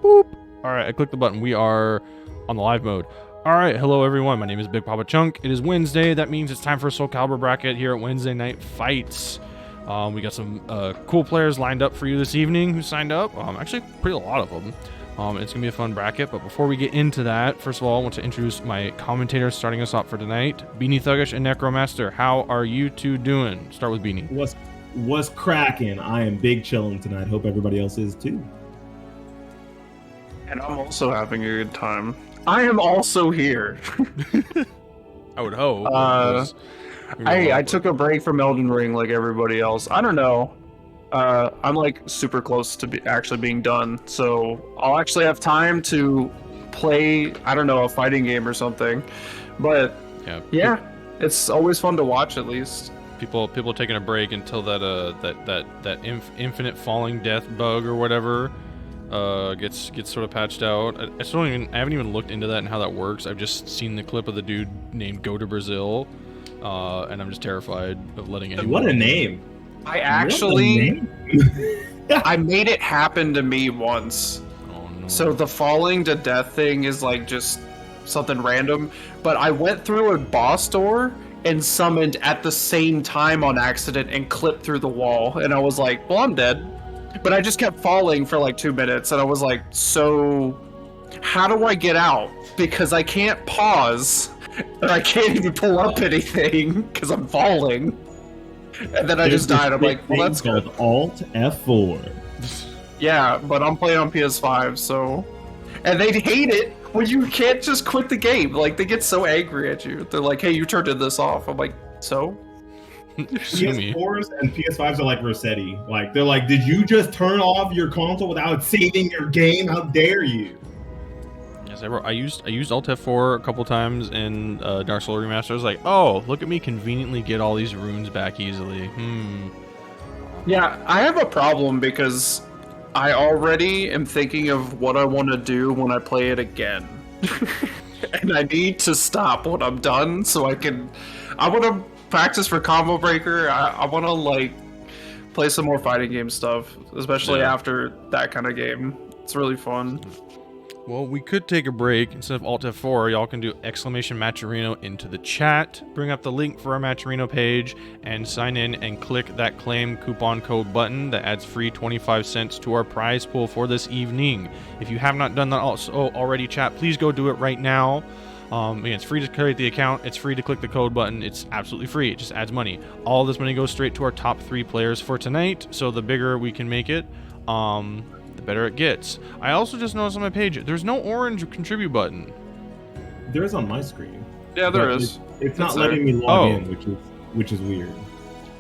Boop. All right, I clicked the button. We are on the live mode. All right, hello everyone. My name is Bigpapachunk. It is Wednesday. That means it's time for a SoulCalibur bracket here at Wednesday Night Fights. We got some cool players lined up for you this evening who signed up. Actually, a lot of them. It's gonna be a fun bracket. But before we get into that, first of all, I want to introduce my commentators starting us off for tonight: BeanieThuggish and Necromaster. How are you two doing? Start with Beanie. What's cracking? I am big chilling tonight. Hope everybody else is too. And I'm also having a good time. I am also here. I would hope. I took a break from Elden Ring like everybody else. I don't know. I'm like super close to actually being done, so I'll actually have time to play, I don't know, a fighting game or something. But yeah, it's always fun to watch at least. People taking a break until that infinite falling death bug or whatever gets sort of patched out. I haven't even looked into that and how that works. I've just seen the clip of the dude named Go to Brazil, and I'm just terrified of letting anyone. What a name! I actually I made it happen to me once. Oh no! So the falling to death thing is like just something random, but I went through a boss door and summoned at the same time on accident and clipped through the wall, and I was like, well, I'm dead. But I just kept falling for like 2 minutes, and I was like, so how do I get out? Because I can't pause, and I can't even pull up anything because I'm falling. And then I just died. I'm like, well, that's good. Alt F4. Yeah, but I'm playing on PS5, so... And they hate it when you can't just quit the game. Like, they get so angry at you. They're like, hey, you turned this off. I'm like, so? PS4s and PS5s are like Rossetti. Like, they're like, did you just turn off your console without saving your game? How dare you? Yes, I used Alt F4 a couple times in Dark Souls Remaster. I was like, oh, look at me conveniently get all these runes back easily. Yeah, I have a problem because I already am thinking of what I want to do when I play it again. And I need to stop when I'm done so I want to practice for Combo Breaker. I want to like play some more fighting game stuff, especially after that kind of game. It's really fun. Well, we could take a break. Instead of Alt F4, y'all can do !Matcherino into the chat, bring up the link for our Matcherino page, and sign in and click that claim coupon code button that adds free 25 cents to our prize pool for this evening. If you have not done that already, chat, please go do it right now. Again, it's free to create the account. It's free to click the code button. It's absolutely free. It just adds money. All this money goes straight to our top 3 players for tonight, so the bigger we can make it, the better it gets. I also just noticed on my page, there's no orange contribute button. There is on my screen. Yeah, there is. It's not letting me log in, which is weird.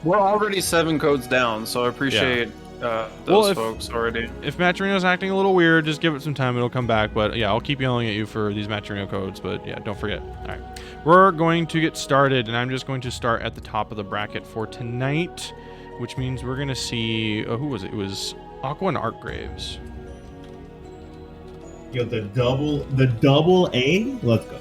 We're already 7 codes down, so I appreciate those folks already. If Matcherino's acting a little weird, just give it some time. It'll come back. But yeah, I'll keep yelling at you for these Matcherino codes. But yeah, don't forget. All right, we're going to get started, and I'm just going to start at the top of the bracket for tonight, which means we're going to see who was it? It was Aqua and Artgraves. Yo, the double A. Let's go.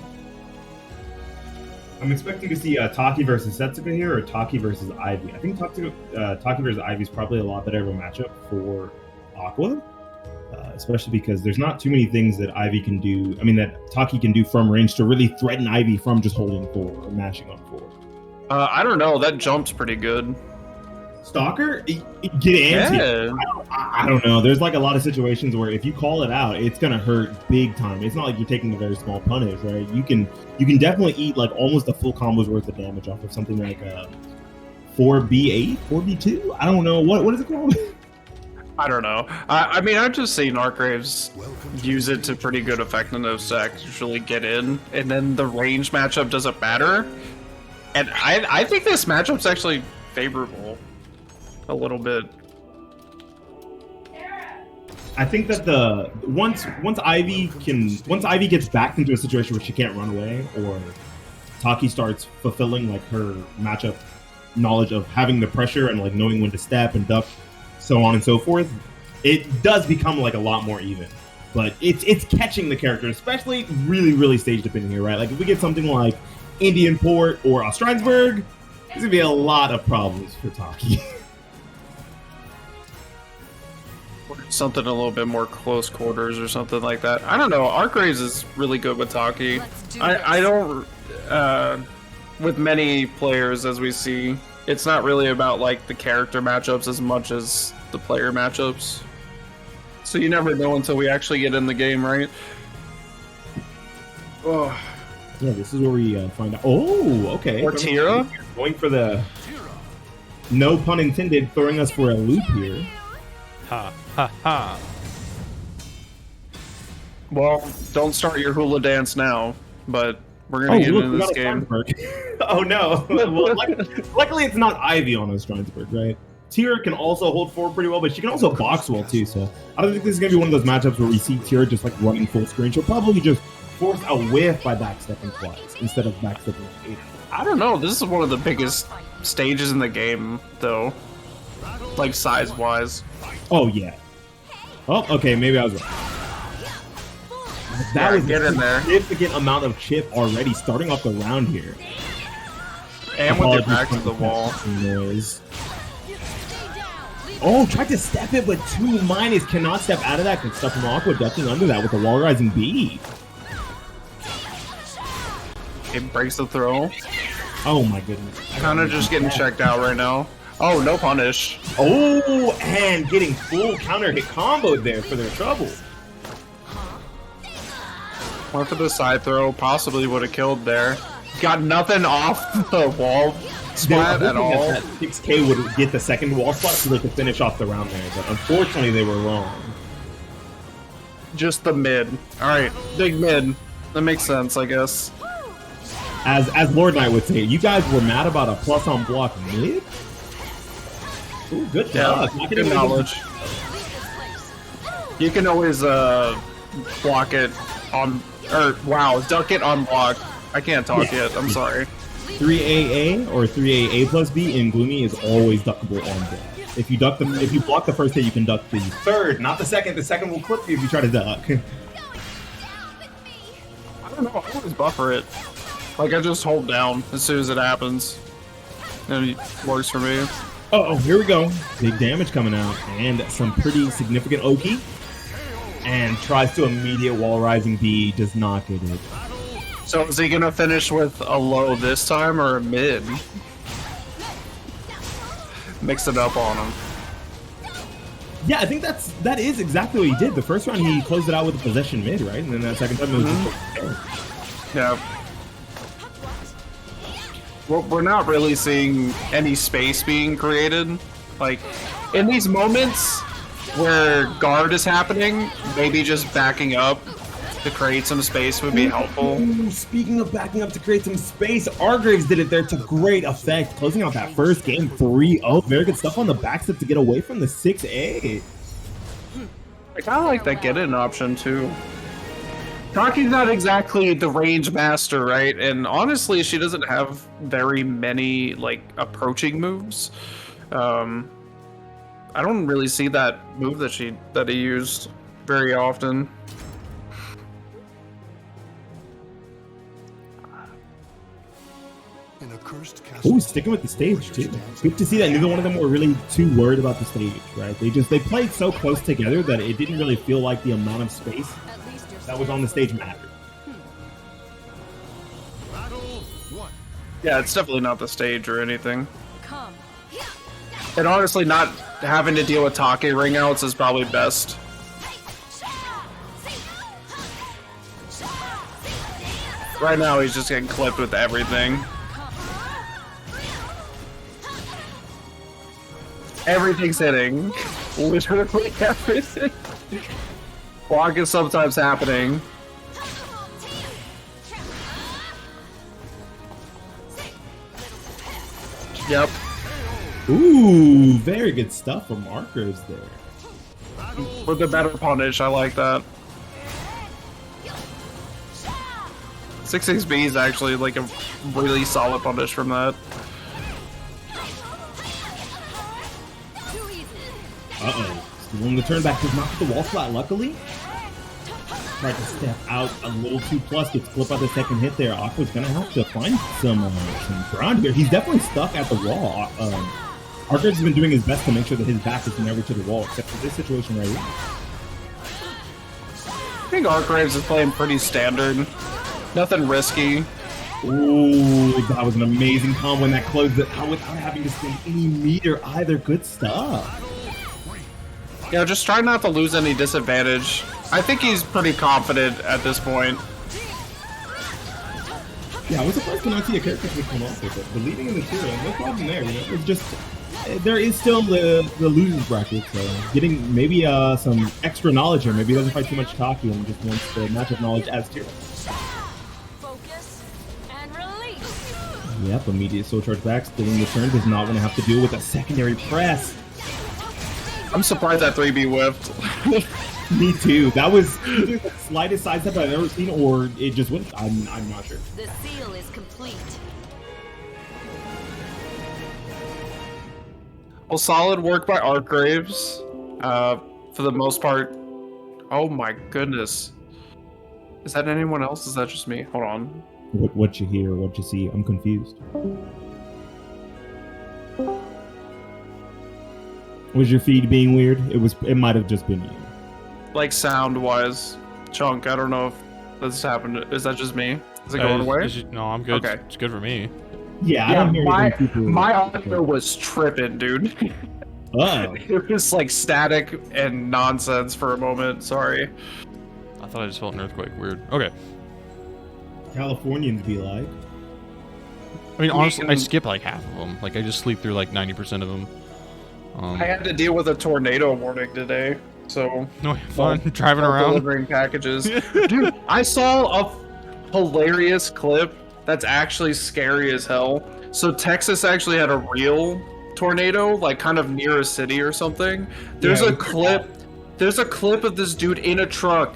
I'm expecting to see Taki versus Setsuka here, or Taki versus Ivy. I think Taki versus Ivy is probably a lot better of a matchup for Aqua, especially because there's not too many things that Ivy can do. I mean, that Taki can do from range to really threaten Ivy from just holding 4 or mashing on 4. I don't know. That jump's pretty good. Stalker, get antsy. Yeah. I don't know. There's like a lot of situations where if you call it out, it's gonna hurt big time. It's not like you're taking a very small punish, right? You can definitely eat like almost a full combo's worth of damage off of something like 4B8, 4B2. I don't know what is it called. I don't know. I mean, I've just seen Artgraves use it to pretty good effectiveness to actually get in, and then the range matchup doesn't matter. And I think this matchup's actually favorable. A little bit. I think that once Ivy gets back into a situation where she can't run away, or Taki starts fulfilling like her matchup knowledge of having the pressure and like knowing when to step and duck, so on and so forth, it does become like a lot more even. But it's catching the character, especially really stage dependent here, right? Like if we get something like Indian Port or Ostrensburg, there's gonna be a lot of problems for Taki. something a little bit more close quarters or something like that. I don't know. Arcgraves is really good with Taki. I don't with many players as we see, it's not really about like the character matchups as much as the player matchups. So you never know until we actually get in the game, right? Oh. Yeah, this is where we find out. Oh, okay. Or Tira? Going for the, no pun intended, throwing us for a loop here. Ha ha ha. Well, don't start your hula dance now, but we're gonna get into this game. Oh no! Well, luckily it's not Ivy on us, Strasbourg, right? Tira can also hold forward pretty well, but she can also box well too. So I don't think this is gonna be one of those matchups where we see Tira just like running full screen. She'll probably just force a whiff by backstepping twice instead of backstepping 8. I don't know. This is one of the biggest stages in the game, though, like size-wise. Oh yeah. Oh, okay. Maybe I was wrong. That was get in there. Significant amount of chip already starting off the round here. And with your back to the wall. Noise. Oh, tried to step it, but 2- cannot step out of that. Can stuff him off with ducking under that with the wall rising B. It breaks the throw. Oh my goodness. Kind of just getting checked out right now. Oh, no punish. Oh, and getting full counter hit comboed there for their trouble. Went for the side throw. Possibly would have killed there. Got nothing off the wall splat at all. That 6K would get the second wall spot so they could finish off the round there, but unfortunately they were wrong. Just the mid. Alright, big mid. That makes sense, I guess. As Lord Knight would say, you guys were mad about a plus on block mid? Ooh, good job. Good knowledge. You can always block it on, or wow, duck it on block. I can't talk yet, I'm sorry. 3AA or 3AA plus B in Gloomy is always duckable on block. If you block the first hit, you can duck the third, not the second. The second will clip you if you try to duck. I don't know, I always buffer it. Like, I just hold down as soon as it happens. And it works for me. Oh, here we go. Big damage coming out. And some pretty significant Oki. And tries to immediate wall rising B. Does not get it. So is he gonna finish with a low this time or a mid? Mix it up on him. Yeah, I think that is exactly what he did. The first round he closed it out with a possession mid, right? And then that second time it was just yeah. We're not really seeing any space being created. Like, in these moments where guard is happening, maybe just backing up to create some space would be helpful. Ooh, speaking of backing up to create some space, Argraves did it there to great effect, closing out that first game 3-0. Very good stuff on the backstep to get away from the 6A. I kind of like that get-in option, too. Taki's not exactly the range master, right? And honestly, she doesn't have very many, like, approaching moves. I don't really see that move that he used very often. Ooh, sticking with the stage too. Good to see that neither one of them were really too worried about the stage, right? They played so close together that it didn't really feel like the amount of space that was on the stage mattered. Yeah, it's definitely not the stage or anything. And honestly, not having to deal with Take ring outs is probably best. Right now, he's just getting clipped with everything. Everything's hitting. Literally everything. Block is sometimes happening. Yep. Ooh, very good stuff from Argraves there. With the better punish, I like that. 6-6B is actually like a really solid punish from that. Uh-oh. Willing to turn back, does not get the wall flat, luckily. Tried to step out a little too plus, gets flip out the second hit there. Aqua's gonna have to find some ground here. He's definitely stuck at the wall. Archives has been doing his best to make sure that his back is never to the wall, except for this situation right here. I think Archives is playing pretty standard. Nothing risky. Ooh, that was an amazing combo, and that closed it out without having to spend any meter either. Good stuff. Yeah, just try not to lose any disadvantage. I think he's pretty confident at this point. Yeah, I was surprised to not see a character switch come off with it. But leading in the tier, no problem there. You know, it's just there is still the losers bracket, so getting maybe some extra knowledge here. Maybe he doesn't fight too much Taki and just wants the matchup knowledge as tier. Focus and release. Yep, immediate soul charge back, stealing the turn, does not want to have to deal with a secondary press. I'm surprised that 3B whiffed. Me too. That was either the slightest sidestep I've ever seen, or it just went. I'm not sure. The seal is complete. Well, solid work by Archgraves. For the most part. Oh my goodness. Is that anyone else? Is that just me? Hold on. What you hear, what you see? I'm confused. Was your feed being weird? It might have just been you. Like sound-wise, Chunk. I don't know if this happened. Is that just me? Is it going away? No, I'm good. Okay. It's good for me. Yeah, I don't hear anything super my audio was tripping, dude. Oh. It was like static and nonsense for a moment. Sorry. I thought I just felt an earthquake. Weird. Okay. Californians be like. I mean, honestly, I skip like half of them. Like, I just sleep through like 90% of them. I had to deal with a tornado warning today, so No, fun driving around. delivering packages. Dude, I saw a hilarious clip that's actually scary as hell. So Texas actually had a real tornado, like kind of near a city or something. There's a clip of this dude in a truck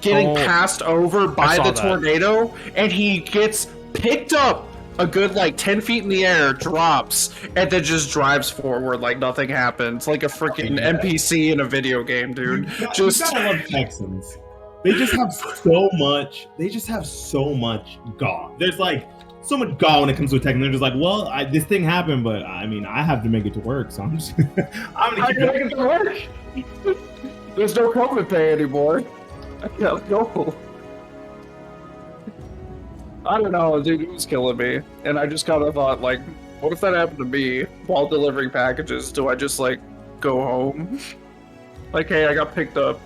getting passed over by the tornado, and he gets picked up a good like 10 feet in the air, drops, and then just drives forward like nothing happens, like a freaking NPC in a video game, dude. You gotta love Texans. They just have so much. They just have so much gaw. There's like so much gaw when it comes to a Texan. They're just like, well, this thing happened, but I mean, I have to make it to work, so I'm just. I'm gonna keep make it to work. There's no COVID pay anymore. I gotta go. I don't know, dude, it was killing me. And I just kind of thought, like, what if that happened to me while delivering packages? Do I just, like, go home? Like, hey, I got picked up.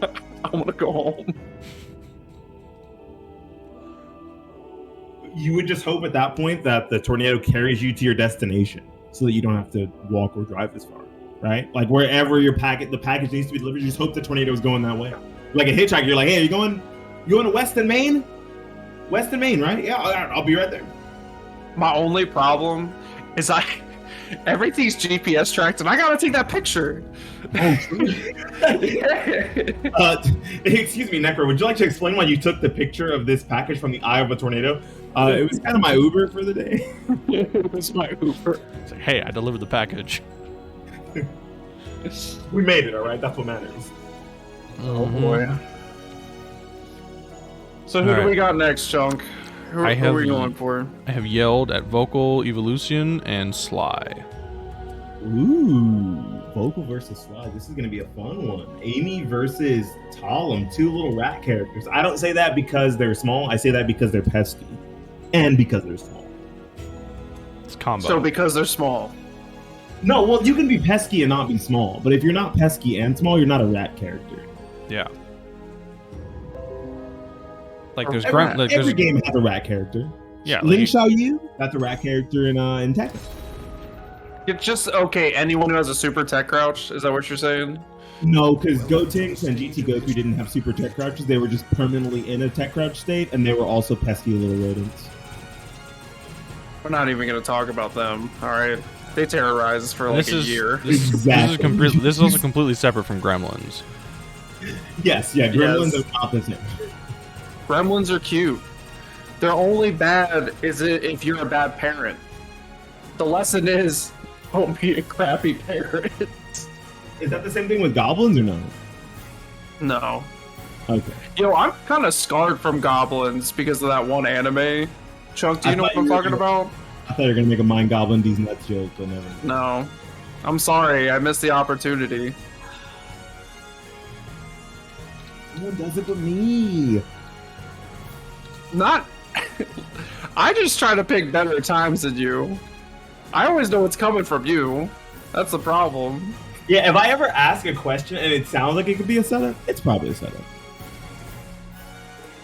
I want to go home. You would just hope at that point that the tornado carries you to your destination so that you don't have to walk or drive as far, right? Like, wherever the package needs to be delivered, you just hope the tornado is going that way. Like a hitchhiker, you're like, hey, you going to Weston, Maine? Weston, Maine, right? Yeah, I'll be right there. My only problem is everything's GPS tracked, and I gotta take that picture. Oh, excuse me, Necro. Would you like to explain why you took the picture of this package from the eye of a tornado? It was kind of my Uber for the day. It was my Uber. It's like, hey, I delivered the package. We made it, all right? That's what matters. Oh boy. So who do we got next, Chunk? Who are we going for? I have yelled at Vocal, Evolution, and Sly. Ooh, Vocal versus Sly. This is going to be a fun one. Amy versus Talum, two little rat characters. I don't say that because they're small. I say that because they're pesky. And because they're small. It's combo. So because they're small. No, well, you can be pesky and not be small. But if you're not pesky and small, you're not a rat character. Yeah. Like there's every game has a rat character. Yeah. Ling Xiaoyu, that's a rat character in Tekken. It's just okay. Anyone who has a super tech crouch, is that what you're saying? No, because Gotenks and GT Goku didn't have super tech crouches. They were just permanently in a tech crouch state, and they were also pesky little rodents. We're not even going to talk about them. All right, they terrorize us for like a year. This is also completely separate from Gremlins. Yes, yeah, Gremlins are not the same. Gremlins are cute. They're only bad if you're a bad parent. The lesson is, don't be a crappy parent. Is that the same thing with goblins or no? No. Okay. Yo, I'm kind of scarred from goblins because of that one anime. Chunk, do you know what I'm talking about? I thought you were gonna make a Mind Goblin these nuts joke, but never. No. I'm sorry, I missed the opportunity. No one does it but me. Not... I just try to pick better times than you. I always know what's coming from you. That's the problem. Yeah, if I ever ask a question and it sounds like it could be a setup, it's probably a setup.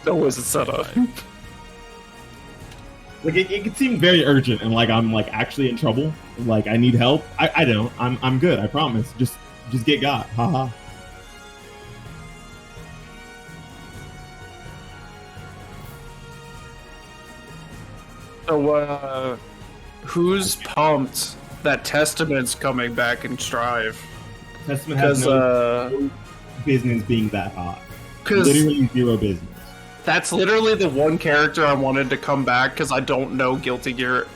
Always a setup. Like it could seem very urgent and like I'm like actually in trouble. Like I need help. I don't. I'm good. I promise. Just get got. Haha. So, who's pumped that Testament's coming back in Strive? Testament has no business being that hot. Literally zero business. That's literally the one character I wanted to come back because I don't know Guilty Gear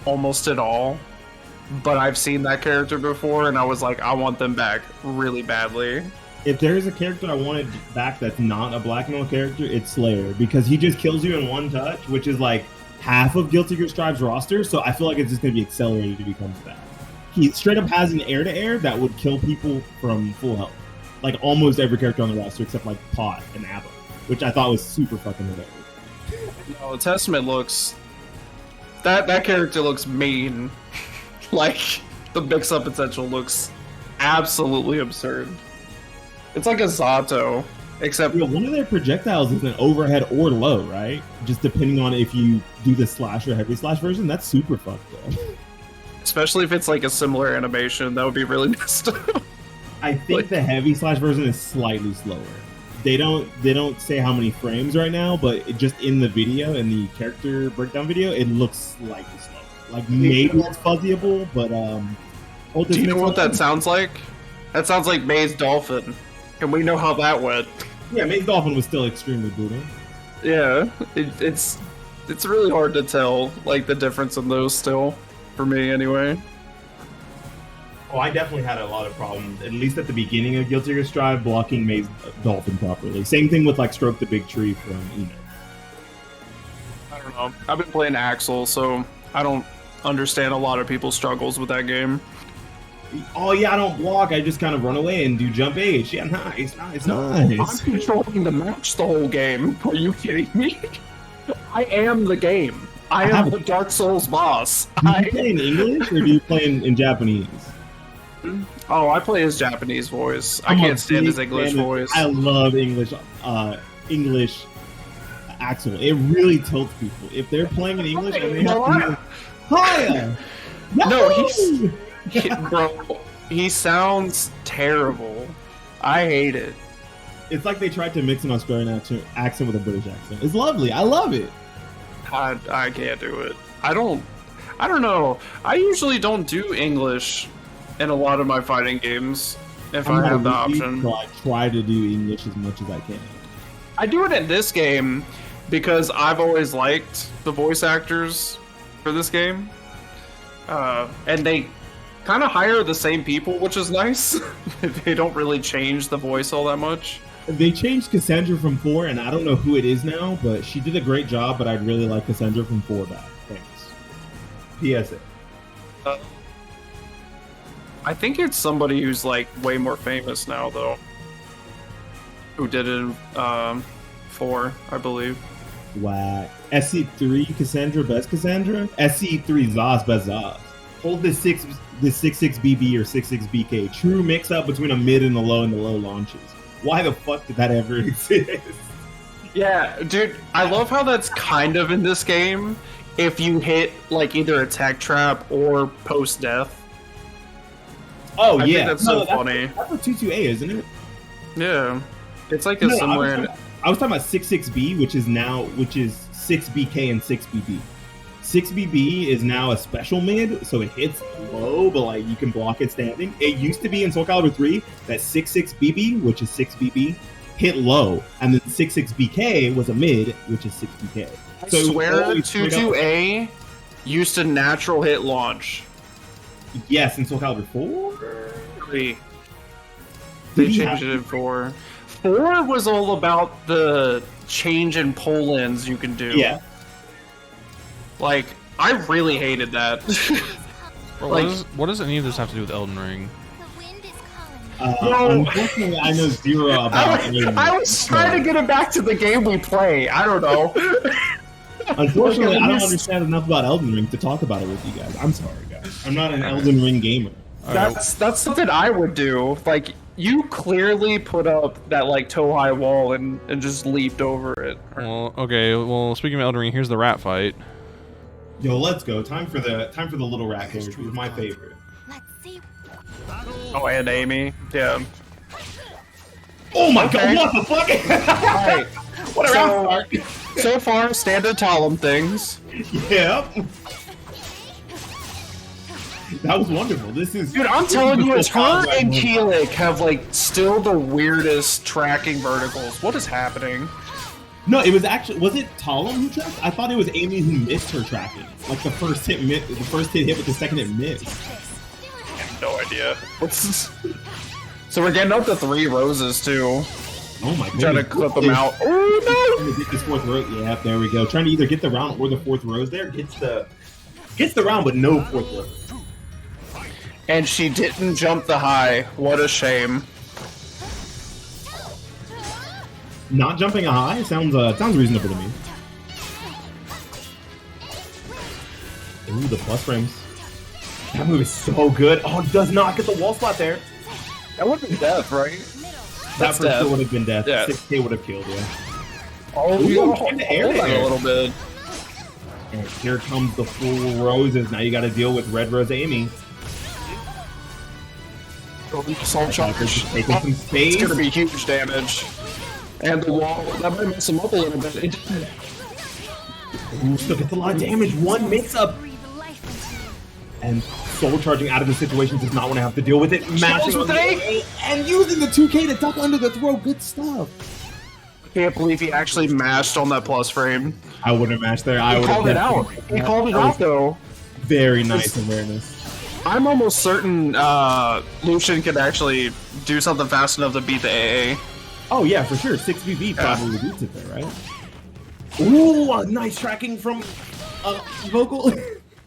almost at all. But I've seen that character before and I was like, I want them back really badly. If there's a character I wanted back that's not a Black Metal character, it's Slayer. Because he just kills you in one touch, which is like half of Guilty Gear Strive's roster, so I feel like it's just going to be accelerated if he comes back. He straight up has an air-to-air that would kill people from full health. Like almost every character on the roster except like Pot and Abba, which I thought was super fucking hilarious. No, Testament looks... That character looks mean. Like, the mix-up potential looks absolutely absurd. It's like a Zato, except... Yeah, one of their projectiles isn't overhead or low, right? Just depending on if you do the slash or heavy slash version, that's super fucked up. Especially if it's like a similar animation, that would be really messed up. I think the heavy slash version is slightly slower. They don't say how many frames right now, but just in the video, in the character breakdown video, it looks slightly slower. Like maybe it's fuzzyable, but do you know what that sounds like? That sounds like Maze Dolphin, and we know how that went. Yeah, Maze Dolphin was still extremely brutal. Yeah, it's really hard to tell like the difference in those still, for me anyway. Oh, I definitely had a lot of problems, at least at the beginning of Guilty Gear Strive, blocking Maze Dolphin properly. Same thing with like Stroke the Big Tree from Eno. I don't know. I've been playing Axel, so I don't understand a lot of people's struggles with that game. Oh yeah, I don't block. I just kind of run away and do jump H. Yeah, nice. I'm controlling the match the whole game. Are you kidding me? I am the game. I am the Dark Souls boss. Do you play in English or do you play in Japanese? Oh, I play his Japanese voice. I can't stand his English voice. I love English Axel. It really tilts people. If they're playing in English and they have to Hiya! No, bro, he sounds terrible. I hate it. It's like they tried to mix an Australian accent with a British accent. It's lovely. I love it. I can't do it. I don't know. I usually don't do English in a lot of my fighting games if I have the option. So I try to do English as much as I can. I do it in this game because I've always liked the voice actors for this game. And they kind of hire the same people, which is nice. They don't really change the voice all that much. They changed Cassandra from 4, and I don't know who it is now, but she did a great job, but I'd really like Cassandra from 4 back. Thanks. PSA. I think it's somebody who's like way more famous now, though. Who did it in 4, I believe. Whack. SC3 Cassandra, best Cassandra? SC3 Zaz, best Zaz. Hold this 6-6 BB or 6-6 BK. True mix-up between a mid and a low and the low launches. Why the fuck did that ever exist? Yeah, dude, I love how that's kind of in this game. If you hit like either a tech trap or post-death. Oh, I yeah. think that's so funny. That's what 22A, isn't it? Yeah. It's like a similar... I was talking about 6-6B, which is 6BK and 6BB. 6BB is now a special mid, so it hits low, but like you can block it standing. It used to be in SoulCalibur 3 that 6-6BB, which is 6BB, hit low, and then 6-6BK was a mid, which is 6BK. So I swear 22A used to natural hit launch. Yes, in SoulCalibur 4? 3. They changed it in 4. 4 was all about the change in pull-ins you can do. Yeah. Like, I really hated that. Bro, Like- what does any of this have to do with Elden Ring? The wind is calling. No. Unfortunately, I know zero about. I was trying to get it back to the game we play. I don't know. Unfortunately, I don't understand enough about Elden Ring to talk about it with you guys. I'm sorry, guys. I'm not an Elden Ring gamer. That's something I would do. Like, you clearly put up that like toe high wall and just leaped over it. Well, okay. Well, speaking of Elden Ring, here's the rat fight. Yo, let's go. Time for the little rat character. Who's my favorite. Let's see. Oh, and Amy. Yeah. Oh my Okay. god! What the fuck? Alright. What a round start. So far, standard Talum things. Yep. That was wonderful. This is. Dude, I'm this telling is you, the it's her combat and mode. Keelik have like still the weirdest tracking verticals. What is happening? No, it was actually. Was it Talum who tracked? I thought it was Amy who missed her tracking. Like the first hit hit with the second hit missed. I have no idea. So we're getting up to 3 roses too. Oh my god. Trying to clip them out. Oh Trying to get this fourth rose. Yeah, there we go. Trying to either get the round or the fourth rose there. Gets the round, but no fourth rose. no! And she didn't jump the high. What a shame. Not jumping a high sounds reasonable to me. Ooh, the plus frames. That move is so good. Oh, it does not get the wall spot there. That would be death, right? That for death. sure would have been death. Yeah. 6K would have killed, yeah. Oh, Ooh, you in the air hold on there. a little bit. And here comes the full roses. Now you got to deal with Red Rose Amy. Assault charge. Taking some space. It's gonna be huge damage. And the wall, that might mess him up a little bit. It didn't. Ooh, still gets a lot of damage. One mix-up. Breathe life into you. And soul charging out of the situation does not want to have to deal with it. Mashing with on an the A and using the 2K to duck under the throw. Good stuff. Can't believe he actually mashed on that plus frame. I wouldn't have matched there. I He would called have it out. He called it out though. Very nice awareness. I'm almost certain Lucian could actually do something fast enough to beat the AA. Oh yeah, for sure. 6VV probably beats it there, right? Ooh, a nice tracking from vocal.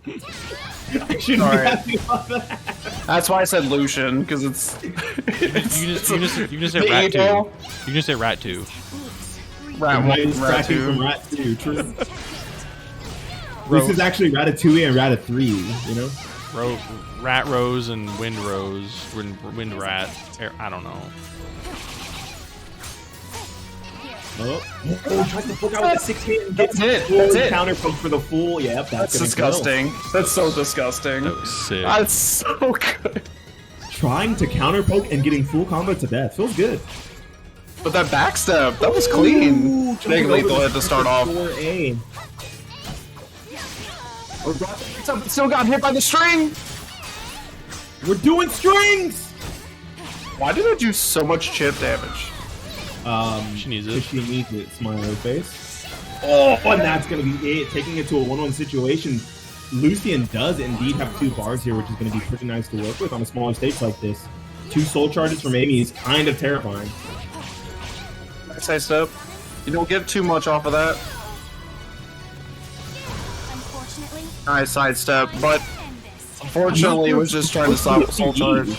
I shouldn't All be right. happy about that. That's why I said Lucian, because it's. You can just say The rat 2. ego. You can just say rat 2. Rat Nice 1, Rat tracking 2. from Rat 2, true. This is actually Ratatouille and Ratatouille, you know? Rat Rose and Wind Rose. Wind Rat. I don't know. Oh, tries to poke out with a 6 and gets That's it, full that's it. counter poke for the full. Yep, That's gonna kill. disgusting. That's so disgusting. That was sick. That's so good. Trying to counter poke and getting full combo to death. Feels good. But that backstep, that was clean. Ooh, Big lethal hit to start off. 4A. Still got hit by the string. We're doing strings! Why did I do so much chip damage? She needs it. 'Cause she needs it. Smiley face. Oh, and that's gonna be it. Taking it to a 1-1 situation. Lucian does indeed have 2 bars here, which is gonna be pretty nice to work with on a smaller stage like this. 2 soul charges from Amy is kind of terrifying. Nice side step. You don't get too much off of that. Unfortunately, Nice sidestep, but end this. unfortunately was just trying to stop the soul charge.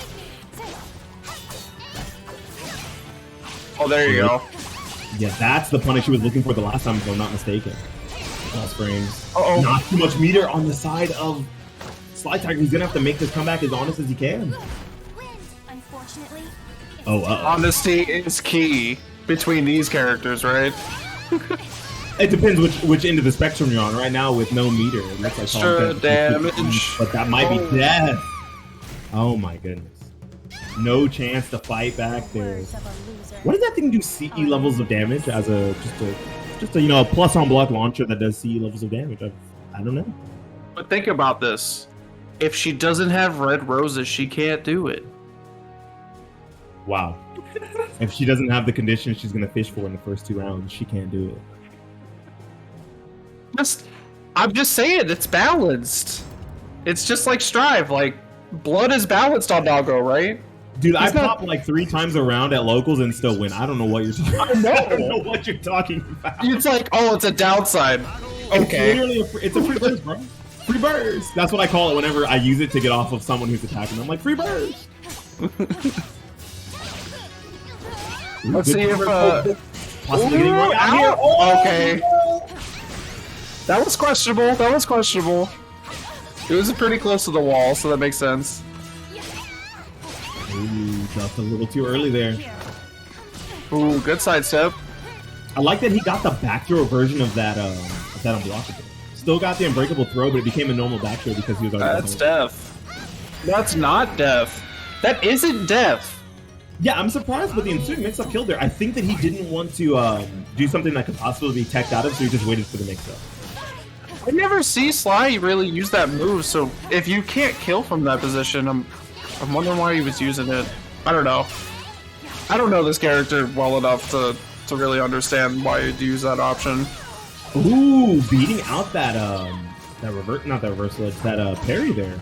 Oh, there you go. Yeah, that's the punish she was looking for the last time, if I'm not mistaken. Plus frames. Uh-oh. Not too much meter on the side of Sly Tiger. He's gonna have to make this comeback as honest as he can. Wind, unfortunately. Oh, Honesty is key between these characters, right? It depends which end of the spectrum you're on. Right now, with no meter, it looks like Extra Tom Benson- damage. but that might Oh. be death. Oh my goodness, no chance to fight back there. Words of a loser. What does that thing do? CE levels of damage as just a you know a plus on block launcher that does CE levels of damage. I don't know. But think about this. If she doesn't have red roses, she can't do it. Wow. If she doesn't have the conditions she's gonna fish for in the first 2 rounds, she can't do it. I'm just saying, it's balanced. It's just like Strive, like, blood is balanced on Doggo, right? Dude, I He's not- popped like 3 times around at locals and still win. I don't know what you're talking about. know. I don't know what you're talking about. It's like, oh, it's a downside. It's Okay. literally it's a free quiz, bro. Free burst. That's what I call it whenever I use it to get off of someone who's attacking. I'm like, free burst. Let's see if Possibly getting Ooh, right out here. ow! Oh, Okay. no. That was questionable. That was questionable. It was pretty close to the wall, so that makes sense. Ooh, just a little too early there. Ooh, good sidestep. I like that he got the back throw version of that unblockable. Still got the unbreakable throw, but it became a normal back throw because he was already. That's death. That's not death. That isn't death. Yeah, I'm surprised, but the ensuing mix-up killed there. I think that he didn't want to do something that could possibly be teched out of, so he just waited for the mix-up. I never see Sly really use that move, so if you can't kill from that position, I'm wondering why he was using it. I don't know. I don't know this character well enough to really understand why you'd use that option. Ooh, beating out that not that reverse ledge, that parry there.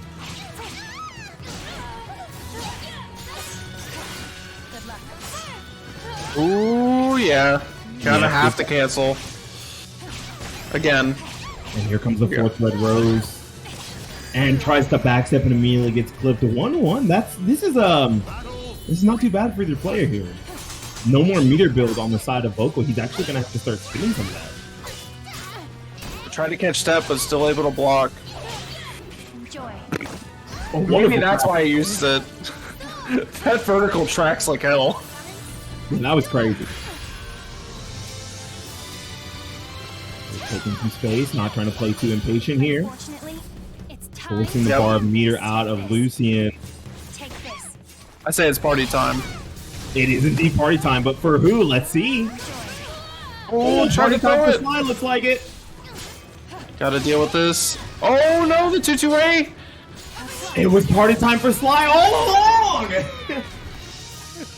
Ooh, yeah. Kinda Yeah, have to cancel. Again. And here comes the fourth red rose. And tries to backstep and immediately gets clipped to 1-1. This is not too bad for either player here. No more meter build on the side of Vocal. He's actually gonna have to start spinning some of that. Tried to catch step, but still able to block. Enjoy. Oh, Maybe wonderful that's trap. why he uses it. That vertical tracks like hell. Yeah, that was crazy. Taking some space, not trying to play too impatient here. Unfortunately, it's time. Forcing the Yep. bar of meter out of Lucian. Take this. I say it's party time. It is indeed party time, but for who? Let's see. Oh, try party to time throw for it. Sly looks like it. Gotta deal with this. Oh no, the 2-2-A! It was party time for Sly all along.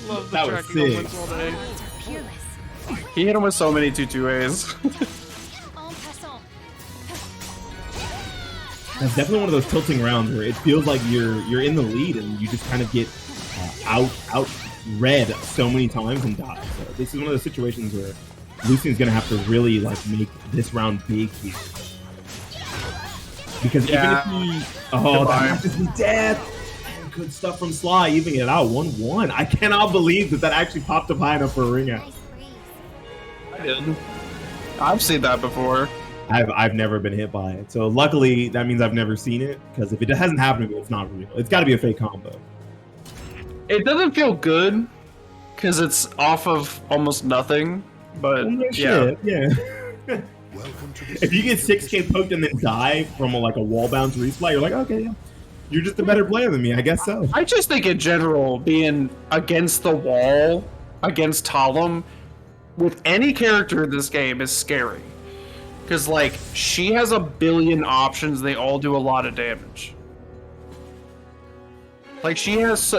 Love the That was tracking sick. elements all day. Words are peerless. He hit him with so many 2-2-As. En passant. That's definitely one of those tilting rounds where it feels like you're in the lead and you just kind of get out read so many times and die. So this is one of those situations where Lucian's gonna have to really like make this round big here. Because Yeah. even if he that Goodbye. might just be death. And good stuff from Sly, even it out 1-1. I cannot believe that actually popped up high enough for a ring out. Nice breeze. I did. I've seen that before. I've never been hit by it. So luckily that means I've never seen it, because if it hasn't happened to me, it's not real. It's gotta be a fake combo. It doesn't feel good because it's off of almost nothing, but No yeah. shit, yeah. If you get 6K poked and then die from a wall bounce replay, you're like, okay, yeah. You're just a better player than me, I guess so. I just think in general, being against the wall, against Talum, with any character in this game is scary. Because, like, she has a billion options, they all do a lot of damage. Like, she has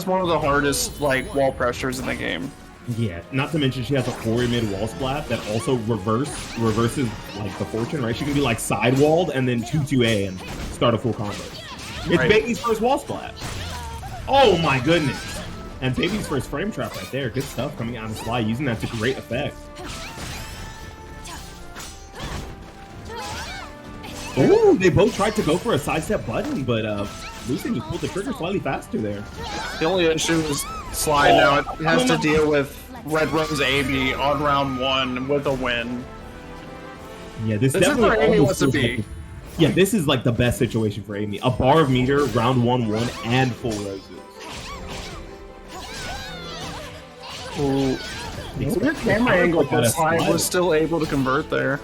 one of the hardest, like, wall pressures in the game. Yeah, not to mention she has a 4 mid wall splat that also reverses like the fortune, right? She can be like side walled and then 2-2A and start a full combo. It's Right. Baby's first wall splat. Oh my goodness. And Baby's first frame trap right there. Good stuff coming out of Sly, using that to great effect. Ooh, they both tried to go for a sidestep button, but Lucian just pulled the trigger slightly faster there. The only issue is Sly now it has to deal with Red Rose AB on round 1 with a win. Yeah, this This is definitely where Amy almost wants to feels be. like yeah, this is like the best situation for Amy. A bar of meter, round 1-1, and full roses. Ooh. Weird camera angle, but Sly was still able to convert there.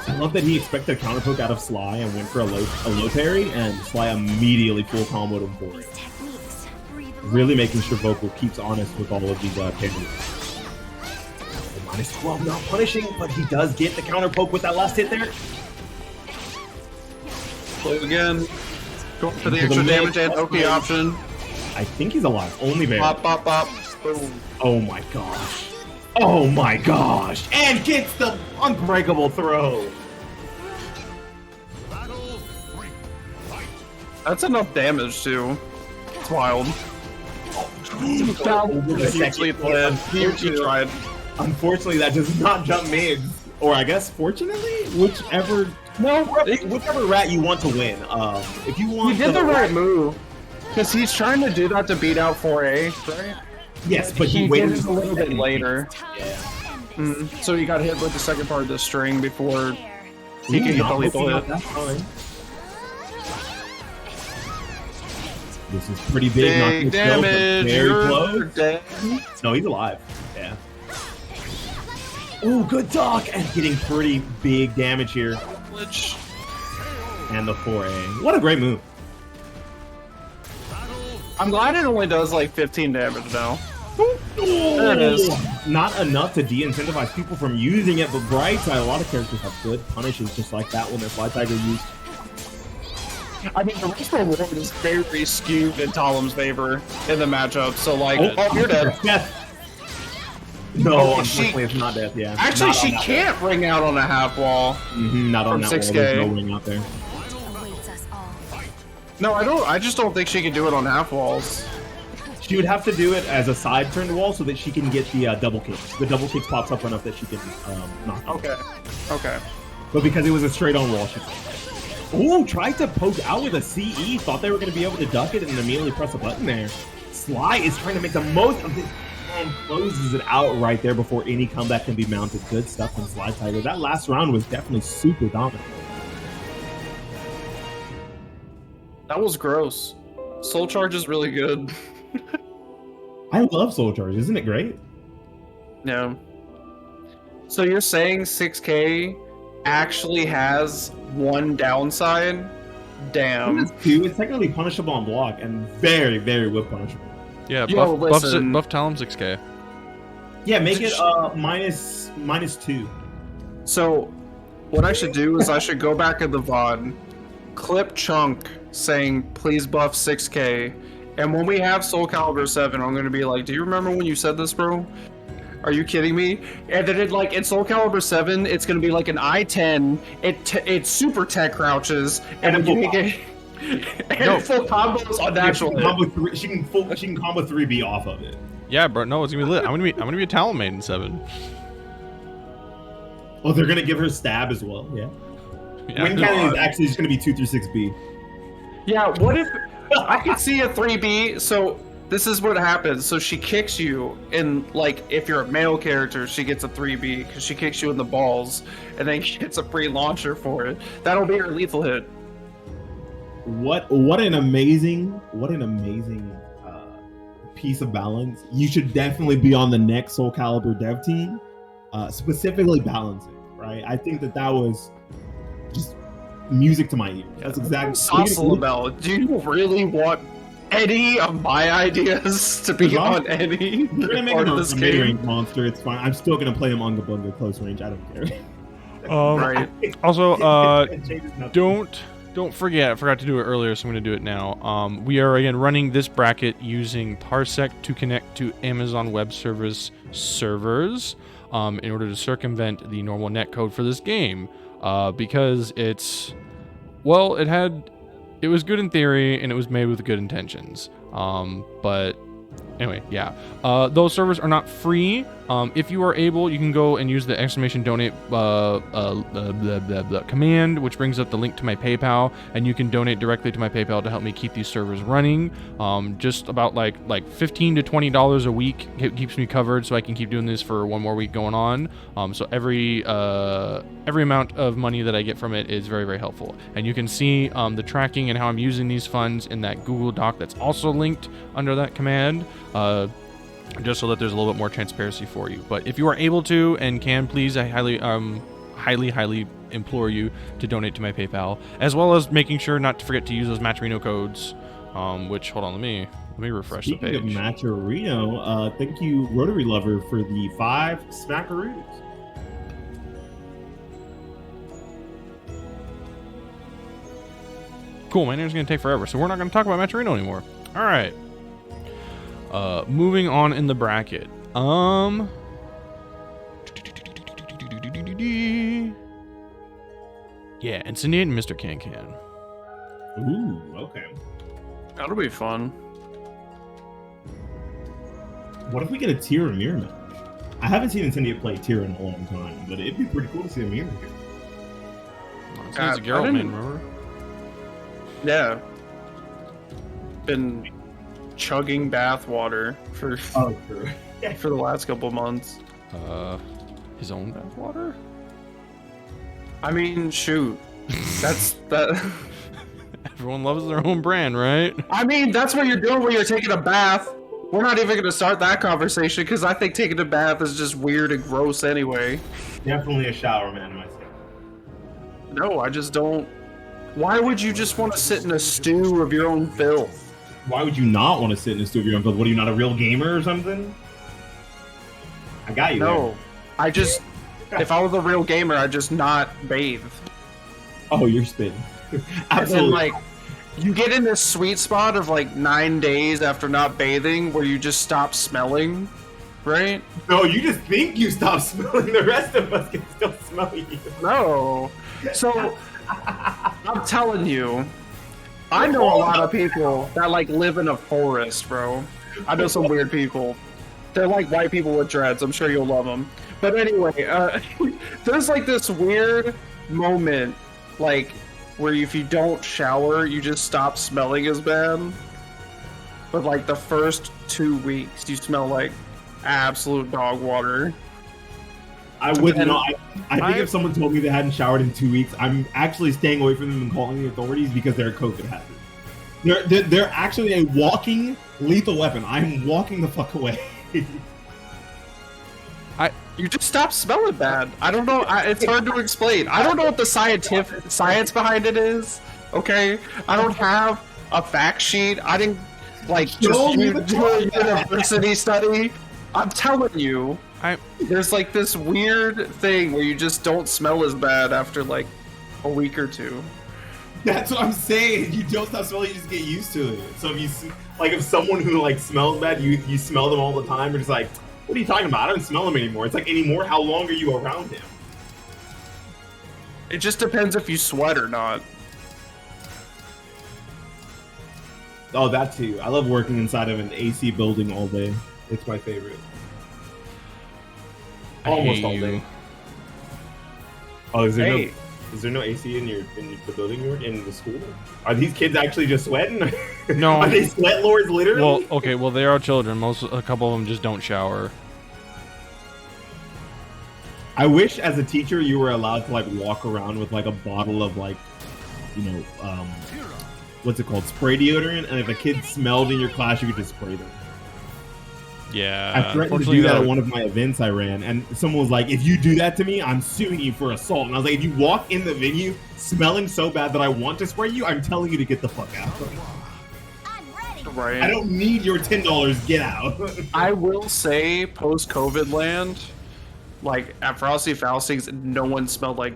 I love that he expected a counter poke out of Sly and went for a low parry, and Sly immediately full comboed him for it. Techniques. Breathe. Really making sure Vocal keeps honest with all of these parries. Minus 12, not punishing, but he does get the counter poke with that last hit there. Play again. Going for the Into the extra mid, damage and plus Oki mid. option. I think he's alive. Only there. Pop, pop, pop. Boom. Oh my gosh. Oh my gosh. And gets the unbreakable throw. That's enough damage, too. It's wild. Hugely played. Hugely tried. Unfortunately, that does not jump mids. Or I guess, fortunately, whichever No, Whichever rat you want to win. If you want, he did the right move. Because he's trying to do that to beat out 4A, right? Yes, but he he did waited it a little bit later. Time. So he got hit with the second part of the string before he Ooh, could get the not lethal looking hit. at that time. This is pretty big. Not Big gonna kill, but damage. very You're close. dead. No, he's alive. Yeah. Ooh, good dog, and getting pretty big damage here. Which And the 4A. What a great move. I'm glad it only does like 15 damage now. There it is. Not enough to de-incentivize people from using it, but bright side, a lot of characters have good punishes just like that when their Fly Tiger used. I mean, the rest of the world is very skewed in Talam's favor in the matchup. So like, oh you're dead. Death. No, Oh, unfortunately, it's not death. Yeah. Actually, Not on she that can't ring out on a half wall. Not on from that 6K. wall. There's no ring out there. Awaits us all. No, I don't. I just don't think she can do it on half walls. She would have to do it as a side turn wall so that she can get the double kicks. The double kicks pops up enough that she can knock out. Okay. Okay. But because it was a straight on wall, she. Ooh, tried to poke out with a CE. Thought they were going to be able to duck it and immediately press a button there. Sly is trying to make the most of this and closes it out right there before any comeback can be mounted. Good stuff from Sly Tiger. That last round was definitely super dominant. That was gross. Soul Charge is really good. I love Soul Charge. Isn't it great? Yeah. So you're saying 6K actually has one downside? Damn. It's two. It's technically punishable on block and very, very whip punishable. Yeah, Yo, buff listen. Talon 6K. Yeah, make it -2. So what I should do is I should go back in the VOD, clip Chunk saying please buff 6K, and when we have SoulCalibur 7, I'm gonna be like, do you remember when you said this, bro? Are you kidding me? And then it like in SoulCalibur 7, it's gonna be like an I-10. It super tech crouches, and And then a you full get and full combos on natural hit. She can combo 3B off of it. Yeah, bro. No, it's gonna be lit. I'm gonna be a Talon main in 7. Oh, they're gonna give her stab as well. Yeah. Yeah. Wind cannon is actually just gonna be 236B. Yeah, what if I could see a 3B? So this is what happens. So she kicks you, and like if you're a male character, she gets a 3B because she kicks you in the balls, and then she gets a free launcher for it. That'll be her lethal hit. What an amazing piece of balance. You should definitely be on the next SoulCalibur dev team, specifically balancing. Right, I think that was just music to my ears. That's exactly. Saucelabel, do you really want any of my ideas to be on any You're gonna make part him of a this mid-range game? monster. It's fine. I'm still gonna play him Unga Bunga close range. I don't care. Right. Also, It changes nothing. don't forget. I forgot to do it earlier, so I'm going to do it now. We are again running this bracket using Parsec to connect to Amazon Web Service servers in order to circumvent the normal netcode for this game, because it was good in theory and it was made with good intentions. But anyway, yeah. Those servers are not free. If you are able, you can go and use the !donate command, which brings up the link to my PayPal, and you can donate directly to my PayPal to help me keep these servers running. Just about like $15 to $20 a week keeps me covered, so I can keep doing this for one more week going on. So every amount of money that I get from it is very, very helpful. And you can see the tracking and how I'm using these funds in that Google Doc that's also linked under that command. Just so that there's a little bit more transparency for you. But if you are able to and can, please, I highly implore you to donate to my PayPal, as well as making sure not to forget to use those Matcherino codes. Which, hold on, let me refresh the page. Speaking of Matcherino, thank you, Rotary Lover, for the 5 smackaroos. Cool, man. It's gonna take forever, so we're not gonna talk about Matcherino anymore. All right. Moving on in the bracket. Yeah, Incendiate and Mr. Can. Ooh, okay. That'll be fun. What if we get a Tyr and Mirror match? I haven't seen Incendiate play Tyr in a long time, but it'd be pretty cool to see a Mirror here. It's a Geralt didn't- main, remember? Yeah. Been chugging bath water for Oh, true. for the last couple months. His own bathwater? I mean, shoot. That's that. Everyone loves their own brand, right? I mean, that's what you're doing when you're taking a bath. We're not even gonna start that conversation because I think taking a bath is just weird and gross anyway. Definitely a shower man myself. No, I just don't. Why would you just want to sit in a stew of your own filth? Why would you not want to sit in a studio and go, what are you, not a real gamer or something? I got you. No, I just. If I was a real gamer, I'd just not bathe. There. Oh, you're spitting. And then, Absolutely. like, you get in this sweet spot of like 9 days after not bathing where you just stop smelling, right? No, you just think you stop smelling. The rest of us can still smell you. No. So, I'm telling you, I know a lot of people that like live in a forest, bro. I know some weird people. They're like white people with dreads. I'm sure you'll love them. But anyway, there's like this weird moment, like, where if you don't shower, you just stop smelling as bad. But like the first 2 weeks, you smell like absolute dog water. I would And- not. I think if someone told me they hadn't showered in 2 weeks, I'm actually staying away from them and calling the authorities because they're a COVID hazard. They're actually a walking lethal weapon. I'm walking the fuck away. You just stop smelling bad. I don't know. It's hard to explain. I don't know what the science behind it is. Okay, I don't have a fact sheet. I didn't like just Show me do the a fact. university study. I'm telling you, there's like this weird thing where you just don't smell as bad after like a week or two. That's what I'm saying. You don't stop smelling, you just get used to it. So if you like, if someone who like smells bad, you smell them all the time, you're just like, what are you talking about? I don't smell him anymore. It's like, anymore? How long are you around him? It just depends if you sweat or not. Oh, that too. I love working inside of an AC building all day. It's my favorite. I Almost hate all you. day. Oh, is there Hey. no AC in the building you're in the school? Are these kids actually just sweating? No. Are they sweat lords literally? Well, okay, well they are children. A couple of them just don't shower. I wish as a teacher you were allowed to like walk around with like a bottle of like, you know, what's it called? Spray deodorant, and if a kid smelled in your class, you could just spray them. Yeah. I threatened to unfortunately, do that though- at one of my events I ran, and someone was like, if you do that to me, I'm suing you for assault. And I was like, if you walk in the venue smelling so bad that I want to spray you, I'm telling you to get the fuck out. I'm ready. Right. I don't need your $10, get out. I will say, post-COVID land, like at Frosty Faustings, no one smelled like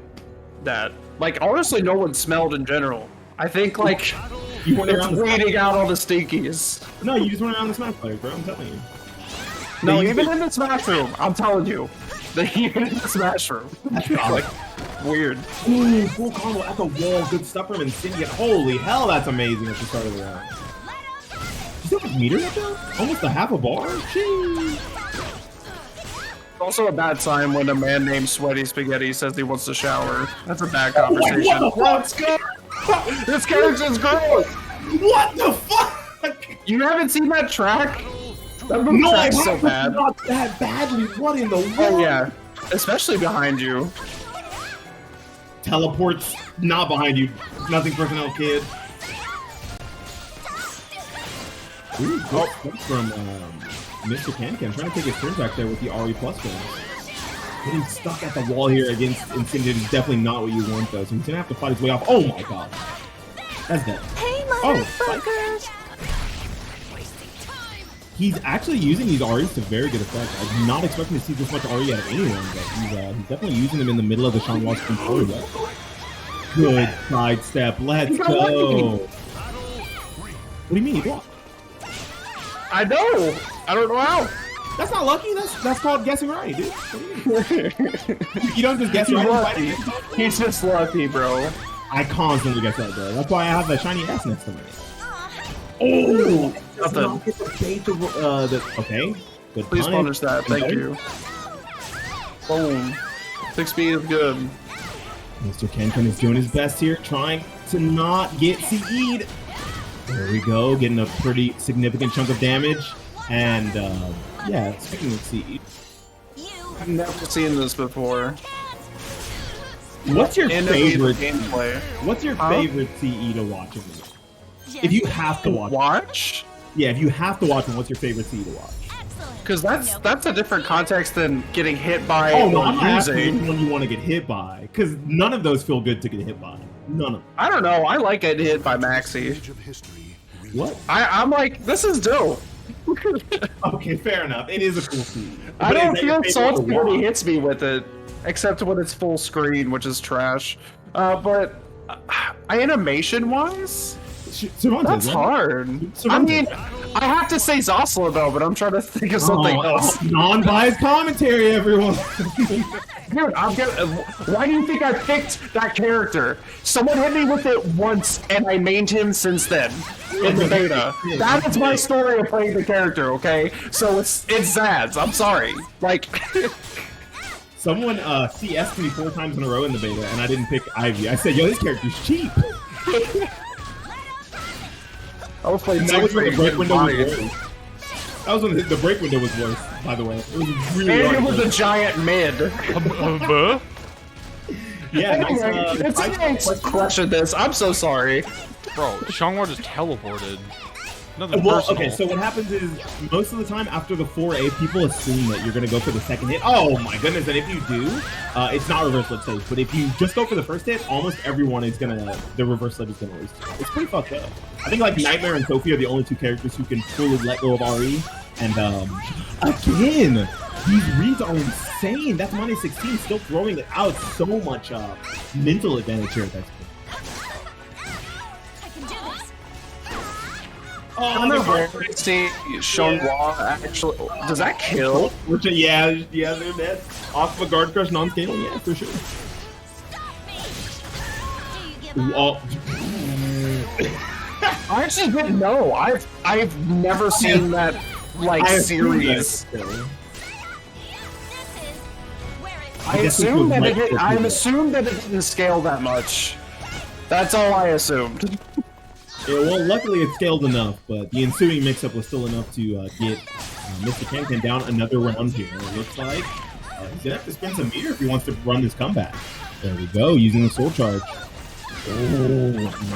that. Like honestly, no one smelled in general. I think like You went it's around the weeding out all the stinkies. No, you just went around the smash players, bro, I'm telling you. No, They even used in the Smash Room, I'm telling you, even in the Smash Room, like weird. Ooh, full combo at the wall, good stuff from Incendiate. Holy hell, that's amazing at the start of the round. You see how much meter that does? Almost a half a bar? Jeez. Also a bad sign when a man named Sweaty Spaghetti says he wants to shower. That's a bad conversation. What the Let's go! This character's great! What the fuck? You haven't seen that track? That move No, I track's so haven't, bad. not that badly. What in the world? Oh yeah, especially behind you. Teleports not behind you. Nothing personal, kid. Ooh, good stuff from Mr. Cancan. Trying to take his turn back there with the RE plus fans. Getting stuck at the wall here against Incendiate is definitely not what you want, though. So he's gonna have to fight his way off. Oh my god. That's dead. Hey, Oh, motherfuckers. He's actually using these REs to very good effect. I was not expecting to see this much RE out of anyone, but he's definitely using them in the middle of the Sean Watts control. Good sidestep. Let's go. What do you mean he blocked? I know. I don't know how. That's not lucky. That's called guessing right, dude. What do you mean? You don't just guess He's right. lucky. He's just lucky, bro. I constantly guess that, bro. That's why I have that shiny S next to me. Oh, does Nothing. not get the bait to, okay. Good Please punish. punish that. Thank you. Boom. 6 speed is good. Mr. Kenken is doing his best here, trying to not get CE'd. There we go, getting a pretty significant chunk of damage. And, yeah, speaking of CE. I've never seen this before. What's your favorite gameplay? What's your favorite CE to watch of me? If you have to watch. Yeah, if you have to watch one, what's your favorite CE to watch? Because that's a different context than getting hit by Oh no, or I'm not asking using. which one you want to get hit by, because none of those feel good to get hit by. None of them. I don't know. I like getting hit by Maxi. What? I'm like, this is dope. Okay, fair enough. It is a cool scene. I But don't is that your feel favorite salty to when he watch? hits me with it, except when it's full screen, which is trash. But animation-wise, Cervantes, that's right? hard. I Cervantes. mean, I have to say Zossla though, but I'm trying to think of something else. Non-biased commentary, everyone. Dude, why do you think I picked that character? Someone hit me with it once, and I mained him since then in the beta. That is my story of playing the character. Okay, so it's Zaz. I'm sorry. Like, Someone CS'd me 4 times in a row in the beta, and I didn't pick Ivy. I said, "Yo, this character's cheap." I was playing. And that was when the break window was worse. That was when the break window was worse, by the way. It was really And hard it was to- a giant mid. Yeah, nice, It's crushing this. I'm so sorry. Bro, Xianghua just teleported. Nothing Well, personal. okay, so what happens is, most of the time after the 4A, people assume that you're going to go for the second hit. Oh my goodness, and if you do, it's not reverse lip safe. But if you just go for the first hit, almost everyone is going to, the reverse lip is going to lose. It's pretty fucked up. I think like Nightmare and Sophie are the only 2 characters who can fully let go of RE. And again, these reads are insane. That's minus 16, still throwing it out. So much mental advantage here at that point. I'm rare to see Xianghua actually. Does that kill? Yeah, they're dead. Off of a guard crush non-scaling, yeah, for sure. Oh. I actually didn't know. I've never seen that like series. I assumed that it didn't scale that much. That's all I assumed. Yeah, well, luckily it scaled enough, but the ensuing mix-up was still enough to get Mr. Kenken down another round here. It looks like he's gonna have to spend some meter if he wants to run this comeback. There we go, using the soul charge. Oh,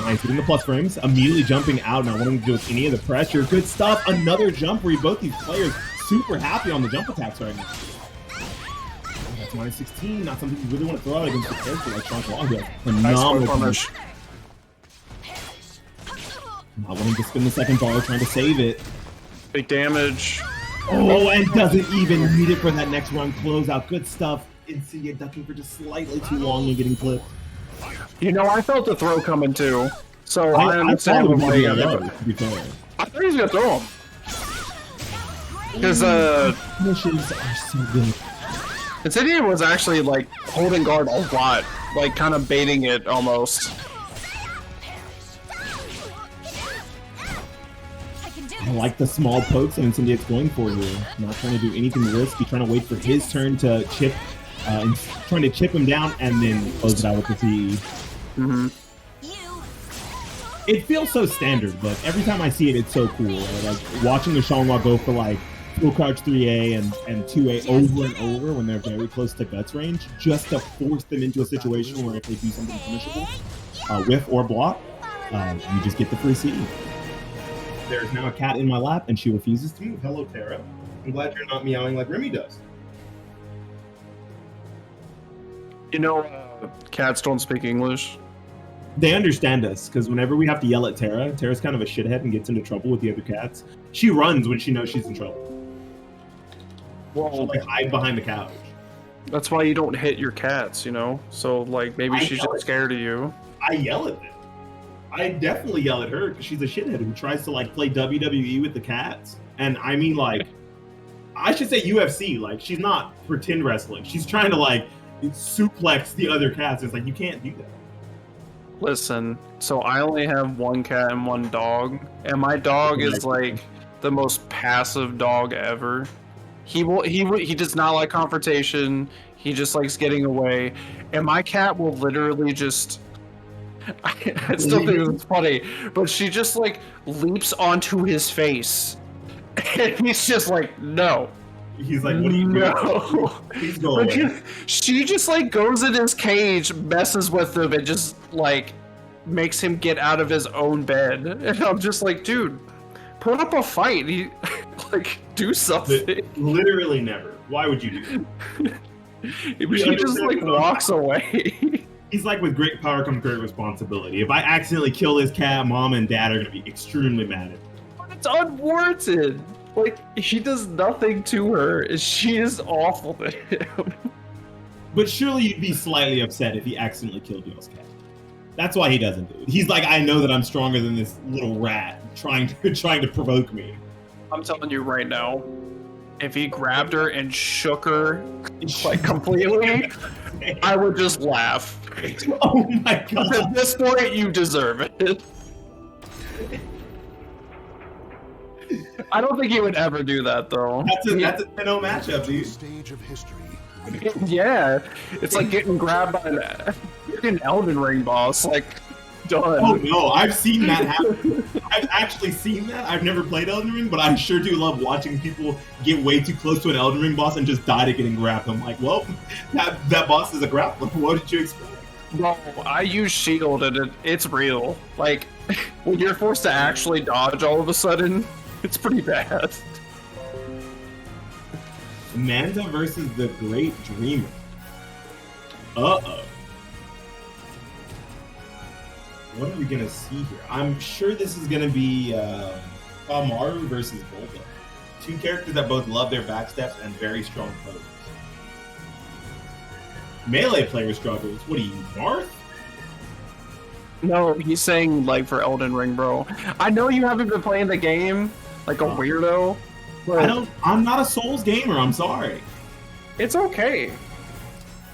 nice. Hitting the plus frames, immediately jumping out, not wanting to deal with any of the pressure. Good stuff. Another jump where both these players super happy on the jump attacks right now. Oh, that's minus 16, not something you really want to throw out against a character like Sean Claw. Phenomenal. Nice. Not wanting to spin the second bar, trying to save it. Big damage. Oh, and doesn't even need it for that next run closeout. Good stuff. Insidia ducking for just slightly too long and getting clipped. You know, I felt the throw coming too, so I I understand thought why it you was got gonna there. to be fair. I thought he was gonna throw him. Because Missions are so good. Insidia was actually like holding guard a lot, like kind of baiting it almost. I like the small pokes and Incendiate's going for here. Not trying to do anything risky, trying to wait for his turn to chip, and trying to chip him down and then close it out with the CE. It feels so standard, but every time I see it, it's so cool. Right? Like watching the Xianghua go for like full crouch 3A and 2A over and over when they're very close to guts range, just to force them into a situation where if they do something punishable, whiff or block, you just get the free CE. There's now a cat in my lap, and she refuses to move. Hello, Tara. I'm glad you're not meowing like Remy does. You know, cats don't speak English. They understand us, because whenever we have to yell at Tara, Tara's kind of a shithead and gets into trouble with the other cats. She runs when she knows she's in trouble. She'll Well, like hide behind the couch. that's why you don't hit your cats, you know? So, like, maybe I she's know. just scared of you. I yell at them. I definitely yell at her because she's a shithead who tries to like play WWE with the cats. And I mean, like, I should say UFC. Like, she's not pretend wrestling. She's trying to like suplex the other cats. It's like you can't do that. Listen, so I only have one cat and one dog, and my dog is like the most passive dog ever. He does not like confrontation. He just likes getting away, and my cat will literally just. I still think it's funny, but she just like leaps onto his face, and he's just like, no. He's like, what are you doing? No. Please go away. She just like goes in his cage, messes with him, and just like makes him get out of his own bed. And I'm just like, dude, put up a fight. Like, do something. Literally never. Why would you do that? She just like walks away. He's like, with great power comes great responsibility. If I accidentally kill his cat, mom and dad are gonna be extremely mad at me. It's unwarranted. Like, he does nothing to her, and she is awful to him. But surely you'd be slightly upset if he accidentally killed y'all's cat. That's why he doesn't do it. He's like, I know that I'm stronger than this little rat trying to provoke me. I'm telling you right now, if he grabbed her and shook her like completely, I would just laugh. Oh my god. At this point, you deserve it. I don't think he would ever do that, though. That's a 10-0 matchup, dude. Stage of history. Yeah, it's like getting grabbed by an Elden Ring boss. Like, done. Oh no, I've seen that happen. I've actually seen that. I've never played Elden Ring, but I sure do love watching people get way too close to an Elden Ring boss and just die to getting grabbed. I'm like, well, that boss is a grappler. What did you expect? No, I use shield and it's real. Like, when you're forced to actually dodge all of a sudden, it's pretty bad. Manta versus the Great Dreamer. Uh-oh. What are we gonna see here? I'm sure this is gonna be Maru versus Volta. Two characters that both love their backsteps and very strong poses. Melee player struggles. What are you, Marth? No, he's saying, like, for Elden Ring, bro. I know you haven't been playing the game like a weirdo. But I'm not a Souls gamer, I'm sorry. it's okay.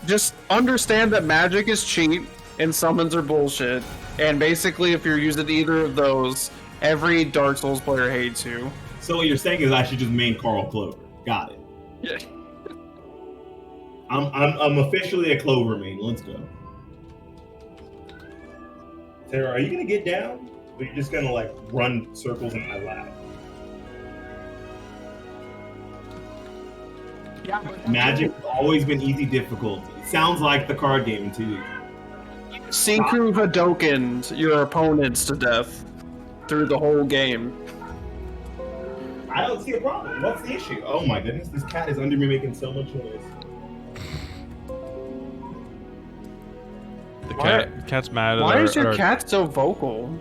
Just understand that magic is cheap and summons are bullshit. And basically, if you're using either of those, every Dark Souls player hates you. So what you're saying is I should just main Carl Clover. Got it. Yeah. I'm officially a Clover main. Let's go. Sarah, are you gonna get down? Or are you just gonna like run circles in my lap? Yeah, but Magic's always been easy difficulty. Sounds like the card game too. Synchro Hadokened your opponents to death through the whole game. I don't see a problem. What's the issue? Oh my goodness, this cat is under me making so much noise. The cat's mad at Why our- is your our- cat so vocal?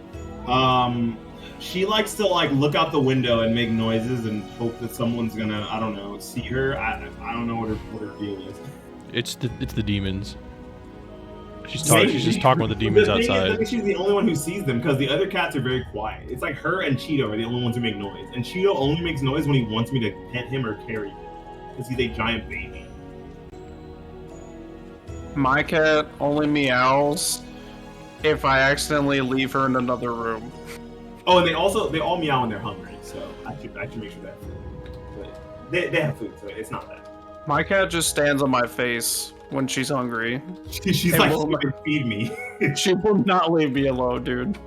She likes to like look out the window and make noises and hope that someone's gonna, I don't know, see her. I don't know what her deal is. It's the demons. She's just talking with the demons thing is, outside. I think she's the only one who sees them because the other cats are very quiet. It's like her and Cheeto are the only ones who make noise, and Cheeto only makes noise when he wants me to pet him or carry him because he's a giant baby. My cat only meows if I accidentally leave her in another room. Oh, and they all meow when they're hungry, so I should make sure they have food. But they have food, so it's not bad. My cat just stands on my face when she's hungry. She's Hey, like, well, "You can feed me." She will not leave me alone, dude.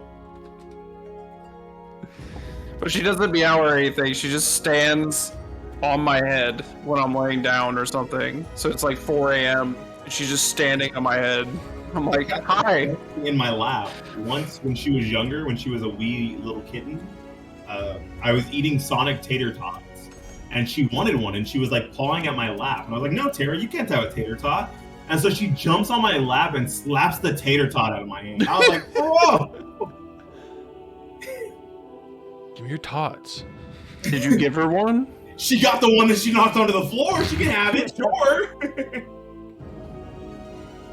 But she doesn't meow or anything. She just stands on my head when I'm laying down or something. So it's like 4 a.m. and she's just standing on my head. I'm like, hi. In my lap. Once when she was younger, when she was a wee little kitten, I was eating Sonic tater tots. And she wanted one, and she was like pawing at my lap. And I was like, no, Tara, you can't have a tater tot. And so she jumps on my lap and slaps the tater tot out of my hand. I was like, whoa! Give me your tots. Did you give her one? She got the one that she knocked onto the floor. She can have it, sure.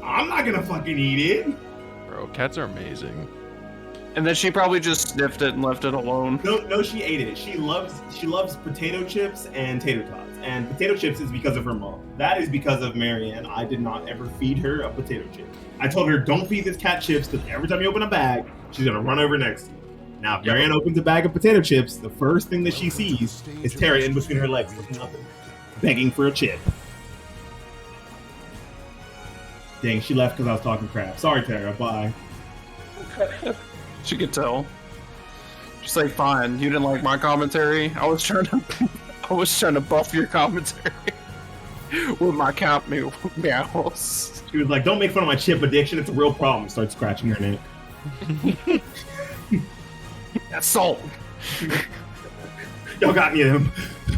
I'm not gonna fucking eat it. Bro, cats are amazing. And then she probably just sniffed it and left it alone. No, she ate it. She loves potato chips and tater tots. And potato chips is because of her mom. That is because of Marianne. I did not ever feed her a potato chip. I told her, don't feed this cat chips, because every time you open a bag, she's gonna run over next to you. Now, if Marianne opens a bag of potato chips, the first thing that she sees is Tara in between her legs, looking up, begging for a chip. Dang, she left because I was talking crap. Sorry, Tara. Bye. She could tell. She's like, fine, you didn't like my commentary. I was trying to buff your commentary with my count meows. She was like, don't make fun of my chip addiction. It's a real problem. Start scratching her neck. That's salt. Y'all got me him.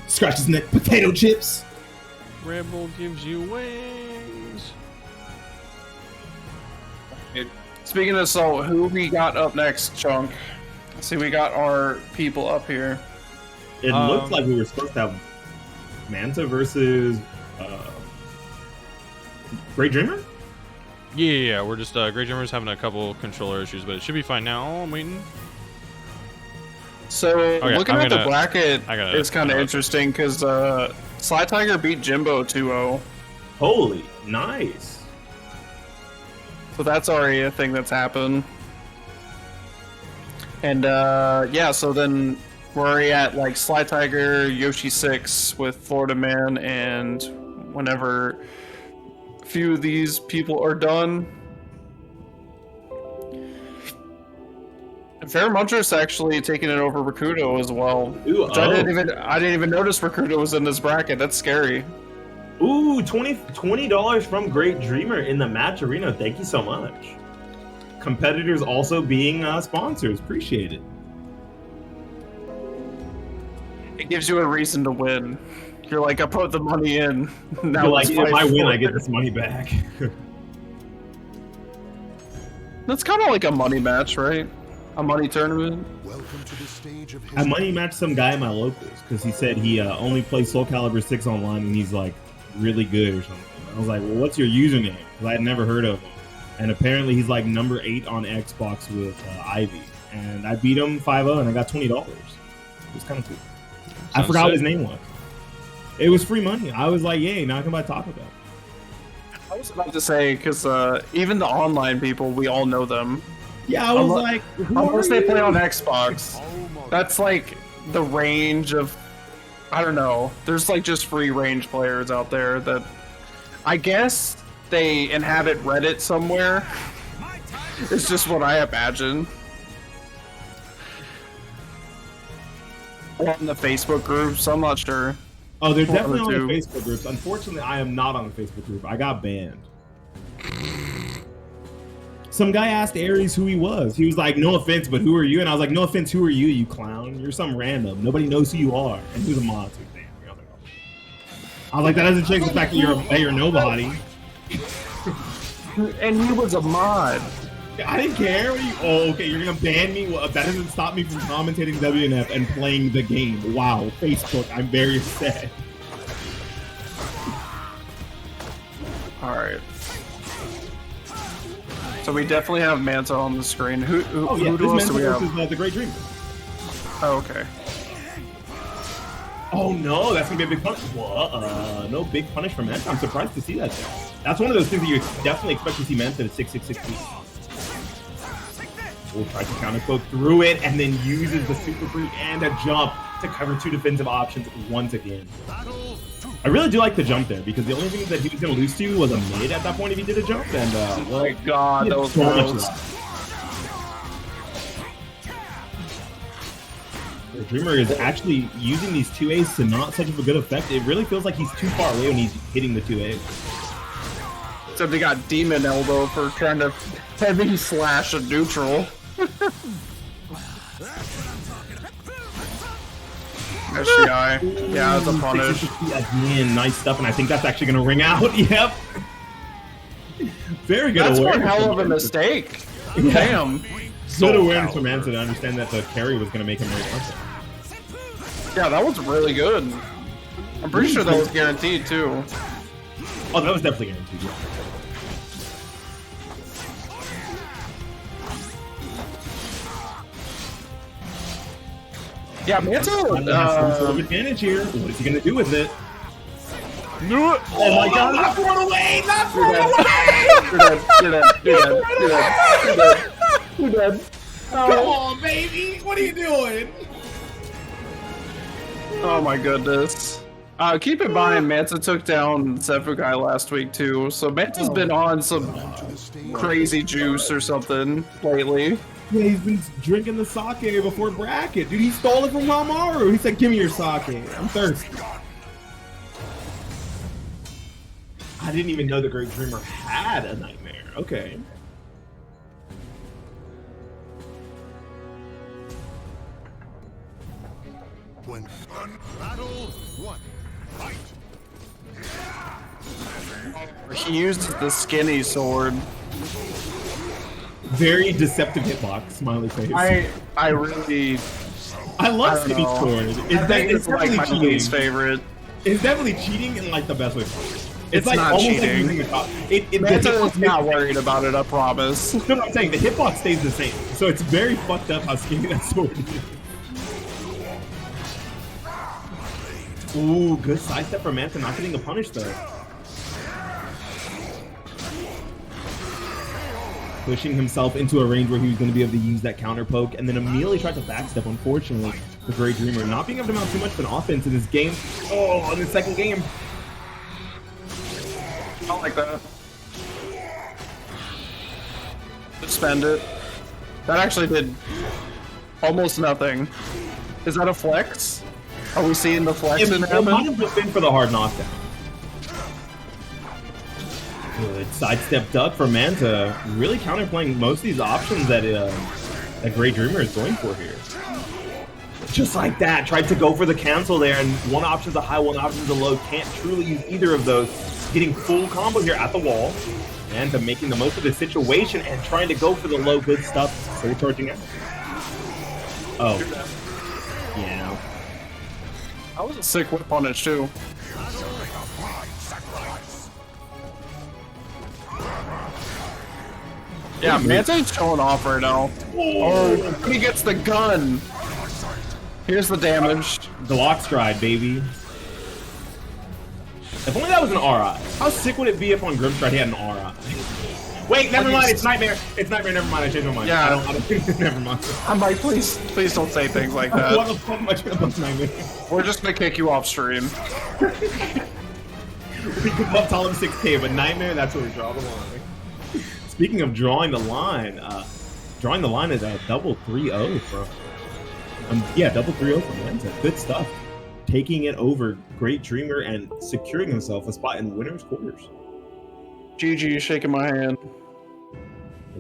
Scratch his neck. Potato chips. Rebel gives you wings. Speaking of salt, who we got up next, Chunk? See, we got our people up here. It looks like we were supposed to have Manta versus Great Dreamer? Yeah, we're just Great Dreamer's having a couple controller issues, but it should be fine now. Oh, I'm waiting. So looking at the bracket, it's kind of interesting because Sly Tiger beat Jimbo 2-0. Holy, nice. So that's already a thing that's happened. And yeah, so then we're already at like Sly Tiger, Yoshi 6 with Florida Man, and whenever a few of these people are done. And Fair Muncher's actually taking it over Rakudo as well. Ooh, which I didn't even notice Rakudo was in this bracket. That's scary. Ooh, $20 from Great Dreamer in the match arena. Thank you so much. Competitors also being sponsors. Appreciate it. It gives you a reason to win. You're like, I put the money in. Now You're like, let's if fight I win, for I get it. this money back. That's kind of like a money match, right? A money tournament. Welcome to the stage of I money matched some guy in my locals because he said he only plays SoulCalibur 6 online and he's like really good or something. I was like, well, what's your username? Because I had never heard of him. And apparently he's like number 8 on Xbox with Ivy. And I beat him 5-0 and I got $20. It was kind of cool. I forgot what his name was. It was free money. I was like, yay, now I can buy Taco Bell. I was about to say, because even the online people, we all know them. Yeah, I was like, Unless they play on Xbox. That's like the range of, I don't know. There's like just free range players out there that I guess they inhabit Reddit somewhere. It's just what I imagine. Or in the Facebook groups, I'm not sure. Oh, they're definitely One or on the two. Facebook groups. Unfortunately, I am not on the Facebook group. I got banned. Some guy asked Aries who he was. He was like, no offense, but who are you? And I was like, no offense, who are you, you clown? You're some random. Nobody knows who you are. And he was a mod, too. Damn. I was like, that doesn't change the fact that you're nobody. And he was a mod. I didn't care. Oh, okay, you're going to ban me? Well, that doesn't stop me from commentating WNF and playing the game. Wow, Facebook, I'm very upset. Alright. So we definitely have Manta on the screen. Who This else do we Mentor have? versus the Great Dreamer. Oh, okay. Oh no, that's gonna be a big punish. Well, no big punish from Manta. I'm surprised to see that there. That's one of those things that you definitely expect to see Manta at 666. We'll try to counter cloak through it and then uses the super free and a jump to cover 2 defensive options once again. I really do like the jump there because the only thing that he was gonna lose to was a mid at that point if he did a jump. And Oh my god, he that had was so much gross. left. The Dreamer is actually using these 2As to not such of a good effect. It really feels like he's too far away when he's hitting the 2As. So they got Demon Elbow for trying to heavy slash a neutral. SCVI. Yeah, that's a punish. Again, nice stuff, and I think that's actually going to ring out. Yep. Very good That's one awareness. hell of a from Manta. mistake. Yeah. Damn. Good awareness from Manta to understand that the carry was going to make him very confident. Yeah, that was really good. I'm pretty sure that was guaranteed too. Oh, that was definitely guaranteed. Yeah. Yeah, Manta. Manta has some sort of advantage here. What is he going to do with it? Do it. Oh my god, not thrown away! Not thrown away! You're dead. You're dead. You're dead. You're dead. You're dead. Come on, baby! What are you doing? Oh my goodness. Keep in mind, Manta took down SCVI last week too, so Manta's been on some crazy juice or something lately. Yeah, he's been drinking the sake before bracket. Dude, he stole it from Mamaru. He said, give me your sake. I'm thirsty. I didn't even know the Great Dreamer had a nightmare. Okay. When battle one, fight. He used the skinny sword. Very deceptive hitbox, smiley face. I really. I love I don't Skinny know. Sword. I think it's like my least favorite. It's definitely cheating in like the best way possible. It's like not almost cheating. Like using the Manta hitbox is not worried about it, I promise. No, I'm saying the hitbox stays the same. So it's very fucked up how skinny that sword is. Ooh, good sidestep for Manta, not getting a punish though. Pushing himself into a range where he was going to be able to use that counter poke, and then immediately tried to backstep. Unfortunately, the Great Dreamer not being able to mount too much of an offense in this game. Oh, in the second game. I like that. Suspend it. That actually did almost nothing. Is that a flex? Are we seeing the flex It in might happen? have just been for the hard knockdown. Good sidestep duck for Manta, really counterplaying most of these options that that Great Dreamer is going for here. Just like that, tried to go for the cancel there, and one option's a high, one option's a low. Can't truly use either of those. Getting full combo here at the wall. Manta making the most of the situation and trying to go for the low. Good stuff. Soul charging out. Oh. Yeah. That was a sick whip punish too. Yeah, Manta's showing off right now. Oh, he gets the gun. Here's the damage. The lock stride, baby. If only that was an RI. How sick would it be if on Grimstride he had an RI? Wait, never mind. It's Nightmare. It's Nightmare. Never mind. I changed my mind. Yeah. I don't never mind. I'm like, please don't say things like What that. the fuck am I trying to book Nightmare? We're just gonna kick you off stream. We could love Talem 6K, but Nightmare, that's where we draw the line. Speaking of drawing the line is a double 3-0 from. Yeah, double 3-0 from Manta. Good stuff. Taking it over Great Dreamer and securing himself a spot in winner's quarters. GG, shaking my hand.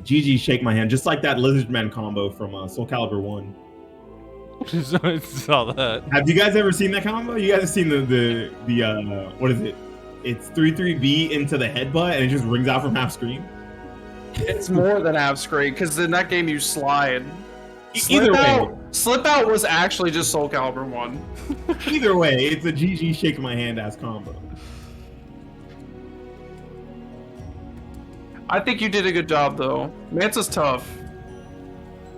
GG, shake my hand, just like that Lizardman combo from SoulCalibur 1. I saw that. Have you guys ever seen that combo? You guys have seen the what is it? It's 3-3B into the headbutt and it just rings out from half screen. It's more than half screen, because in that game you slide. Either way, Slip out was actually just SoulCalibur 1. either way, it's a GG shake my hand ass combo. I think you did a good job though. Manta's tough.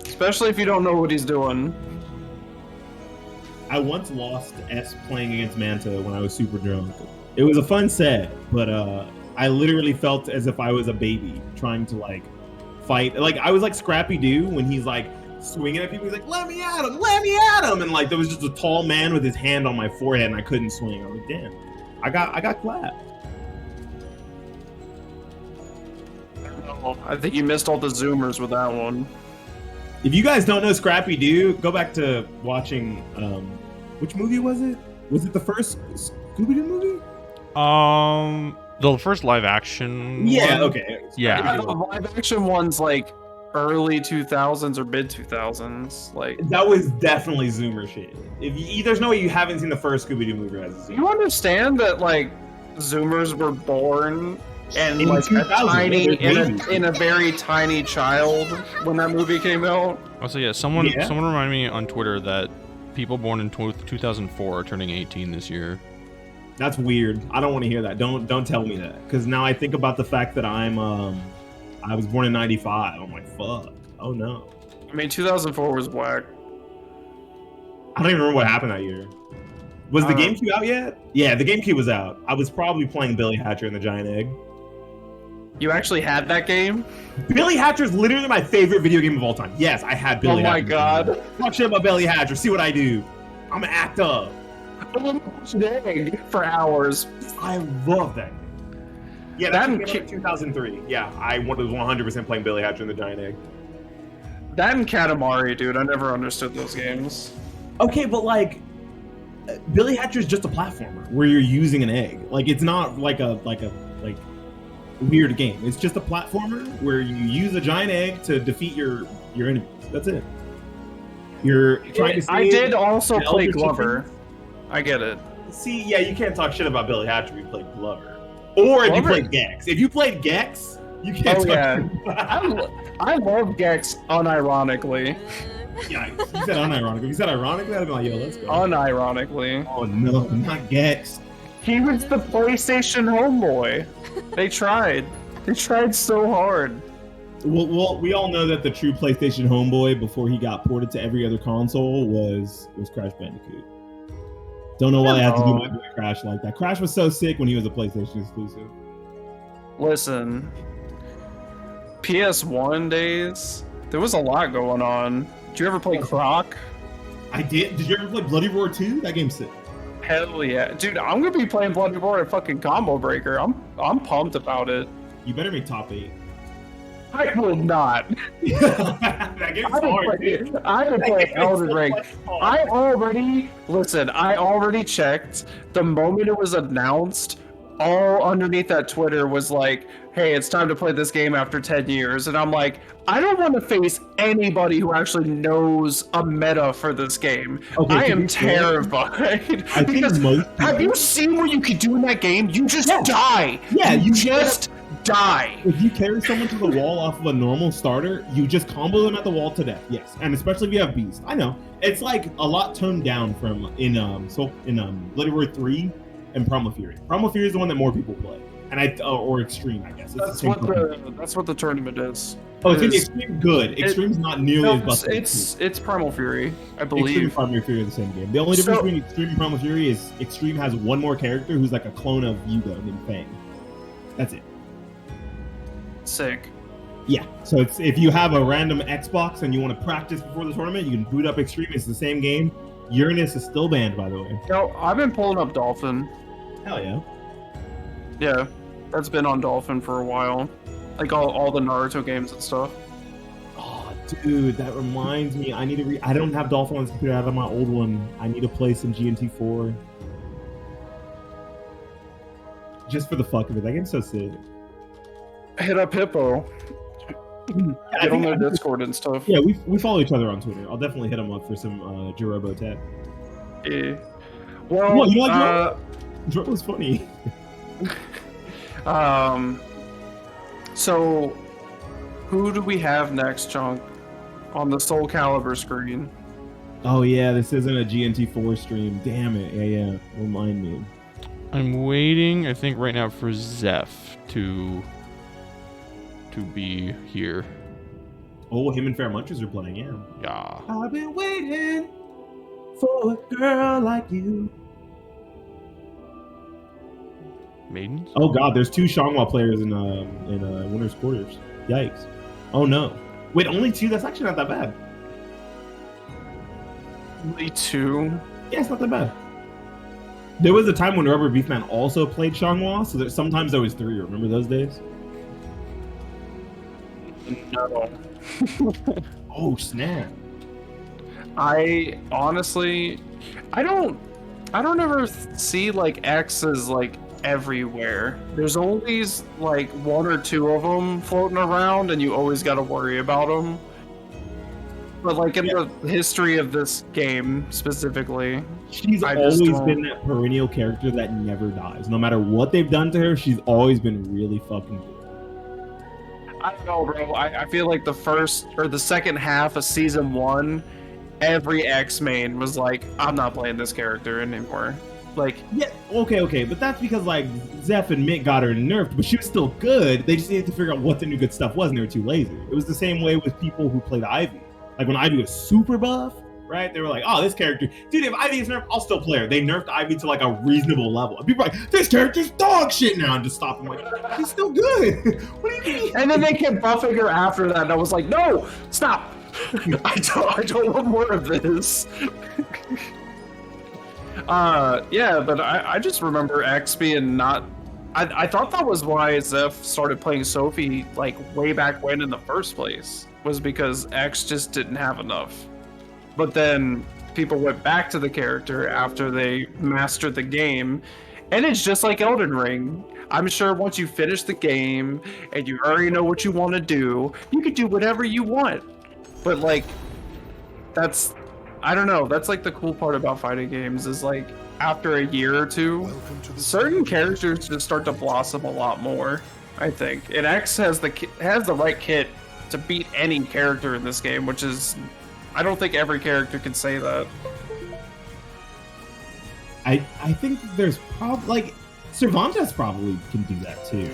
Especially if you don't know what he's doing. I once lost S playing against Manta when I was super drunk. It was a fun set, but I literally felt as if I was a baby trying to like fight. Like I was like Scrappy Doo when he's like swinging at people. He's like, "Let me at him! Let me at him!" And like there was just a tall man with his hand on my forehead, and I couldn't swing. I was like, "Damn, I got clapped." I think you missed all the zoomers with that one. If you guys don't know Scrappy Doo, go back to watching. Which movie was it? Was it the first Scooby-Doo movie? The first live action. Yeah. one? Okay. Yeah. The live action one's like early 2000s or mid 2000s. Like, That was definitely Zoomer shit. There's no way you haven't seen the first Scooby-Doo movie as a Zoomer. you understand that like zoomers were born and In like a 2000, tiny they're babies. in a very tiny child when that movie came out. Also, yeah. Someone Yeah. reminded me on Twitter that people born in 2004 are turning 18 this year. That's weird. I don't want to hear that. Don't tell me that. Because now I think about the fact that I was born in '95. I'm like, fuck. Oh no. I mean, 2004 was whack. I don't even remember what happened that year. Was the Uh, GameCube out yet? Yeah, the GameCube was out. I was probably playing Billy Hatcher and the Giant Egg. You actually had that game? Billy Hatcher is literally my favorite video game of all time. Yes, I had Billy Oh my Hatcher. God. Talk shit about Billy Hatcher. See what I do. I'm an act up. Egg for hours. I love that. Yeah, That that and came out in 2003. Yeah, I was 100% playing Billy Hatcher and the Giant Egg. That and Katamari, dude. I never understood those games. Okay, but like, Billy Hatcher is just a platformer where you're using an egg. Like, it's not like a weird game. It's just a platformer where you use a giant egg to defeat your enemies. That's it. You're trying to. I did also the play Elder Glover. Chieftains. I get it. See, yeah, you can't talk shit about Billy Hatcher if you played Glover. Or if you Glover? played Gex. If you played Gex, you can't Oh talk yeah, shit. I love Gex unironically. Yeah, you said unironically. If you said ironically, I'd be like, yo, let's go. Unironically, Oh no, not Gex. he was the PlayStation homeboy. They tried. They tried so hard. Well, we all know that the true PlayStation homeboy before he got ported to every other console was Crash Bandicoot. Don't know why I had to do my boy Crash like that. Crash was so sick when he was a PlayStation exclusive. Listen, PS1 days, there was a lot going on. Did you ever play Croc? I did. Did you ever play Bloody Roar 2? That game's sick. Hell yeah, dude! I'm gonna be playing Bloody Roar and fucking Combo Breaker. I'm pumped about it. You better make top 8. I will not. That game's hard. I would play Elden Ring. I already checked the moment it was announced. All underneath that Twitter was like, hey, it's time to play this game after 10 years. And I'm like, I don't want to face anybody who actually knows a meta for this game. Okay, I to am be fair, terrified. I think Because most have you people- seen what you can do in that game? You just Yeah. die. Yeah, you you just die. If you carry someone to the wall off of a normal starter, you just combo them at the wall to death. Yes, and especially if you have Beast. I know it's like a lot toned down from in Bloody Roar 3 and Primal Fury. Primal Fury is the one that more people play, and or Extreme, I guess. It's the That's same what company. that's what the tournament is. Oh, it's is- Extreme good. Extreme's not nearly No, as busted. it's Primal Fury, I Extreme believe. and Primal Fury are the same game. The only difference So- between Extreme and Primal Fury is Extreme has one more character who's like a clone of Yugo named Fang. That's it. Sick. Yeah. So it's if you have a random Xbox and you want to practice before the tournament, you can boot up Extreme. It's the same game. Uranus is still banned, by the way. No, I've been pulling up Dolphin. Hell yeah. Yeah, that's been on Dolphin for a while. Like all the Naruto games and stuff. Oh, dude, that reminds me. I need to. I don't have Dolphin on this computer. I have on my old one. I need to play some GNT4. Just for the fuck of it. That game's so sick. Hit up Hippo. I Get on think their I- Discord and stuff. Yeah, we follow each other on Twitter. I'll definitely hit him up for some Jirobo tech. Yeah. Well, What, you like Jirobo's funny. So who do we have next, Chunk? On the SoulCalibur screen. Oh yeah, this isn't a GNT4 stream. Damn it. Yeah. Remind me. I'm waiting, I think, right now for Zeph to be here. Oh, him and Fair Munchers are playing. Yeah. Yeah. I've been waiting for a girl like you. Maidens? Oh god, there's 2 Shangwa players in Winner's Quarters. Yikes. Oh no. Wait, only 2? That's actually not that bad. Only 2. Yeah, it's not that bad. There was a time when Rubber Beefman also played Shangwa, so that sometimes there was 3. Remember those days? No. Oh snap. I honestly, I don't ever see like X's like everywhere. There's always like 1 or 2 of them floating around, and you always got to worry about them. But like in the history of this game specifically, She's I just always don't- been that perennial character that never dies. No matter what they've done to her, she's always been really fucking good. I don't know, bro. I feel like the first or the second half of season 1, every X main was like, I'm not playing this character anymore. Like, Yeah, okay, but that's because like Zeph and Mick got her nerfed, but she was still good. They just needed to figure out what the new good stuff was, and they were too lazy. It was the same way with people who played Ivy. Like when Ivy was super buff, right? They were like, oh, this character, dude, if Ivy is nerfed, I'll still play her. They nerfed Ivy to like a reasonable level. And people are like, this character's dog shit now, and just stop them like, he's still good. What do you mean? and then they kept buffing her after that, and I was like, no, stop. I don't want more of this. Yeah, but I just remember X being not. I thought that was why Zeph started playing Sophie like way back when in the first place, was because X just didn't have enough. But then people went back to the character after they mastered the game, and it's just like Elden Ring. I'm sure once you finish the game and you already know what you want to do, you can do whatever you want. But like, that's, I don't know, that's like the cool part about fighting games is like after a year or two, certain characters just start to blossom a lot more, I think. And X has the right kit to beat any character in this game, which is, I don't think every character can say that. I think there's probably like Cervantes probably can do that too.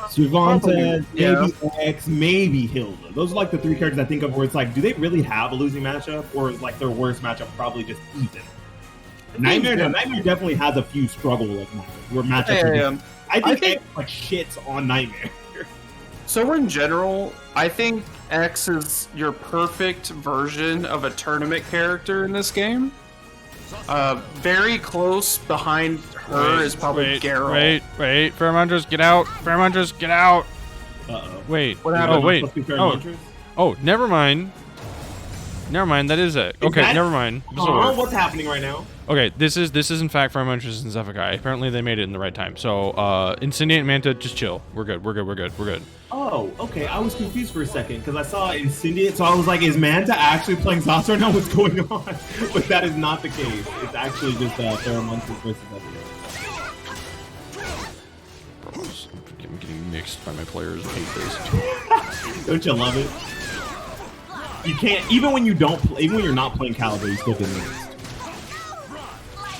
Cervantes, yeah. maybe X, maybe Hilda. Those are like the three characters I think of where it's like, do they really have a losing matchup, or is like their worst matchup probably just even? Nightmare definitely has a few struggle like matchups where matchups. Yeah. I think X like shits on Nightmare. So in general, I think X is your perfect version of a tournament character in this game. Very close behind her is probably Geralt. Wait, Pheromontress, get out! Pheromontress, get out! Uh-oh. Wait. What happened? Oh, wait. Oh, never mind. Never mind, that is it. Okay, never mind. What's happening right now? Okay, this is in fact Pheromontress and SCVI. Apparently they made it in the right time. So, Incendiate Manta, just chill. We're good. Oh, okay. I was confused for a second because I saw Incendiate, so I was like, is Manta actually playing Zoss right now? What's going on? But that is not the case. It's actually just Pheromontress versus SCVI. I'm getting mixed by my players. I hate this. Don't you love it? You can't, even when you're not playing Calibur, you still get mixed.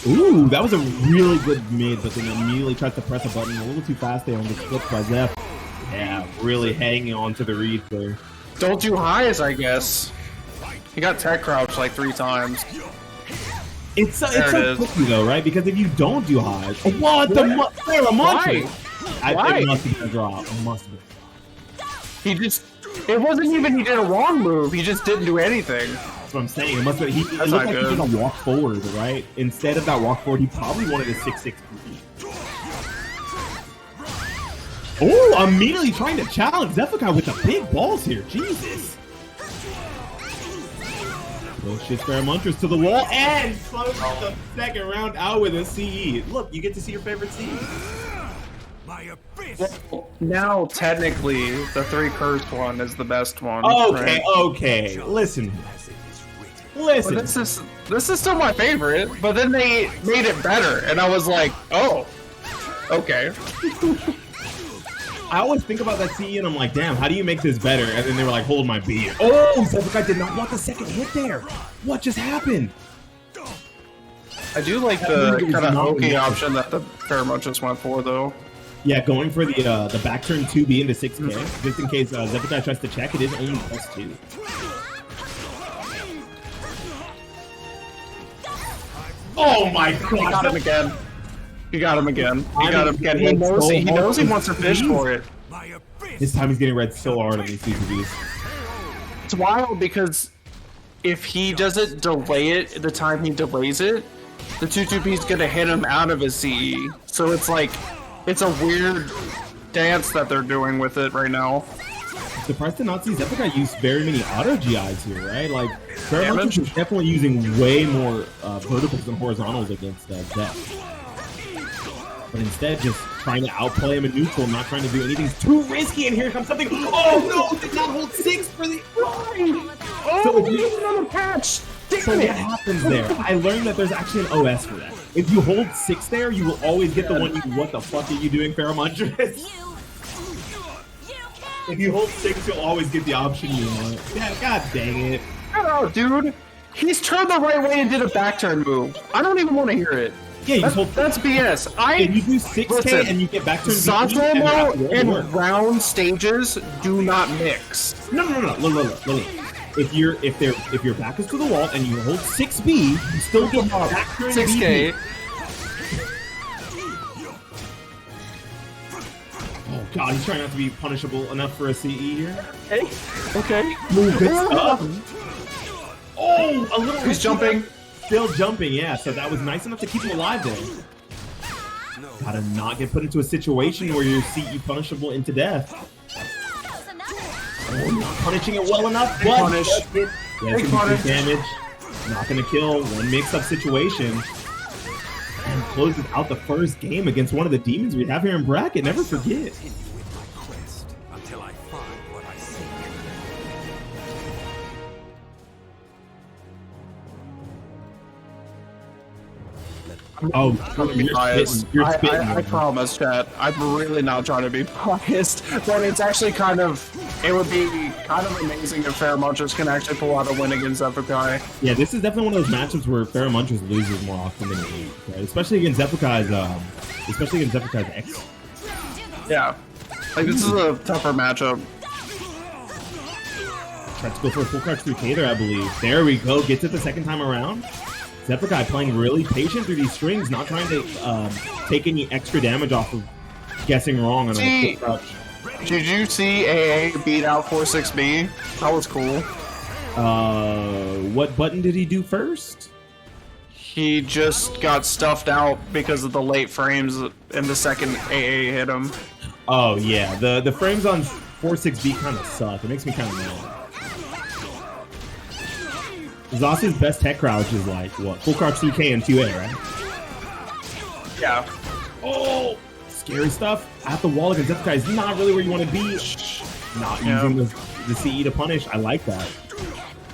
Ooh, that was a really good mid, but then immediately tried to press a button a little too fast there and gets flipped by Zeph. Yeah, really hanging on to the read there. Don't do highs, I guess. He got tech crouched like 3 times. It's so tricky though, right? Because if you don't do highs, what the Why? It must have been a drop. It must have been. He just, it wasn't even he did a wrong move. He just didn't do anything. That's what I'm saying. It must have. It looked like he did a walk forward, right? Instead of that walk forward, he probably wanted a 6-6. Oh, immediately trying to challenge Zephykai with the big balls here. Jesus. Pushes Pheromontress to the wall and closes the second round out with a CE. Look, you get to see your favorite CE. Well, now, technically, the 3 cursed one is the best one. Okay, right? okay. Listen. Well, this is still my favorite, but then they made it better, and I was like, oh, okay. I always think about that CE and I'm like, damn, how do you make this better? And then they were like, hold my beer. Oh, Zephykai did not want the second hit there. What just happened? I do like the kind of hokey option that the Pheromontress went for, though. Yeah, going for the back turn 2B into 6K, just in case Zephykai tries to check. It is only +2. Oh my god! He got him again. He got him again. He knows he wants to fish for it. This time he's getting read so hard on these CCBs. It's wild because if he doesn't delay it the time he delays it, the 2-2P's gonna hit him out of his CE. So it's like, it's a weird dance that they're doing with it right now. I'm surprised to not see Zephykai use very many auto GIs here, right? Like, Pheromontress is definitely using way more verticals than horizontals against Zeph. But instead, just trying to outplay him in neutral, not trying to do anything too risky. And here comes something. Oh no! Did not hold 6 for the. So another patch. So what happens there? I learned that there's actually an OS for that. If you hold 6 there, you will always get the one. What the fuck are you doing, Pheromontress? If you hold 6, you'll always get the option you want. Yeah, god dang it! Oh, dude, he's turned the right way and did a back turn move. I don't even want to hear it. Yeah, that's BS. You do 6K and you get back to Zoss and round stages do not mix. No. Look. If your back is to the wall and you hold 6B, you still get back turn 6K. Oh god, he's trying not to be punishable enough for a CE here. Okay. Ooh, good stuff. Oh, a little. He's jumping. Still jumping, yeah. So that was nice enough to keep him alive there. Gotta not get put into a situation where you're CE punishable into death. Goes another. Oh, not punishing it well enough, but punish. yes, Big it's punish. damage. Not gonna kill. One mix-up situation. And closes out the first game against one of the demons we have here in bracket. Never forget. Until I find what I seek. Oh, trying to be you're biased. spitting. You're spitting. I promise, chat. I'm really not trying to be biased, but it's actually kind of. It would be kind of amazing if Fairmunchers can actually pull out a win against Zephykai. Yeah, this is definitely one of those matchups where Pheromontress loses more often than he wins, right? Especially against Zephykai X. Yeah, like this is a tougher matchup. Tries to go for a full crouch through K there, I believe. There we go. Gets it the second time around. Zephykai playing really patient through these strings, not trying to take any extra damage off of guessing wrong on a full crouch. Did you see AA beat out 46B? That was cool. What button did he do first? He just got stuffed out because of the late frames in the second AA hit him. Oh yeah, the frames on 46B kind of suck. It makes me kind of mad. Zasu's best tech crouch is like what? Full crouch 3K and 2A, right? Yeah. Oh, scary stuff at the wall against Zephykai is not really where you want to be. Not using the CE to punish. I like that.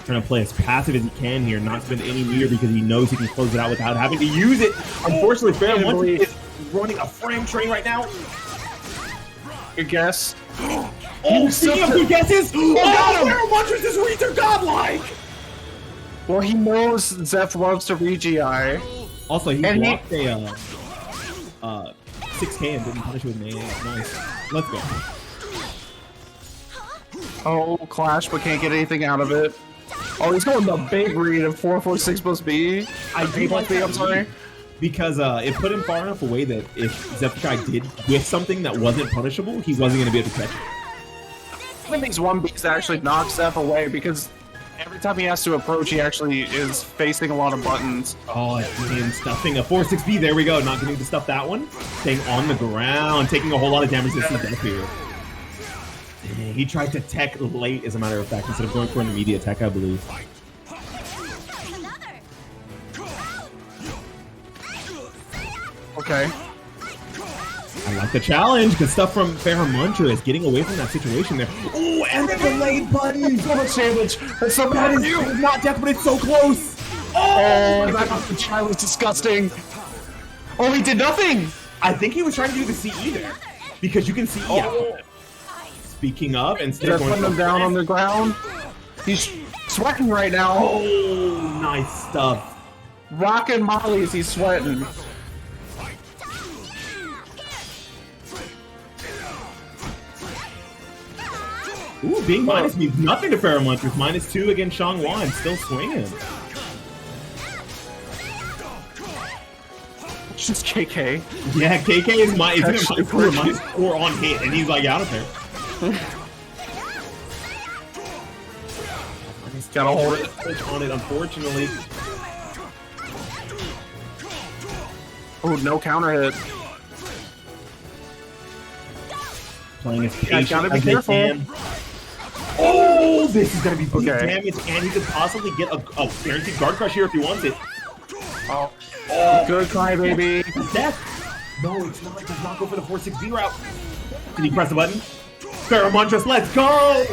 Trying to play as passive as he can here, not spend any meter because he knows he can close it out without having to use it. Unfortunately, Pheromontress is running a frame train right now. Good guess. Oh, speaking of good guesses, Pheromontress is Reader godlike. Well, he knows Zeph loves to re-GI. Also, he And blocked a 6K and didn't punish it with an AA. Nice. Let's go. Oh, clash, but can't get anything out of it. Oh, he's going the big read of 446 plus B. I do like B, that I'm sorry. because it put him far enough away that if Zephykai did with something that wasn't punishable, he wasn't going to be able to catch it. I think these 1Bs actually knock Zeph away because every time he has to approach, he actually is facing a lot of buttons. Oh, and stuffing a 4-6B. There we go. Not getting to stuff that one. Staying on the ground, taking a whole lot of damage to see death here. Dang, he tried to tech late, as a matter of fact, instead of going for an immediate tech, I believe. Okay. I like the challenge. Good stuff from Pheromontress, getting away from that situation there. Oh, and the delayed button. So much damage. That's so That bad. is not death, but it's so close. Oh, that off the child was disgusting. Oh, he did nothing. I think he was trying to do the CE there because you can see. Oh. Speaking of, instead They're of going putting him down on the ground. He's sweating right now. Oh, nice stuff. Rockin' mollies, he's sweating. Ooh, being minus means nothing to Pheromontress. -2 against Xianghua and still swinging. It's just KK. Yeah, KK is my. It's Actually, -4, -4 on hit, and he's like out of there. Gotta hold it. On it, unfortunately. Oh, no counter hit. Playing as Yeah, patient gotta be as they careful. can. Oh, this is gonna be big Okay. damage, and he could possibly get a guaranteed guard crush here if he wants it. Oh, good crybaby. Death. No, it's not. It does not go for the 4-6B route. Did he press the button? Pheromontress, let's go!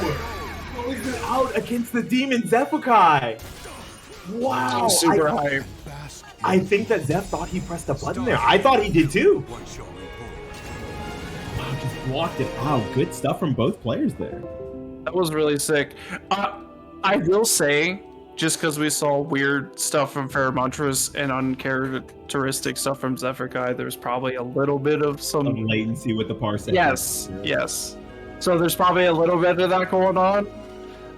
Closes it out against the demon Zephykai. Wow. Super hype. I think that Zeph thought he pressed the button there. I thought he did too. Wow, just blocked it. Wow, good stuff from both players there. That was really sick. I will say, just because we saw weird stuff from Pheromontress and uncharacteristic stuff from Zephykai, there's probably a little bit of some... Some latency with the Parsec. Yes, yes. So there's probably a little bit of that going on.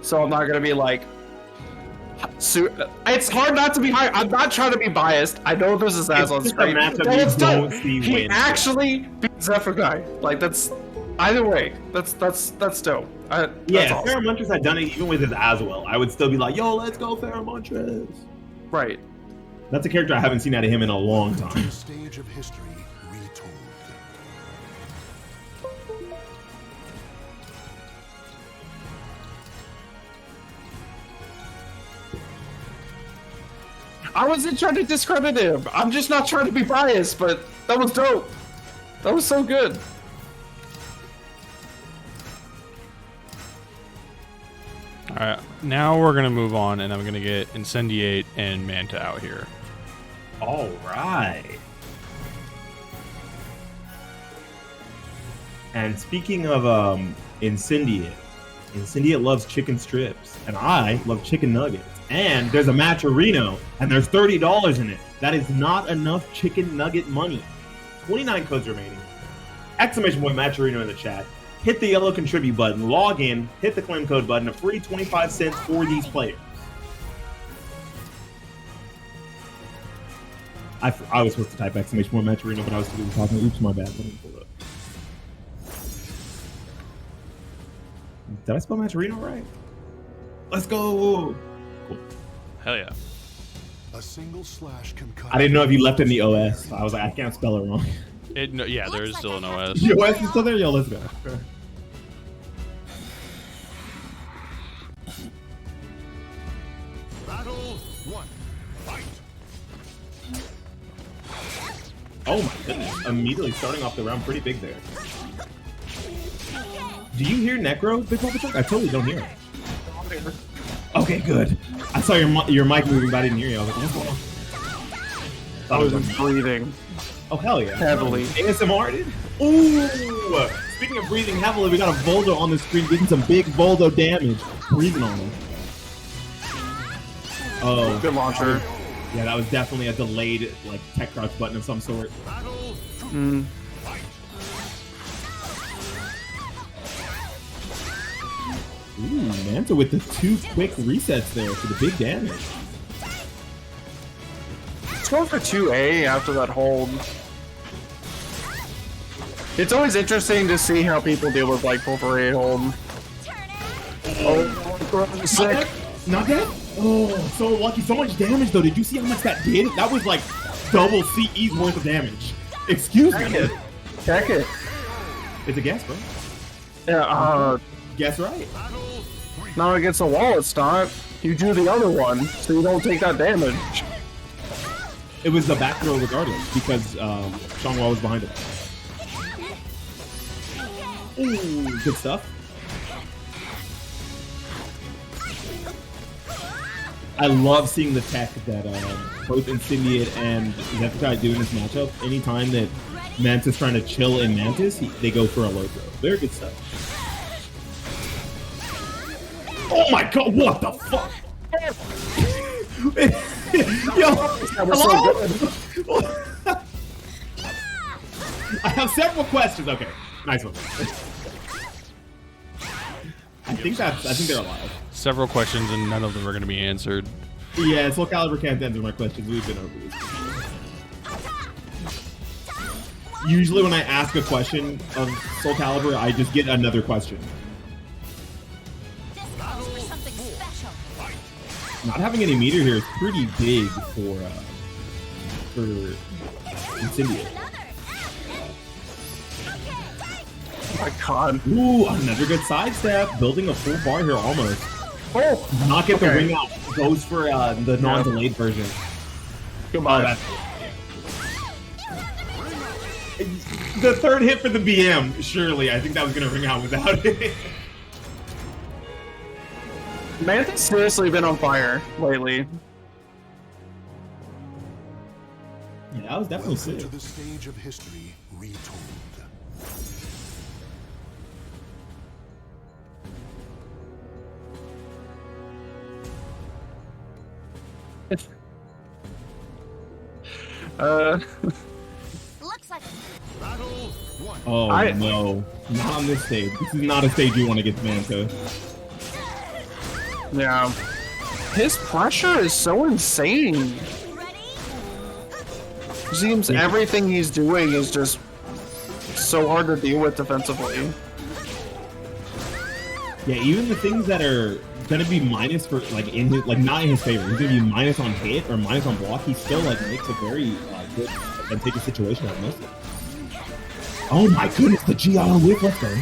So I'm not going to be like... It's hard not to be high. I'm not trying to be biased. I know this is as on just a screen. matchup No, you it's don't dope. see He win. actually beat Zephykai. Like, that's... Either way, that's dope. That's Yeah, awesome. Pheromontress had done it even with his Aswell. I would still be like, yo, let's go Pheromontress. Right. That's a character I haven't seen out of him in a long To time. the stage of history retold. I wasn't trying to discredit him. I'm just not trying to be biased, but that was dope. That was so good. Alright, now we're gonna move on, and I'm gonna get Incendiate and Manta out here. All right. And speaking of Incendiate, Incendiate loves chicken strips, and I love chicken nuggets. And there's a Matcherino, and there's $30 in it. That is not enough chicken nugget money. 29 codes remaining. Exclamation point Matcherino in the chat. Hit the yellow contribute button, log in, hit the claim code button, a free 25 cents for these players. I was supposed to type exclamation point Matcherino, but I was too busy talking. Oops, my bad. Let me pull it up. Did I spell Matcherino right? Let's go! Cool. Hell yeah. A single slash can cut. I didn't know if you left in the OS. I was like, I can't spell it wrong. No, yeah, there is still an OS. The OS is still there? Yo, let's go. Battle 1. Fight. Oh my goodness. Immediately starting off the round pretty big there. Do you hear Necro, Bigpapachunk? I totally don't hear it. Okay, good. I saw your mic moving, but I didn't hear you. I was like, what's going on? I was breathing Oh, hell yeah. heavily. ASMR, dude? Ooh! Speaking of breathing heavily, we got a Voldo on the screen getting some big Voldo damage. Breathing on him. Oh. Good launcher. Yeah, that was definitely a delayed, like, tech crouch button of some sort. Battle 2. Mm. Fight. Ooh, Manta with the 2 quick resets there for the big damage. Let's go for 2A after that hold. It's always interesting to see how people deal with like full for A hold. Oh, sick. Not dead? Oh, so lucky. So much damage, though. Did you see how much that did? That was like double CE's worth of damage. Excuse me. Check it. It's a guess, bro. Yeah, Guess right. not against the wall, it's not. You do the other one, so you don't take that damage. It was the back throw regardless, because Shangwa was behind it. Ooh, good stuff. I love seeing the tech that both Incendiate and Zephyr do in this matchup. Anytime that Mantis trying to chill in Mantis, they go for a low throw. Very good stuff. Oh my god, what the fuck? Yo, hello? I have several questions. Okay, nice one. I think they're alive. Several questions, and none of them are going to be answered. Yeah, SoulCalibur can't answer my questions. We've been over this. Usually when I ask a question of SoulCalibur, I just get another question. This calls for something special. Not having any meter here is pretty big for Incendiate. Oh my god. Ooh, another good sidestep. Building a full bar here almost. Oh! Not get the Okay. ring out. Goes for the non-delayed version. Goodbye. The third hit for the BM, surely. I think that was going to ring out without it. Manta's seriously been on fire lately. Yeah, that was definitely Welcome sick. to the stage of history retold. Looks like Battle 1. Oh, no. Not on this stage. This is not a stage you want to get to Manta. Yeah. His pressure is so insane. Seems everything he's doing is just so hard to deal with defensively. Yeah, even the things that are gonna be minus for like in his, like not in his favor. He's gonna be minus on hit or minus on block. He still like makes a very good advantageous situation out of most of it. Oh my goodness, the G on whip, let's go.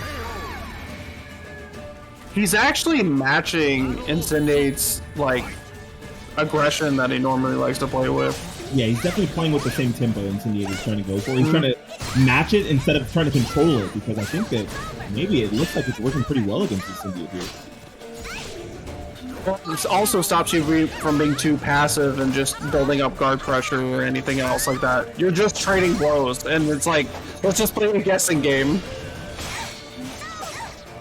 He's actually matching Incendiate's like aggression that he normally likes to play with. Yeah, he's definitely playing with the same tempo Incendiate is trying to go for. He's trying to match it instead of trying to control it, because I think that maybe it looks like it's working pretty well against Incendiate here. This also stops you from being too passive and just building up guard pressure or anything else like that. You're just trading blows, and it's like, let's just play a guessing game.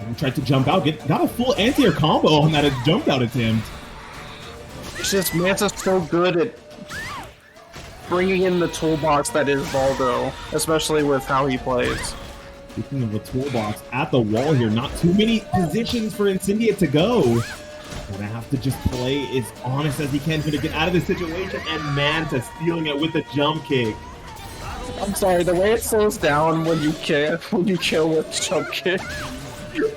He tried to jump out, got a full anti-air combo on that jump out attempt. It's just Manta's so good at bringing in the toolbox that is Valdo, especially with how he plays. Speaking of the toolbox, at the wall here, not too many positions for Incendiate to go. Gonna have to just play as honest as he can to get out of this situation, and Manta stealing it with a jump kick. I'm sorry, the way it slows down when you kill with jump kick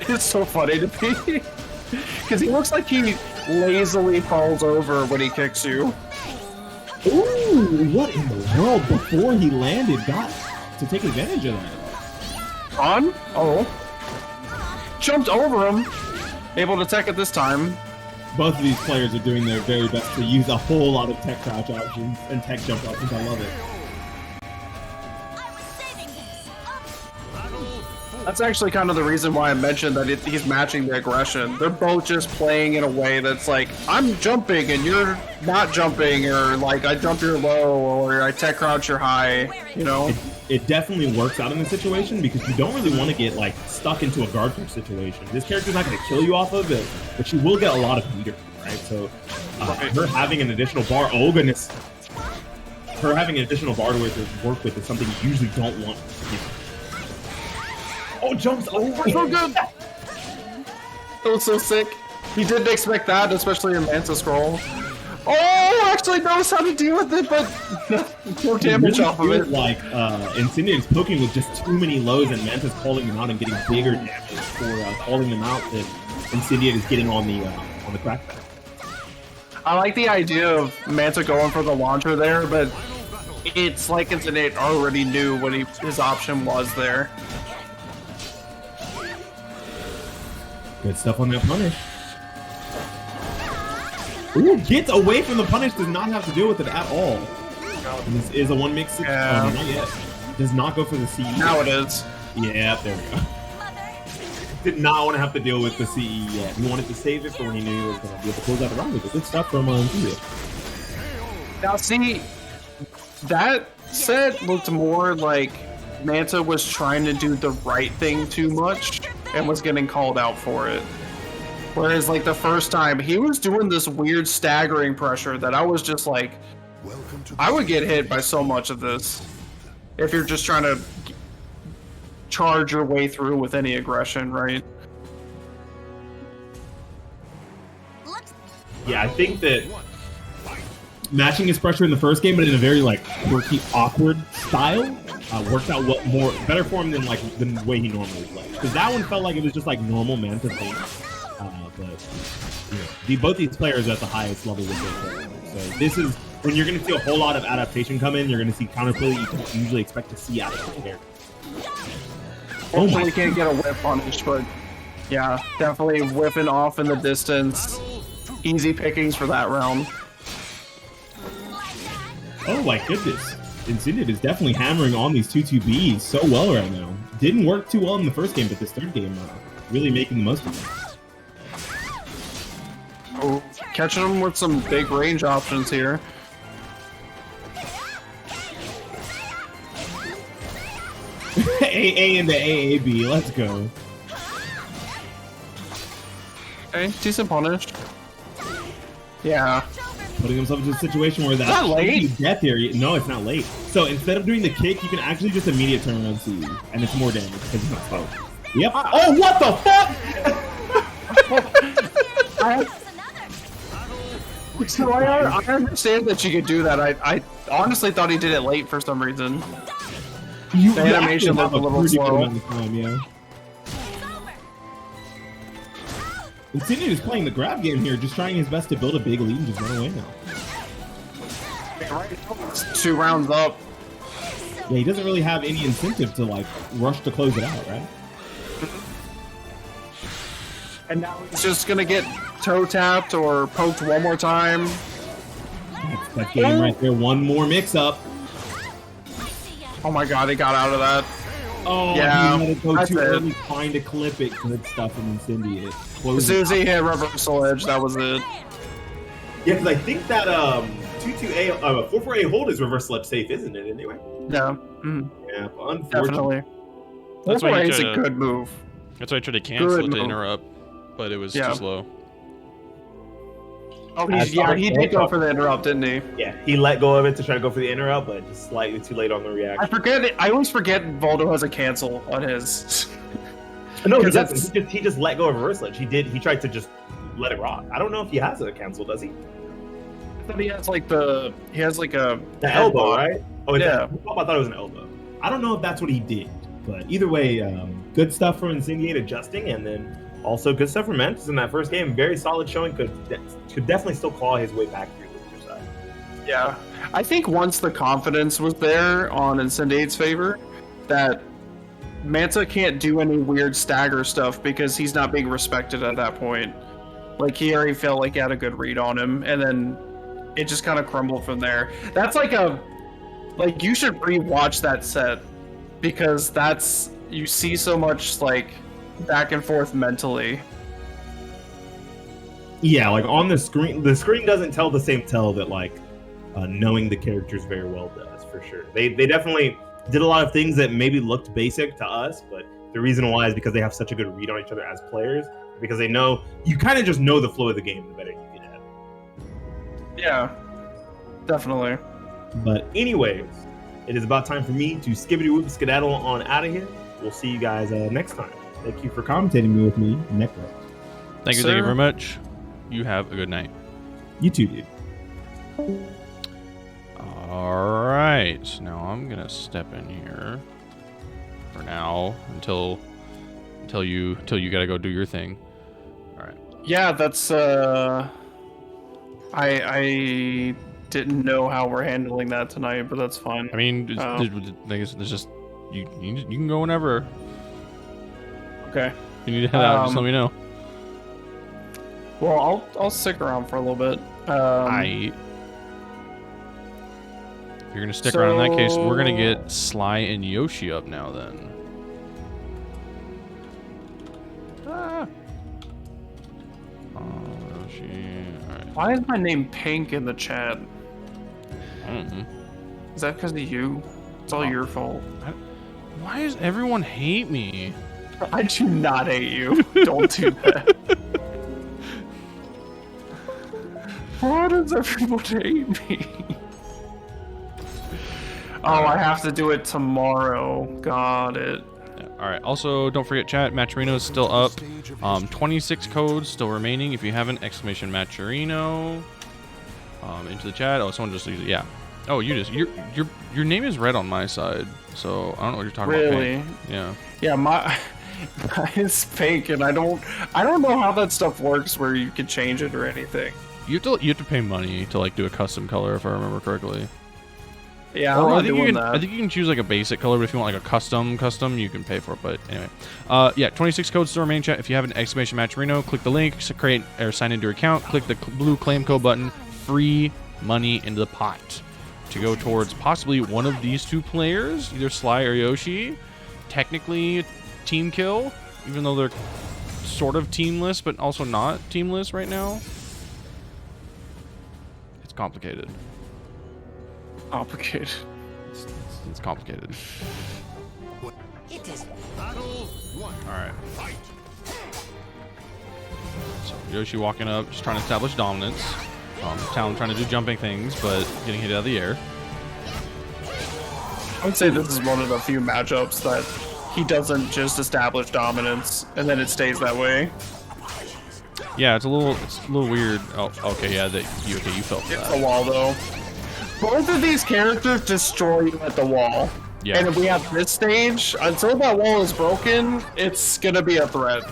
is so funny to me. Because he looks like he lazily falls over when he kicks you. Ooh, what in the world? Before he landed, got to take advantage of that. On? Oh. Jumped over him. Able to tech it this time. Both of these players are doing their very best to use a whole lot of tech crouch options and tech jump options. I love it. That's actually kind of the reason why I mentioned that he's matching the aggression. They're both just playing in a way that's like, I'm jumping and you're not jumping, or like, I jump your low, or I tech crouch your high, you know? It definitely works out in this situation because you don't really want to get like stuck into a guard push situation. This character's not going to kill you off of it, but she will get a lot of meter, right? So her having an additional bar, oh goodness, her having an additional bar to work with is something you usually don't want. Oh, jumps over! So good! That was so sick. He didn't expect that, especially in Manta Scroll. Oh, actually knows how to deal with it, but no damage really off of it. Like Incendiate is poking with just too many lows, and Manta's calling him out and getting bigger damage for calling them out. That Incendiate is getting on the crackback. I like the idea of Manta going for the launcher there, but it's like Incendiate already knew what his option was there. Good stuff on that punish. Ooh, gets away from the punish, does not have to deal with it at all. And this is a one mix. Yeah. Not yet. Does not go for the CE. Now it is. Yeah, there we go. Did not want to have to deal with the CE yet. He wanted to save it for when he knew he was going to be able to close out the round with it. Good stuff from Incendiate. Now see, that set looked more like Manta was trying to do the right thing too much and was getting called out for it. Whereas like the first time, he was doing this weird staggering pressure that I was just like, I would get hit by so much of this if you're just trying to charge your way through with any aggression, right? Yeah, I think that matching his pressure in the first game, but in a very like quirky, awkward style, worked out better for him than like the way he normally plays. Because that one felt like it was just like normal Manta thing. But you know, both these players are at the highest level with their players. So this is when you're going to see a whole lot of adaptation come in. You're going to see counterplay that you don't usually expect to see out of the character. Hopefully we can't get a whip punish, but yeah, definitely whipping off in the distance. Easy pickings for that round. Oh my goodness. Incendiate is definitely hammering on these 2-2-Bs so well right now. Didn't work too well in the first game, but this third game, really making the most of it. Oh, catching him with some big range options here. AA into AAB, let's go. Okay, decent punish. Yeah. Putting himself into a situation where that's not late. Death here. No, it's not late. So instead of doing the kick, you can actually just immediate turn around CE, and it's more damage because it's not slow. Yep. Oh, what the fuck? So I understand that you could do that. I honestly thought he did it late for some reason. The animation looked a little slow. Time, yeah. Insidious is playing the grab game here, just trying his best to build a big lead and just run away now. It's 2 rounds up. Yeah, he doesn't really have any incentive to like rush to close it out, right? And now he's just gonna get toe tapped or poked one more time. That's that game right there. One more mix up. Oh my god, he got out of that. Oh, Yeah, he let it go that's too it. early, trying to clip it. Good stuff and Incendiate. As Close soon it as he hit reversal edge, that was it. Yeah, because I think that 2-2A, 4-4A hold is reverse ledge safe, isn't it? Anyway. Yeah, mm, Yeah, but unfortunately. definitely. That's why he It's a tried to- good move. That's why I tried to cancel Good it to move. interrupt, but it was Yeah. too slow. Oh, As yeah, far he as did go hold for the interrupt, didn't he? Yeah, he let go of it to try to go for the interrupt, but just slightly too late on the I reaction. forget it. I always forget Voldo has a cancel on his. No, he 'Cause doesn't. He just let go of reverse ledge. He tried to just let it rock. I don't know if he has a cancel, does he? I thought he has like a The elbow, right? Oh, Yeah. I thought it was an elbow. I don't know if that's what he did, but either way, good stuff from Incendiate adjusting, and then Also, good stuff from Mantis in that first game. Very solid showing. Could definitely still claw his way back through the other side. Yeah, I think once the confidence was there on Incendiate's favor, that Manta can't do any weird stagger stuff because he's not being respected at that point. Like, he already felt like he had a good read on him, and then it just kind of crumbled from there. That's like you should re-watch that set, because you see so much, like, back and forth mentally. Yeah, like on the screen doesn't tell the same tell that like knowing the characters very well does, for sure. They definitely did a lot of things that maybe looked basic to us, but the reason why is because they have such a good read on each other as players, because they know, you kind of just know the flow of the game the better you get at it. Yeah, definitely. But anyways, it is about time for me to skibbity whoop skedaddle on out of here. We'll see you guys next time. thank you for commentating me with me, Necro. Thank you Sir. very much. You have a good night. You too, dude. All right, now I'm gonna step in here for now until you gotta go do your thing. All right. Yeah, that's I didn't know how we're handling that tonight, but that's fine. I mean, there's just you can go whenever. Okay. If you need to head out, just let me know. Well, I'll stick around for a little bit. If you're gonna stick around in that case, we're gonna So- get Sly and Yoshi up now then. Yoshi. Alright. Why is my name Pink in the chat? I don't know. Is that because of you? It's all your fault. Why does everyone hate me? I do not hate you. Don't do that. Why does everyone hate me? Oh, I have to do it tomorrow. Got it. All right. Also, don't forget, chat. Matcherino is still up. 26 codes still remaining. If you haven't, exclamation Matcherino into the chat. Oh, someone just used it. Yeah. Oh, your name is red on my side, so I don't know what you're talking about. Really? Pink. Yeah. Yeah, mine is fake, and I don't know how that stuff works where you can change it or anything. You have to pay money to like do a custom color, if I remember correctly. Yeah, Or I'm I not think doing I that. think you can choose like a basic color, but if you want like a custom, you can pay for it. But anyway, yeah, 26 codes still remain, chat. If you have an exclamation Matcherino, click the link to create or sign into your account. Click the blue claim code button. Free money into the pot to go towards possibly one of these two players, either Sly or Yoshi. Technically, team kill, even though they're sort of teamless, but also not teamless right now. It's complicated. Complicated. It's complicated. It is. All right. So Yoshi walking up, just trying to establish dominance. Talon trying to do jumping things, but getting hit out of the air. I would say this is one of the few matchups that he doesn't just establish dominance and then it stays that way. Yeah, it's a little weird. Oh, okay, yeah, you felt It's that. the wall though. Both of these characters destroy you at the wall. Yeah. And if we have this stage, until that wall is broken, it's gonna be a threat.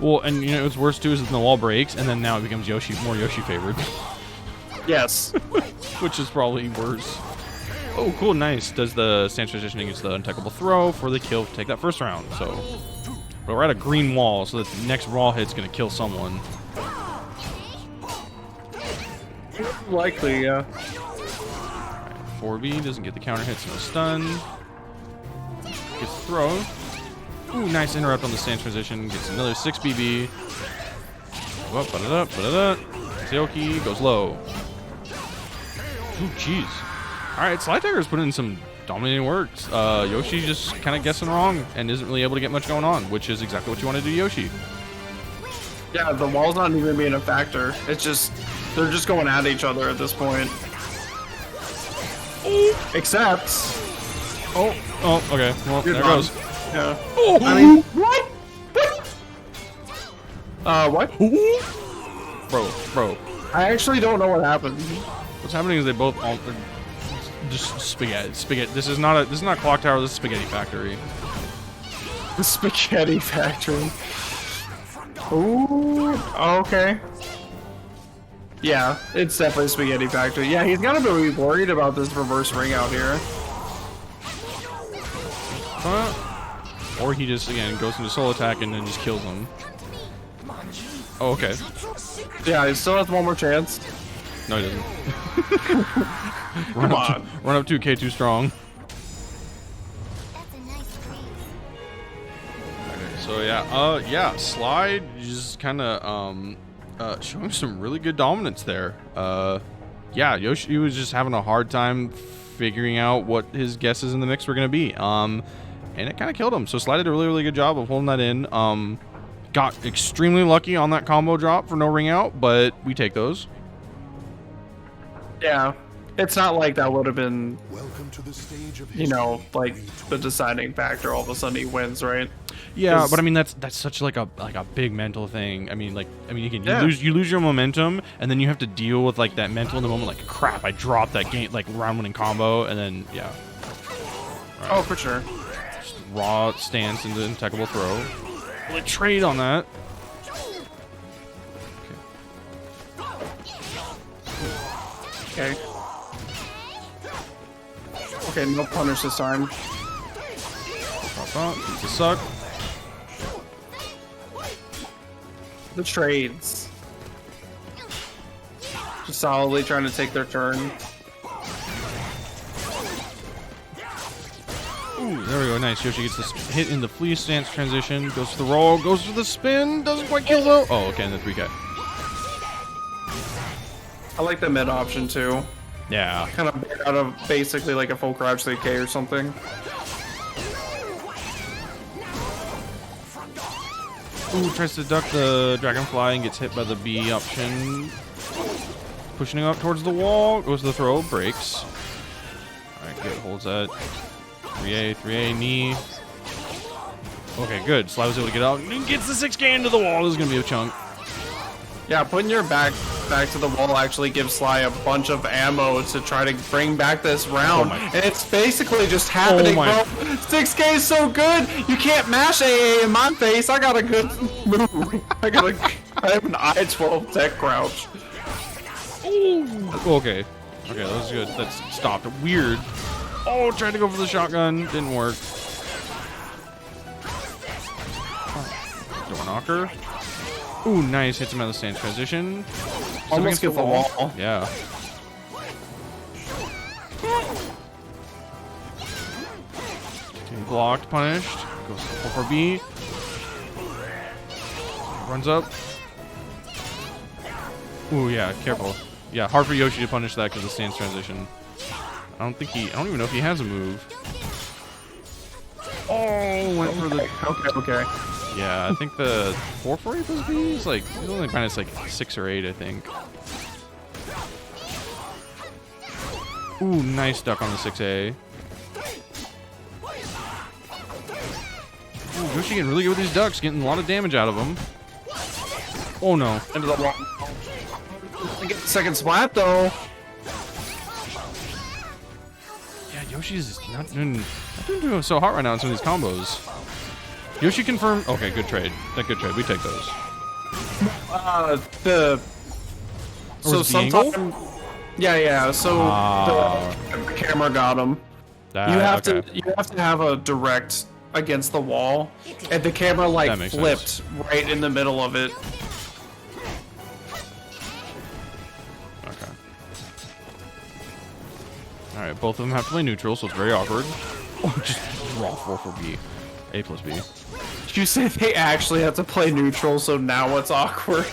Well, and you know what's worse too is that the wall breaks, and then now it becomes more Yoshi favored, Yes. which is probably worse. Oh, cool, nice. Does the stance transitioning use the untechable throw for the kill to take that first round. So, but we're at a green wall, so the next raw hit's gonna kill someone. Likely, yeah. 4B doesn't get the counter hits, no stun. Gets the throw. Ooh, nice interrupt on the stance transition. Gets another 6 BB. Up, ba-da-da. Seoki goes low. Ooh, jeez. Alright, Sly Tiger's put in some dominating works. Yoshi just kind of guessing wrong and isn't really able to get much going on, which is exactly what you want to do, Yoshi. Yeah, the wall's not even being a factor. It's just, they're just going at each other at this point. Except... Oh, okay. Well, there it run. goes. Yeah. Oh, I mean, what? What? Bro. I actually don't know what happened. What's happening is they both just spaghetti. This is not Clock Tower. This is Spaghetti Factory. The Spaghetti Factory. Ooh, okay. Yeah, it's definitely Spaghetti Factory. Yeah, he's gotta be worried about this reverse ring out here. Or he just, again, goes into soul attack and then just kills him. Oh, okay. Yeah, he still has one more chance. No, he doesn't. Come on. Run up 2K too strong. That's a nice breeze. Okay, so yeah, Slide just kind of showing some really good dominance there. Yeah, Yoshi was just having a hard time figuring out what his guesses in the mix were going to be. And it kind of killed him. So Slide did a really good job of holding that in. Got extremely lucky on that combo drop for no ring out, but we take those. Yeah, it's not like that would have been, Welcome to the stage of you know, like the deciding factor. All of a sudden he wins, right? Yeah, but I mean that's such like a big mental thing. I mean again, Yeah. you lose your momentum, and then you have to deal with like that mental in the moment. Like crap, I dropped that game like round winning combo, and then yeah. Right. Oh, for sure. Just raw stance into impeccable throw. Will it trade on that? Okay. Okay, no punish this time. Pop, piece of suck. The trades. Just solidly trying to take their turn. Ooh, there we go. Nice. Yoshi gets this hit in the flea stance transition. Goes for the roll. Goes for the spin. Doesn't quite kill though. Oh, okay. And the 3K. I like the mid option too. Yeah. Kind of out of basically like a full crouch 3K or something. Ooh, tries to duck the dragonfly and gets hit by the B option. Pushing up towards the wall. Goes to the throw. Breaks. Alright, good. Holds that. 3A, knee. Okay, good. Sly was able to get out. Gets the 6K into the wall. This is going to be a chunk. Yeah, putting your back to the wall actually gives Sly a bunch of ammo to try to bring back this round. And it's basically just happening, bro. 6K is so good. You can't mash AA in my face. I got a good move. I have an I-12 tech crouch. Okay. Okay, that was good. That's stopped. Weird. Oh, tried to go for the shotgun. Didn't work. Door knocker. Ooh, nice. Hits him out of the stance transition. Almost get the wall. Yeah. Getting blocked, punished. Goes for B. Runs up. Ooh, yeah, careful. Yeah, hard for Yoshi to punish that because of the stance transition. I don't even know if he has a move. Oh, went for the... Okay. Yeah, I think the 448 plus B is like, it's only minus like 6 or 8, I think. Ooh, nice duck on the 6A. Ooh, Yoshi getting really good with these ducks, getting a lot of damage out of them. Oh no. Into the wall. I get the second splat though. Yeah, Yoshi's not doing so hot right now in some of these combos. Yoshi confirmed. Okay, good trade. That good trade. We take those. The Or so was it the angle? sometime. Yeah. So the camera got him. You have to have a direct against the wall, and the camera like That makes flipped sense. right in the middle of it. Okay. All right, both of them have to play neutral, so it's very awkward. Just raw 4 for B. A plus B. Did you say they actually have to play neutral, so now it's awkward?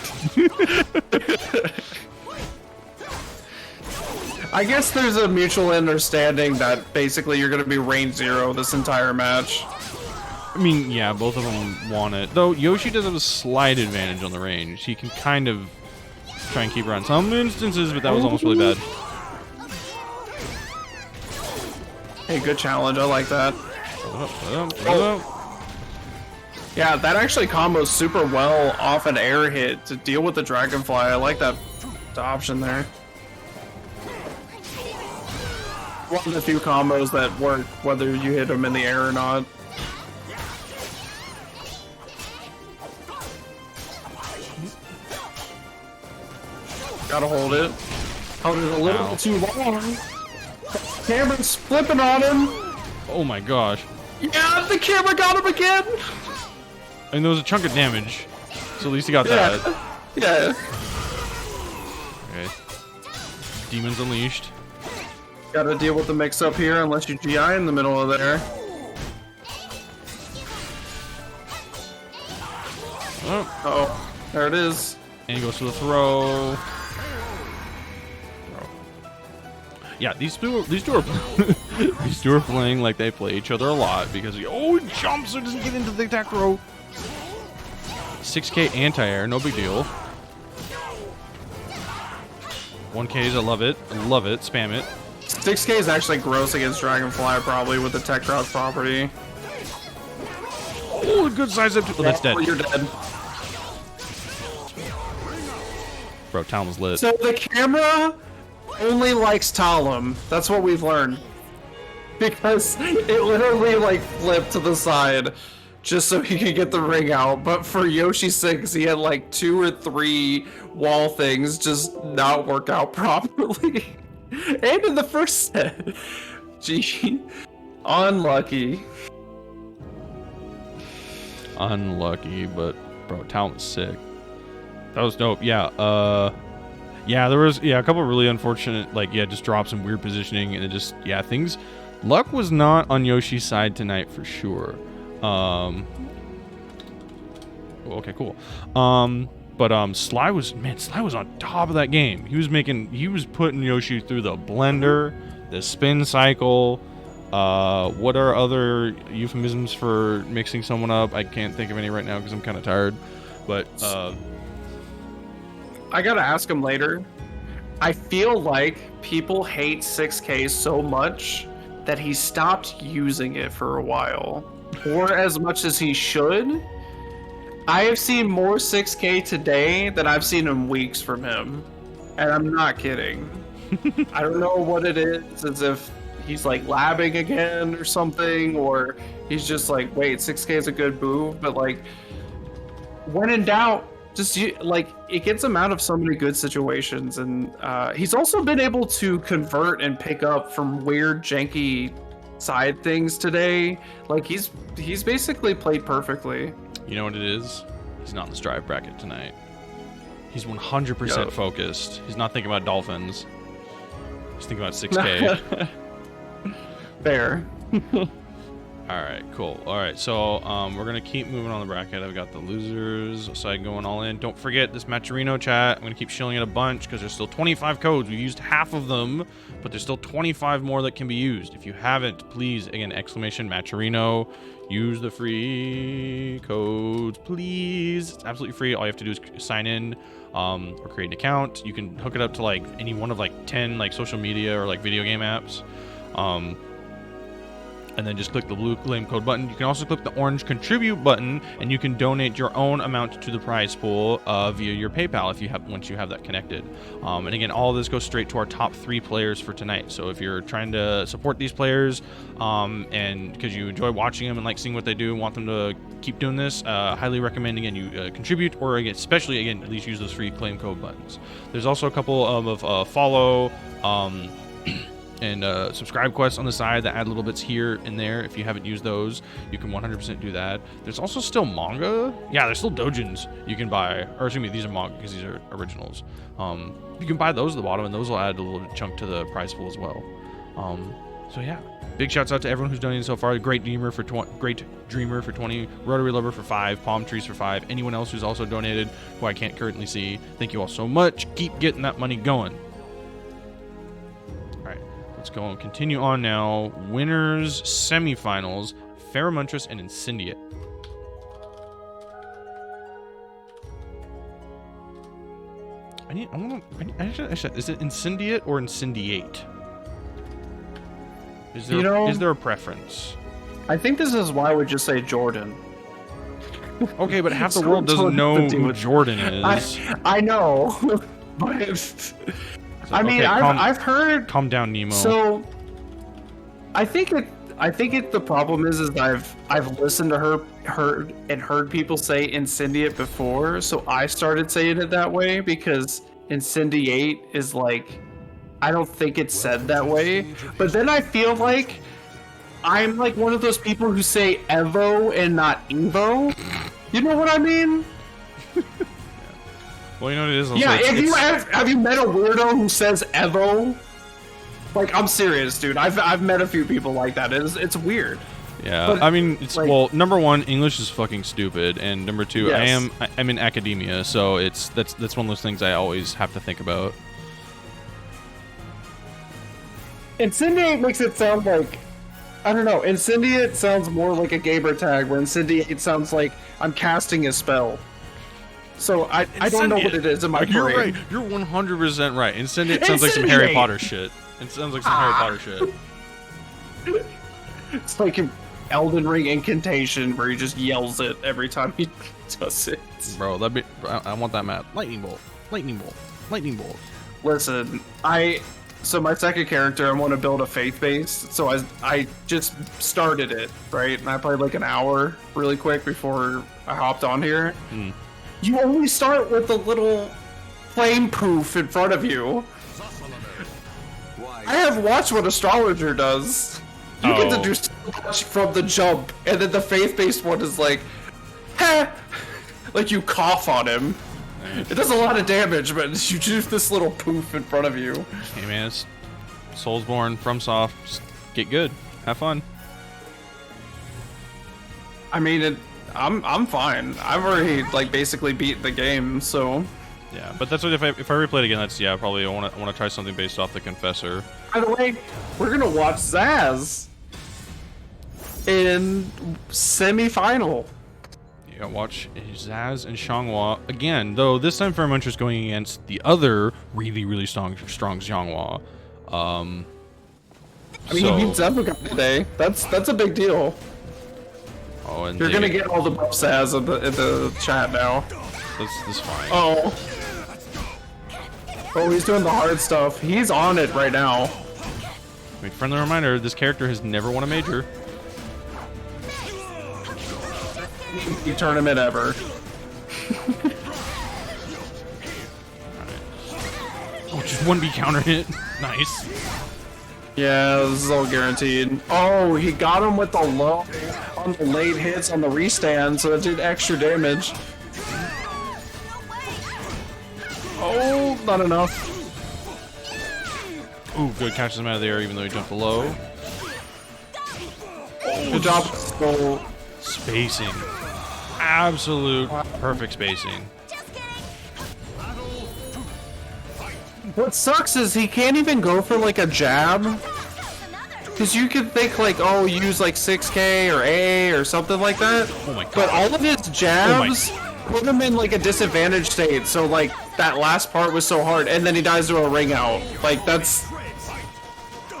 I guess there's a mutual understanding that basically you're going to be range 0 this entire match. I mean, yeah, both of them want it. Though Yoshi does have a slight advantage on the range. He can kind of try and keep her on some instances, but that was almost really bad. Hey, good challenge. I like that. Oh. Yeah, that actually combos super well off an air hit to deal with the Dragonfly. I like that option there. One of the few combos that work, whether you hit them in the air or not. Gotta hold it. Held it a little bit too long. Camera's flipping on him. Oh my gosh. Yeah, the camera got him again. And there was a chunk of damage, so at least he got that. Yeah. Okay. Demons Unleashed. Gotta deal with the mix-up here, unless you GI in the middle of there. Oh, there it is. And he goes for the throw. Yeah, these two are these two are playing like they play each other a lot because he jumps or doesn't get into the attack row. 6K anti-air, no big deal. 1Ks, I love it. Spam it. 6K is actually gross against Dragonfly, probably, with the tech crouch property. Oh, a good size up. Oh, that's dead. You're dead. Bro, Talon was lit. So the camera only likes Talon. That's what we've learned. Because it literally, like, flipped to the side just so he could get the ring out. But for Yoshi 6, he had, like, 2 or 3 wall things just not work out properly. And in the first set. Gee. Unlucky. Unlucky, but bro, Talon was sick. That was dope. Yeah, yeah, there was a couple of really unfortunate, just drops in weird positioning, and it just, things. Luck was not on Yoshi's side tonight for sure. Okay, cool. But Sly was on top of that game. He was putting Yoshi through the blender, the spin cycle. What are other euphemisms for mixing someone up? I can't think of any right now because I'm kind of tired. But I gotta ask him later. I feel like people hate 6K so much that he stopped using it for a while, or as much as he should. I have seen more 6K today than I've seen in weeks from him, and I'm not kidding. I don't know what it is, as if he's like labbing again or something, or he's just like, wait, 6K is a good move, but like, when in doubt, just it gets him out of so many good situations. And he's also been able to convert and pick up from weird janky side things today. Like he's basically played perfectly. You know what it is? He's not in the strive bracket tonight. He's 100% focused. He's not thinking about dolphins. He's thinking about 6K. Fair. All right, cool. All right, so we're gonna keep moving on the bracket. I've got the losers side going all in. Don't forget this Matcherino chat. I'm gonna keep shilling it a bunch because there's still 25 codes. We've used half of them, but there's still 25 more that can be used. If you haven't, please, again, !Matcherino. Use the free codes, please. It's absolutely free. All you have to do is sign in or create an account. You can hook it up to like any one of like 10 like social media or like video game apps. and then just click the blue claim code button. You can also click the orange contribute button, and you can donate your own amount to the prize pool via your PayPal if you have once you have that connected. And again, all of this goes straight to our top 3 players for tonight. So if you're trying to support these players, and because you enjoy watching them and like seeing what they do and want them to keep doing this, highly recommend again you contribute, or again, especially again, at least use those free claim code buttons. There's also a couple of follow and subscribe quests on the side that add little bits here and there. If you haven't used those, you can 100% do that. There's also still manga. Yeah, there's still dojins you can buy, or excuse me, these are manga because these are originals. You can buy those at the bottom, and those will add a little chunk to the prize pool as well. So yeah, big shouts out to everyone who's donated so far. Great Dreamer for 20, Rotary Lover for 5, Palm Trees for 5. Anyone else who's also donated who I can't currently see, thank you all so much. Keep getting that money going. Let's go and continue on now. Winners semifinals: Pheromontress and Incendiate. Is it Incendiate or Incendiate? Is there a preference? I think this is why I would just say Jordan. Okay, but half the world doesn't know who Jordan is. I know, but I mean, I've heard. Calm down, Nemo. So, I think the problem is I've listened to heard people say Incendiate before, so I started saying it that way because Incendiate is like, I don't think it's said that way, but then I feel like I'm like one of those people who say Evo and not Evo. You know what I mean? Well, you know what it is. Yeah, have you met a weirdo who says Evo? Like, I'm serious, dude. I've met a few people like that. It's weird. Yeah, but, I mean, it's like, well, number one, English is fucking stupid, and number two, yes. I'm in academia, so that's one of those things I always have to think about. Incendiate makes it sound like, I don't know. Incendiate sounds more like a gamer tag, where Incendiate sounds like I'm casting a spell. So I don't know what it is in my brain. You're right. You're 100% right. Incendiate sounds like some Harry Potter shit. It sounds like some Harry Potter shit. It's like an Elden Ring incantation where he just yells it every time he does it. Bro, I want that map. Lightning bolt. Lightning bolt. Lightning bolt. Listen, so my second character, I want to build a faith base. So I just started it, right? And I played like an hour really quick before I hopped on here. You only start with a little flame poof in front of you. I have watched what Astrologer does. You get to do so much from the jump, and then the faith-based one is like, heh! Like you cough on him. It does a lot of damage, but you do this little poof in front of you. Hey man, it's Soulsborne, FromSoft. Just get good. Have fun. I mean, I'm fine. I've already like basically beat the game, so. Yeah, but that's what if I replay it again, that's probably I want to try something based off the Confessor. By the way, we're gonna watch Zaz in semi-final. You gotta watch Zaz and Xianghua again, though this time Pheromontress going against the other really strong Xianghua. I mean, he beat Zephyr today. That's a big deal. Oh, and you're gonna get all the buff Zaz in the chat now. That's fine. Oh, he's doing the hard stuff. He's on it right now. I mean, friendly reminder: this character has never won a major. The tournament ever. Oh, just 1B counter hit. Nice. Yeah, this is all guaranteed. Oh, he got him with the low on the late hits on the restand, so it did extra damage. Oh, not enough. Ooh, good, catches him out of the air even though he jumped below. Good job. So, spacing. Absolute perfect spacing. what sucks is he can't even go for like a jab. Because you could think like, oh, use like 6K or A or something like that. Oh my god. But all of his jabs put him in like a disadvantaged state. So like that last part was so hard, and then he dies to a ring out. Like that's.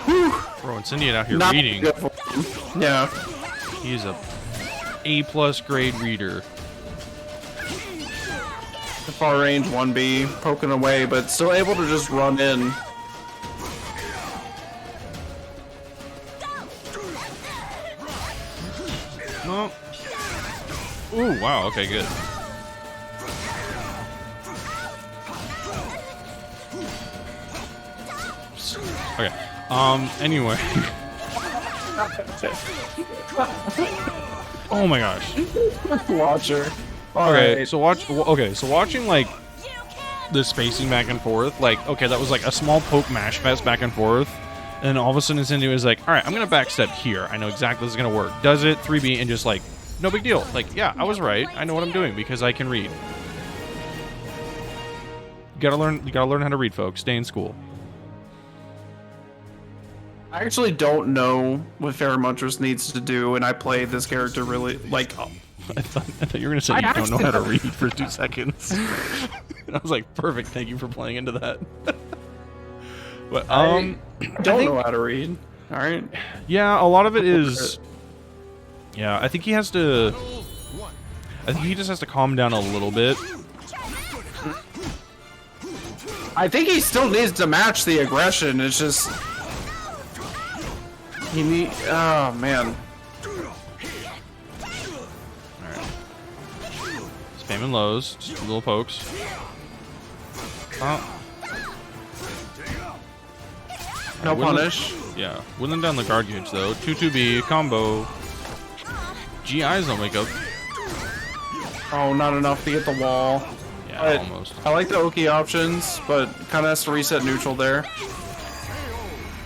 Whew. Bro, Incendiate out here Not reading. good for him. Yeah. He's a A+ grade reader. The far range 1B poking away, but still able to just run in. No. Ooh, wow. Okay, good. Okay. Anyway. Oh my gosh. Watcher. Okay, so watching like the spacing back and forth, like, okay, that was like a small poke mash fest back and forth, and then all of a sudden Incendio is like, all right, I'm gonna backstep here. I know exactly this is gonna work. Does it 3B and just like, no big deal. Like, yeah, I was right. I know what I'm doing because I can read. You gotta learn how to read, folks. Stay in school. I actually don't know what Pheromontress needs to do, and I played this character really like. I thought you were gonna say you don't know how to read for 2 seconds. I was like, perfect. Thank you for playing into that. But I don't know how to read. All right. Yeah, a lot of it is. Yeah, I think he has to. I think he just has to calm down a little bit. I think he still needs to match the aggression. It's just he need. Oh man. Spamming lows, just little pokes. Oh. No punish. Yeah, whittling down the guard gauge though. 2-2B combo. GIs don't wake up. Oh, not enough to get the wall. Yeah, But almost. I like the Oki options, but kind of has to reset neutral there.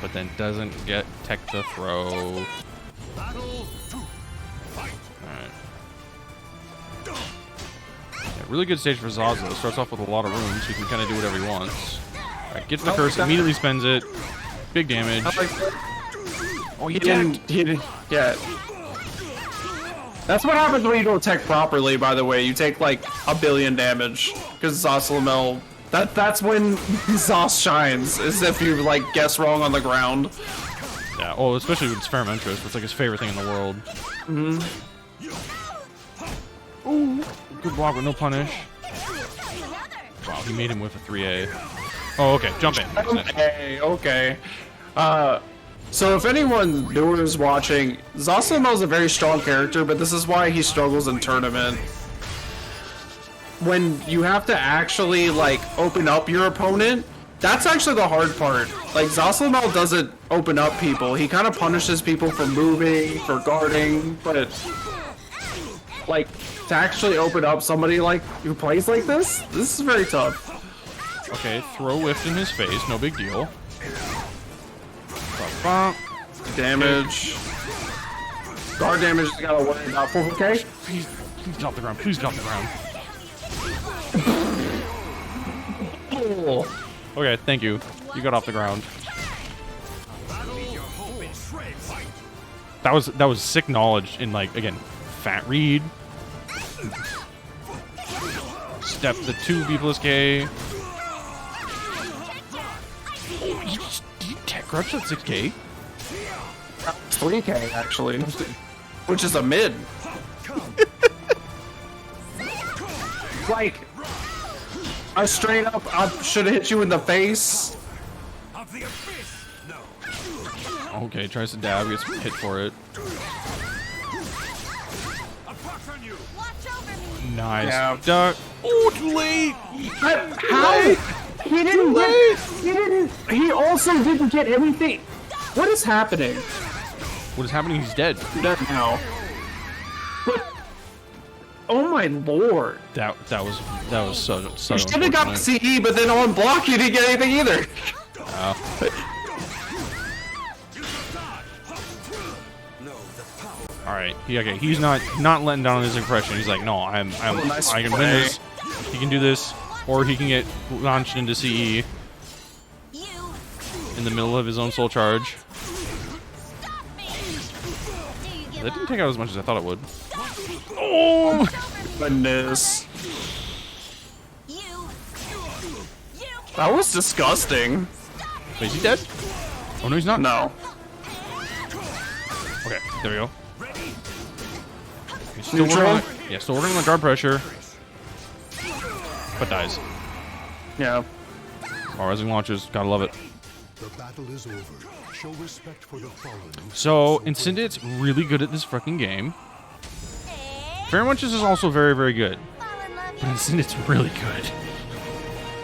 But then doesn't get tech to throw. Alright. Yeah, really good stage for Zaza. Starts off with a lot of rooms, so he can kind of do whatever he wants. Alright, gets the curse, immediately spends it. Big damage. Oh, he didn't. Yeah. That's what happens when you don't tech properly, by the way. You take like 1 billion damage. Because Zoslamel. That's when Zos shines, is if you like guess wrong on the ground. Yeah, oh, especially with Experimentress, it's like his favorite thing in the world. Ooh, good block with no punish. Wow, he made him with a 3A. Oh, okay, jump in. Okay. So if anyone newer is watching, Zoslamel is a very strong character, but this is why he struggles in tournament. When you have to actually like open up your opponent, that's actually the hard part. Like Zoslamel doesn't open up people. He kind of punishes people for moving, for guarding, but like to actually open up somebody like who plays like this is very tough. Okay, throw whiffed in his face, no big deal. Damage. Guard damage you gotta worry about. Okay? Please get off the ground. Please get off the ground. Okay, thank you. You got off the ground. That was sick knowledge in like again, fat read. Step the 2 B plus K. Oh, you tech crutch at 6K? 3K actually, which is a mid. Like, I straight up, I should have hit you in the face. Okay, tries to dab, gets hit for it. Nice. Yeah. Duck. Oh, too late. How? He didn't get. He didn't. He also didn't get everything. What is happening? What is happening? He's dead. Dead now. But, oh my lord. That was so You should have got unfortunate. CE, but then on block you didn't get anything either. All right. Okay. He's not letting down on his impression. He's like, no, nice I can play. win this. He can do this, or he can get launched into CE in the middle of his own soul charge. That didn't take out as much as I thought it would. Oh Goodness. That was disgusting. Wait, is he dead? Oh no, he's not. No. Okay, there we go. He's still working on it. Yeah, still working on the guard pressure. But dies. Yeah. Oh, rising launches. Gotta love it. The battle is over. Show respect for the fallen. So, Incendiate's really good at this fucking game. Pheromonches is also very, very good. But Incendiate's really good.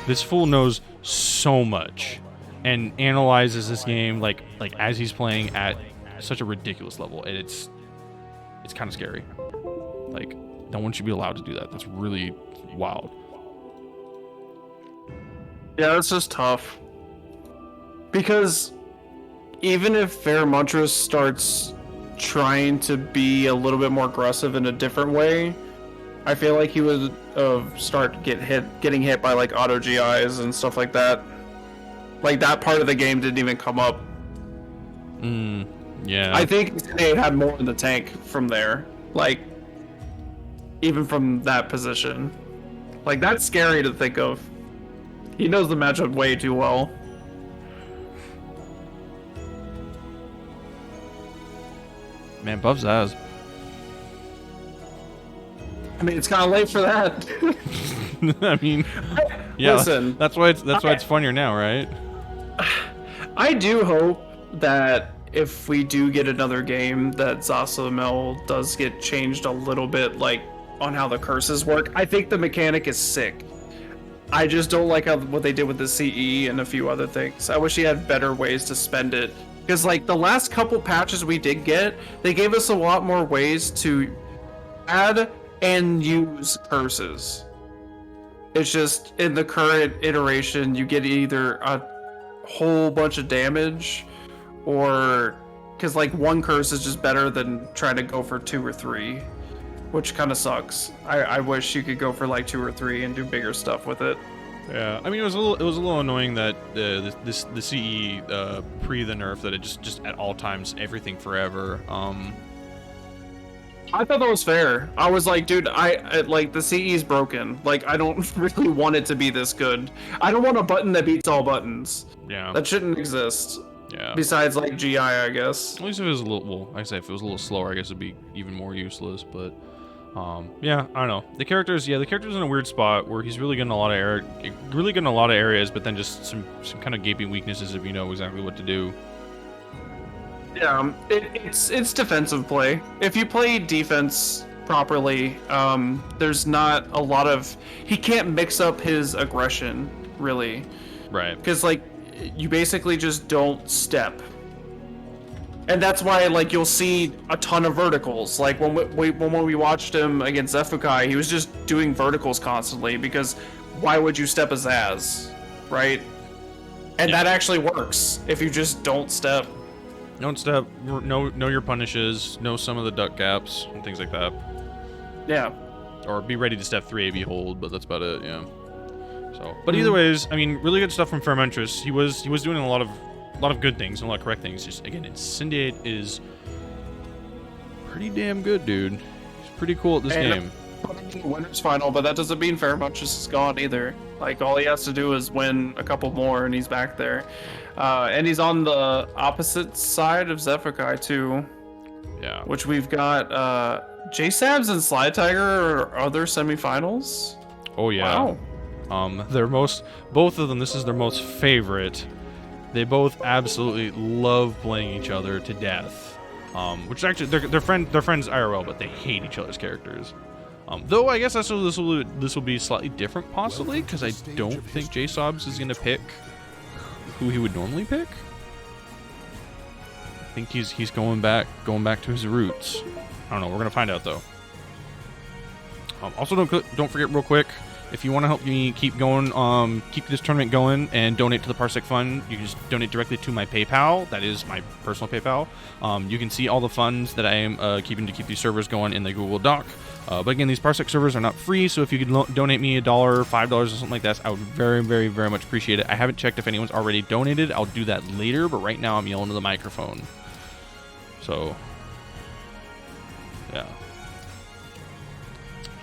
This fool knows so much and analyzes this game like as he's playing at such a ridiculous level, and it's kind of scary. Like, no one should be allowed to do that. That's really wild. Yeah, it's just tough. Because even if Pheromontres starts trying to be a little bit more aggressive in a different way, I feel like he would start getting hit by like auto GIs and stuff like that. Like, that part of the game didn't even come up. Yeah. I think they had more in the tank from there. Like, even from that position. Like, that's scary to think of. He knows the matchup way too well. Man, buff Zaz. I mean, it's kind of late for that. I mean, yeah. Listen, that's why it's funnier now, right? I do hope that if we do get another game, that Zasamel does get changed a little bit, like, on how the curses work. I think the mechanic is sick. I just don't like what they did with the CE and a few other things. I wish he had better ways to spend it. Because, like, the last couple patches we did get, they gave us a lot more ways to add and use curses. It's just, in the current iteration, you get either a whole bunch of damage, or... Because, like, one curse is just better than trying to go for 2 or 3. Which kind of sucks. I wish you could go for, like, 2 or 3 and do bigger stuff with it. Yeah, I mean, it was a little annoying that the CE pre the nerf that it just at all times everything forever. I thought that was fair. I was like, dude, like, the CE is broken. Like, I don't really want it to be this good. I don't want a button that beats all buttons. Yeah. That shouldn't exist. Yeah. Besides, like, GI, I guess. At least if it was a little, well, like I say, if it was a little slower, I guess it'd be even more useless. But yeah, I don't know. The character's in a weird spot where he's really getting a lot of areas, but then just some kind of gaping weaknesses if you know exactly what to do. Yeah, it's defensive play. If you play defense properly, there's not a lot of... He can't mix up his aggression, really. Right. Because, like, you basically just don't step. And that's why, like, you'll see a ton of verticals. Like, when we watched him against Zeffikai, he was just doing verticals constantly, because why would you step a Zaz, right? And that actually works, if you just don't step. Don't step, know your punishes, know some of the duck gaps, and things like that. Yeah. Or be ready to step 3 AB hold, but that's about it, yeah. So, but either ways, I mean, really good stuff from Pheromontres. He was doing a lot of good things and a lot of correct things. Just, again, Incendiate is pretty damn good, dude. He's pretty cool at this game. Winners final, but that doesn't mean Pheromontres is gone either. Like, all he has to do is win a couple more, and he's back there. And he's on the opposite side of Zeffikai, too. Yeah. Which we've got J-Sabs and Slide Tiger are other semifinals. Oh, yeah. Wow. Both of them, this is their most favorite. They both absolutely love playing each other to death. Which actually, they're friends IRL, but they hate each other's characters. Though I guess this will be slightly different, possibly, because I don't think J-Sobs is gonna pick who he would normally pick. I think he's going back to his roots. I don't know. We're gonna find out though. Also, don't forget real quick. If you want to help me keep going, keep this tournament going, and donate to the Parsec Fund, you can just donate directly to my PayPal. That is my personal PayPal. You can see all the funds that I am keeping to keep these servers going in the Google Doc. But again, these Parsec servers are not free, so if you could donate me $1, $5, or something like that, I would very, very, very much appreciate it. I haven't checked if anyone's already donated. I'll do that later, but right now I'm yelling to the microphone. So, yeah.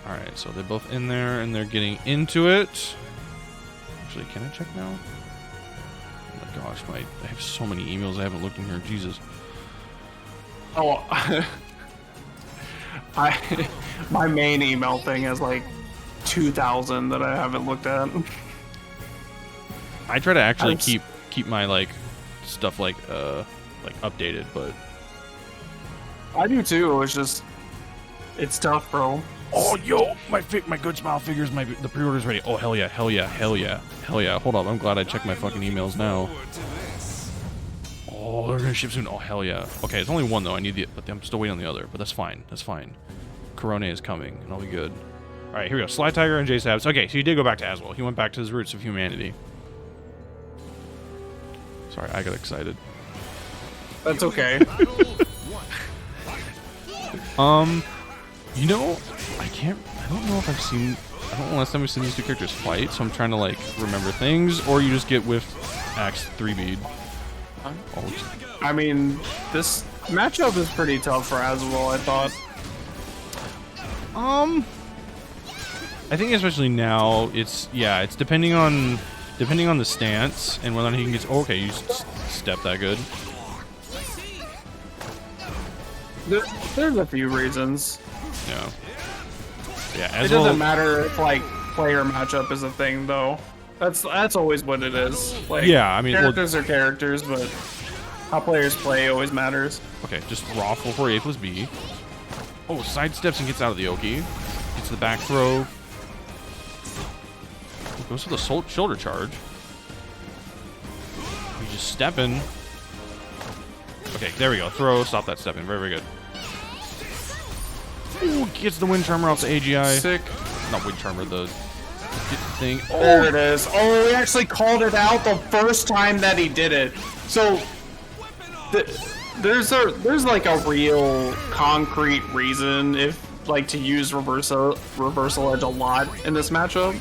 Alright, so they're both in there, and they're getting into it. Actually, can I check now? Oh my gosh, I have so many emails I haven't looked in here. Jesus. Oh, my main email thing has like 2,000 that I haven't looked at. I try to actually keep my like stuff like updated, but I do too. It's tough, bro. oh yo, my good smile figures, the pre-order's ready. Oh hell yeah, hell yeah, hell yeah, hell yeah. Hold up, I'm glad I checked my fucking emails now. Oh, they're gonna ship soon. Oh hell yeah. Okay, it's only one though. But I'm still waiting on the other. But that's fine. That's fine. Corona is coming, and I'll be good. All right, here we go. Sly Tiger and J-Sabs. Okay, so he did go back to Aswell. He went back to his roots of humanity. Sorry, I got excited. That's okay. You know, I don't know if I've seen. I don't know last time we've seen these two characters fight, so I'm trying to like remember things, or you just get with Axe 3 bead. I mean, this matchup is pretty tough for Aswell, I thought. I think especially now, it's depending on the stance and whether or not he can get. Oh, okay, you step that good. There's a few reasons. Yeah. Yeah. It doesn't matter if like player matchup is a thing though. That's always what it is. Like, yeah, I mean, characters are characters, but how players play always matters. Okay, just raw 4-4-A plus B. Oh, sidesteps and gets out of the Oki. Gets the back throw. Goes for the shoulder charge. He's just stepping. Okay, there we go. Throw, stop that stepping. Very, very good. Ooh, gets the wind charmer off the AGI. Sick. Not wind charmer, the thing. Oh, there it is. Oh, he actually called it out the first time that he did it. So there's like a real concrete reason if like to use reversal edge a lot in this matchup.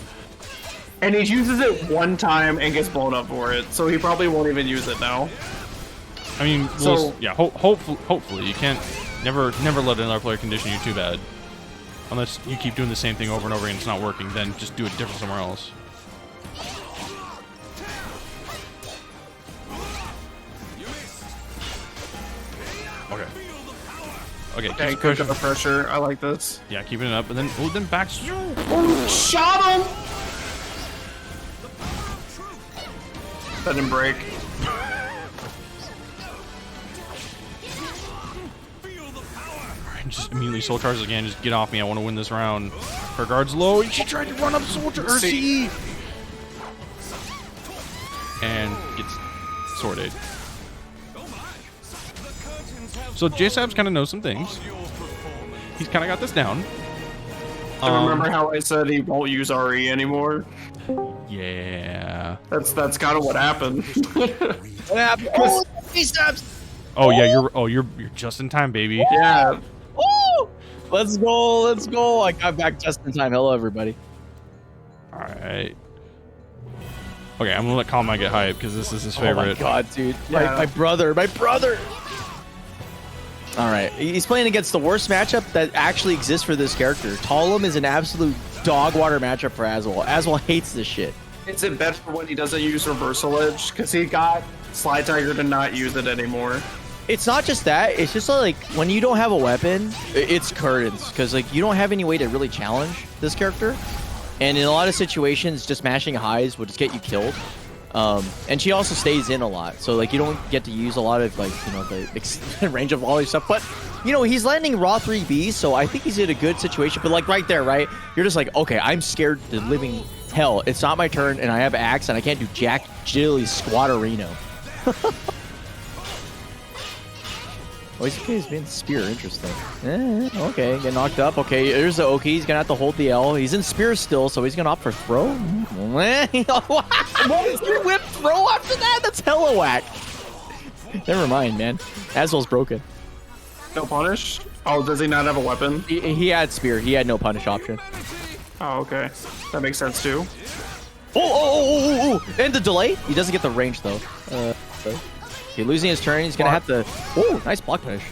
And he uses it one time and gets blown up for it, so he probably won't even use it now. I mean, hopefully you can't never let another player condition you too bad. Unless you keep doing the same thing over and over and it's not working, then just do it different somewhere else. Okay, keep good pressure. I like this. Yeah, keeping it up, and then back. Oh, shot him! That didn't break. Just immediately soul charges again. Just get off me. I want to win this round. Her guard's low. She tried to run up soldier RC and gets sorted. So J-Sabs kind of knows some things. He's kind of got this down. Remember how I said he won't use RE anymore? Yeah. That's kind of what happened. What happened? Oh, J-Sabs! Oh yeah, you're just in time, baby. Yeah. Woo! Let's go. I got back just in time. Hello, everybody. All right. Okay, I'm gonna let Konmai get hyped because this is his favorite. Oh my god, dude. Yeah. My brother. All right, he's playing against the worst matchup that actually exists for this character. Talum is an absolute dog water matchup for Aswell. Aswell hates this shit. Is it better when he doesn't use reversal edge? Because he got Sly Tiger to not use it anymore. It's not just that. It's just like when you don't have a weapon, it's curtains. Because like you don't have any way to really challenge this character. And in a lot of situations, just mashing highs will just get you killed. And she also stays in a lot, so like you don't get to use a lot of like the range of volley stuff. But he's landing raw 3Bs, so I think he's in a good situation. But like right there, right, you're just like, okay, I'm scared to living hell. It's not my turn, and I have axe, and I can't do jack jiddly squatterino. Oh, he's being spear. Interesting. Okay, get knocked up. Okay, there's the Oki. He's gonna have to hold the L. He's in spear still, so he's gonna opt for throw. What is your whip throw after that? That's hella whack. Never mind, man. Aswell's broken. No punish? Oh, does he not have a weapon? He had spear. He had no punish option. Oh, okay. That makes sense too. Oh! And the delay? He doesn't get the range though. Okay, losing his turn, he's gonna have to. Oh, nice block punish.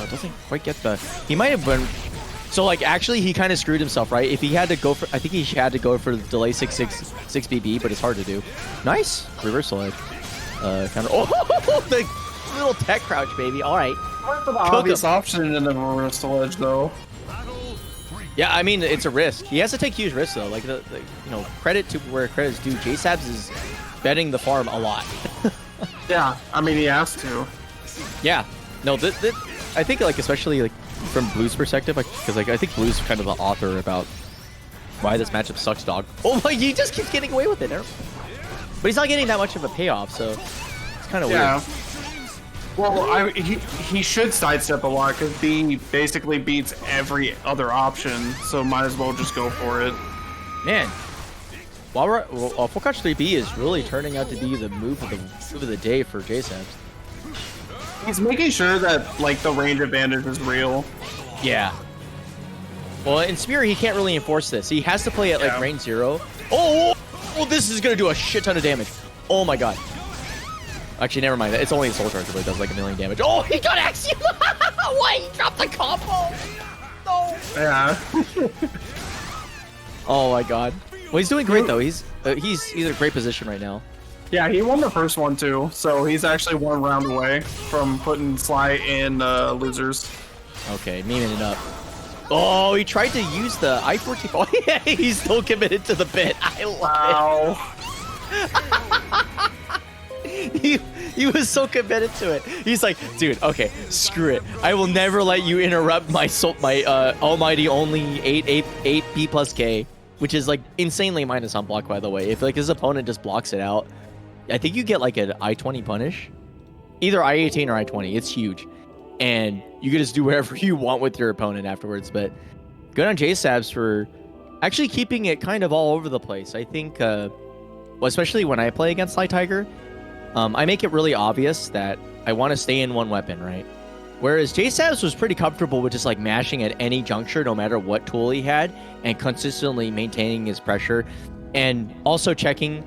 Doesn't quite get the. He might have been. So like, actually, he kind of screwed himself, right? If he had to go for, I think he had to go for the delay 6BB, but it's hard to do. Nice reversal edge. Counter. Oh, the little tech crouch, baby. All right. Went for the obvious option in the reversal ledge, though. Yeah, I mean, it's a risk. He has to take huge risks, though. Like, credit to where credit's due. JSabs is betting the farm a lot. Yeah, I mean, he has to. Yeah. No, I think, like, especially, like, from Blue's perspective, because, like, I think Blue's kind of the author about why this matchup sucks, dog. Oh, my, he just keeps getting away with it. But he's not getting that much of a payoff, so it's kind of weird. Well, he should sidestep a lot because B basically beats every other option, so might as well just go for it. Man, Full Crouch 3B is really turning out to be the move of the day for JSabs. He's making sure that like the range advantage is real. Yeah. Well, in Spear he can't really enforce this. He has to play at like range 0. Oh, this is gonna do a shit ton of damage. Oh my god. Actually, never mind. It's only a Soul Charger, but it does like 1 million damage. Oh, he got Axiom! Why? He dropped the combo! No! Yeah. Oh my god. Well, he's doing great, though. He's in a great position right now. Yeah, he won the first one, too. So he's actually 1 round away from putting Sly in losers. Okay, memeing it up. Oh, he tried to use the I-14. Oh, yeah, he's still committed to the bit. I love it. He was so committed to it. He's like, dude, okay, screw it. I will never let you interrupt my almighty only 8 B plus K, which is like insanely minus on block, by the way. If like his opponent just blocks it out, I think you get like an I-20 punish, either I-18 or I-20. It's huge, and you can just do whatever you want with your opponent afterwards. But good on JSabs for actually keeping it kind of all over the place. I think, well, especially when I play against Sly Tiger. I make it really obvious that I want to stay in one weapon, right? Whereas JSabs was pretty comfortable with just like mashing at any juncture, no matter what tool he had, and consistently maintaining his pressure, and also checking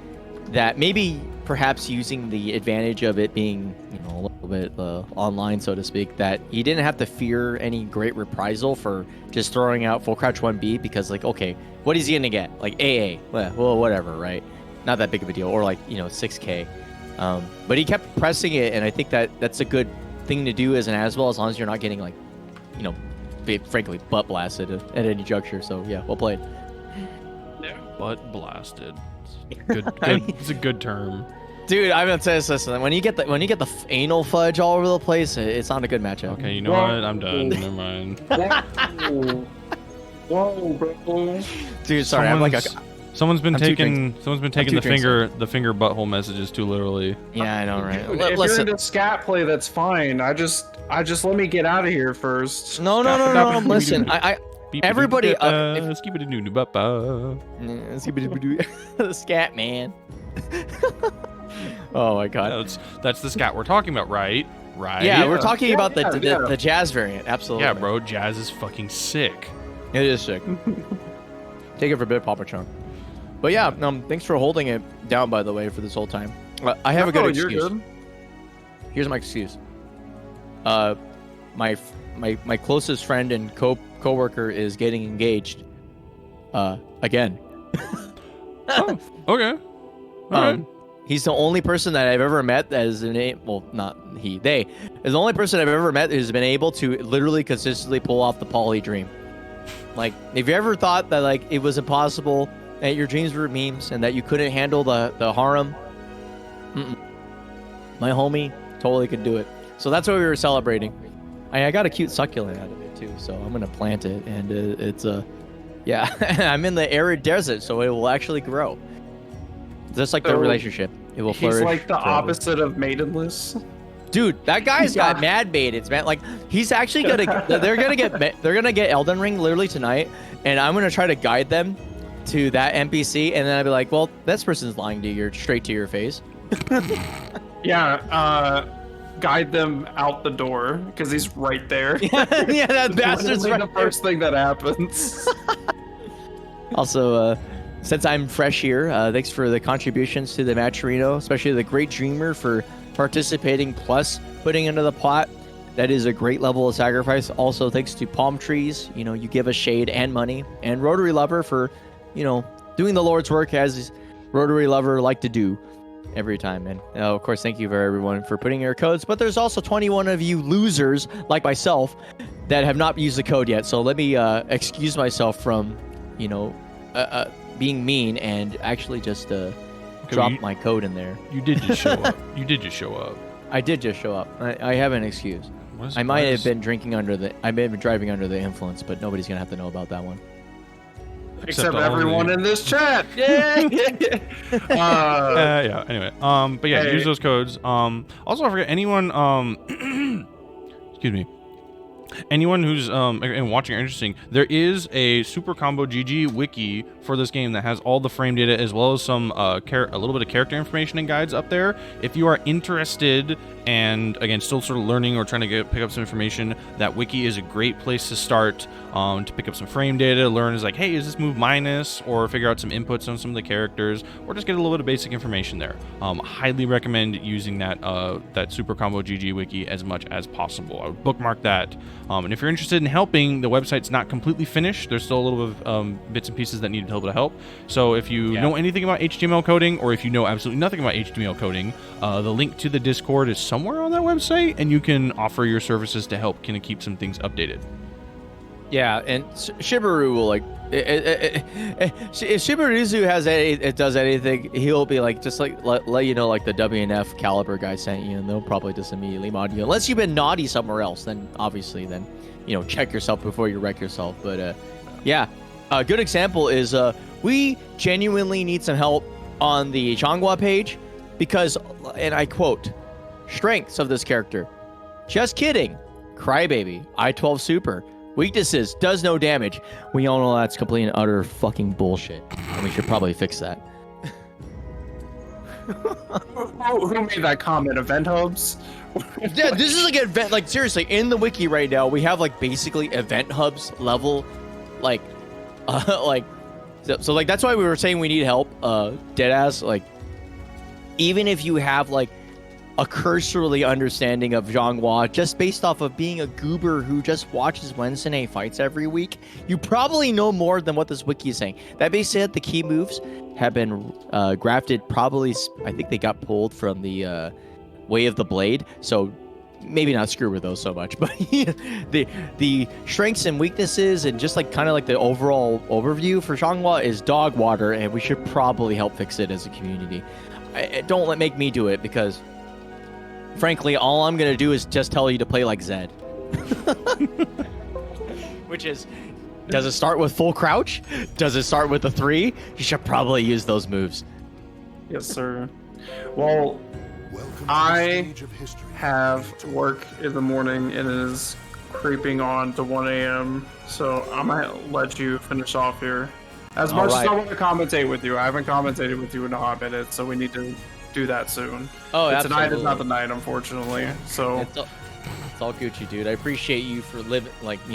that maybe perhaps using the advantage of it being, you know, a little bit online, so to speak, that he didn't have to fear any great reprisal for just throwing out Full Crouch 1B, because like, okay, what is he gonna get? Like AA, well, whatever, right? Not that big of a deal, or like, you know, 6K. But he kept pressing it, and I think that's a good thing to do as long as you're not getting like, you know, frankly butt blasted at any juncture. So yeah, well played. Butt blasted. It's a good term. Dude, I'm gonna tell you this. When you get the anal fudge all over the place, it's not a good matchup. Okay, you know what? I'm done. Never mind. Whoa, bro. Dude, sorry. I'm like a. Someone's been taking the finger butthole messages too literally. Yeah, I know, right? Dude, if you're into scat play, that's fine. I just let me get out of here first. No. Listen, everybody. The scat man. Oh my god. That's the scat we're talking about, right? Right. Yeah, we're talking about the jazz variant. Absolutely. Yeah, bro. Jazz is fucking sick. It is sick. Take it for Bigpapachunk. But yeah, thanks for holding it down, by the way, for this whole time. I have a good excuse. You're good. Here's my excuse. My closest friend and coworker is getting engaged. Again. Oh, okay. All right. He's the only person that I've ever met that is they is the only person I've ever met who's been able to literally consistently pull off the poly dream. Like, if you ever thought that like it was impossible, that your dreams were memes, and that you couldn't handle the harem, my homie totally could do it. So that's what we were celebrating. I got a cute succulent out of it too, so I'm gonna plant it, and it's yeah, I'm in the arid desert, so it will actually grow. Just like the relationship, it will flourish. He's like the forever. Opposite of maidenless. Dude, that guy's got mad baited, man. Like, he's actually they're gonna get Elden Ring literally tonight, and I'm gonna try to guide them to that NPC, and then I'll be like, well, this person's lying to you straight to your face. Yeah, guide them out the door because he's right there. Yeah, that bastard's right the first thing that happens. Also, since I'm fresh here, thanks for the contributions to the Matcherino, especially the Great Dreamer for participating plus putting into the pot. That is a great level of sacrifice. Also, thanks to Palm Trees, you know, you give us shade and money, and Rotary Lover for, you know, doing the Lord's work as Rotary Lover like to do. Every time, man. Of course, thank you for everyone for putting your codes. But there's also 21 of you losers, like myself, that have not used the code yet. So let me excuse myself from, being mean and actually just drop my code in there. You did just show up. You did just show up. I did just show up. I have an excuse. I might have been driving under the influence, but nobody's gonna have to know about that one. Except everyone in this chat. Yeah. Yeah. Anyway. But yeah, use those codes. Also, I forget anyone. Excuse me. Anyone who's and watching or interesting, there is a Super Combo GG wiki for this game that has all the frame data as well as some a little bit of character information and guides up there. If you are interested and again still sort of learning or trying to pick up some information, that wiki is a great place to start to pick up some frame data, learn is like, hey, is this move minus, or figure out some inputs on some of the characters, or just get a little bit of basic information there. Highly recommend using that Super Combo GG wiki as much as possible. I would bookmark that. And if you're interested in helping, the website's not completely finished. There's still a little bit of bits and pieces that need a little bit of help. So if you know anything about HTML coding, or if you know absolutely nothing about HTML coding, the link to the Discord is somewhere on that website, and you can offer your services to help kind of keep some things updated. Yeah, and Shibaru will if Shibaruzu does anything, he'll be like, just like let you know, like the WNF Caliber guy sent you, and they'll probably just immediately mod you. Unless you've been naughty somewhere else, then obviously, check yourself before you wreck yourself. But yeah, a good example is we genuinely need some help on the Changhua page because, and I quote, strengths of this character. Just kidding. Crybaby. I-12 super. Weaknesses, does no damage. We all know that's complete and utter fucking bullshit. And we should probably fix that. Who made that comment? Event hubs? Yeah, this is like an event. Like, seriously, in the wiki right now, we have like basically event hubs level. Like, so like that's why we were saying we need help. Deadass, like, even if you have like a cursory understanding of Zhanghua just based off of being a goober who just watches Wednesday fights every week, you probably know more than what this wiki is saying. That being said, the key moves have been grafted probably, I think they got pulled from the Way of the Blade, so maybe not screw with those so much, but the strengths and weaknesses and just like kind of like the overall overview for Zhanghua is dog water, and we should probably help fix it as a community. Don't make me do it, because frankly, all I'm going to do is just tell you to play like Zed. Which is, does it start with full crouch? Does it start with the 3? You should probably use those moves. Yes, sir. Well, I have work in the morning and it is creeping on to 1 a.m. So I might let you finish off here. As much as I want to commentate with you, I haven't commentated with you in a hot minute, so we need to do that soon. Oh, absolutely. Tonight is not the night, unfortunately. So it's all Gucci, dude. I appreciate you for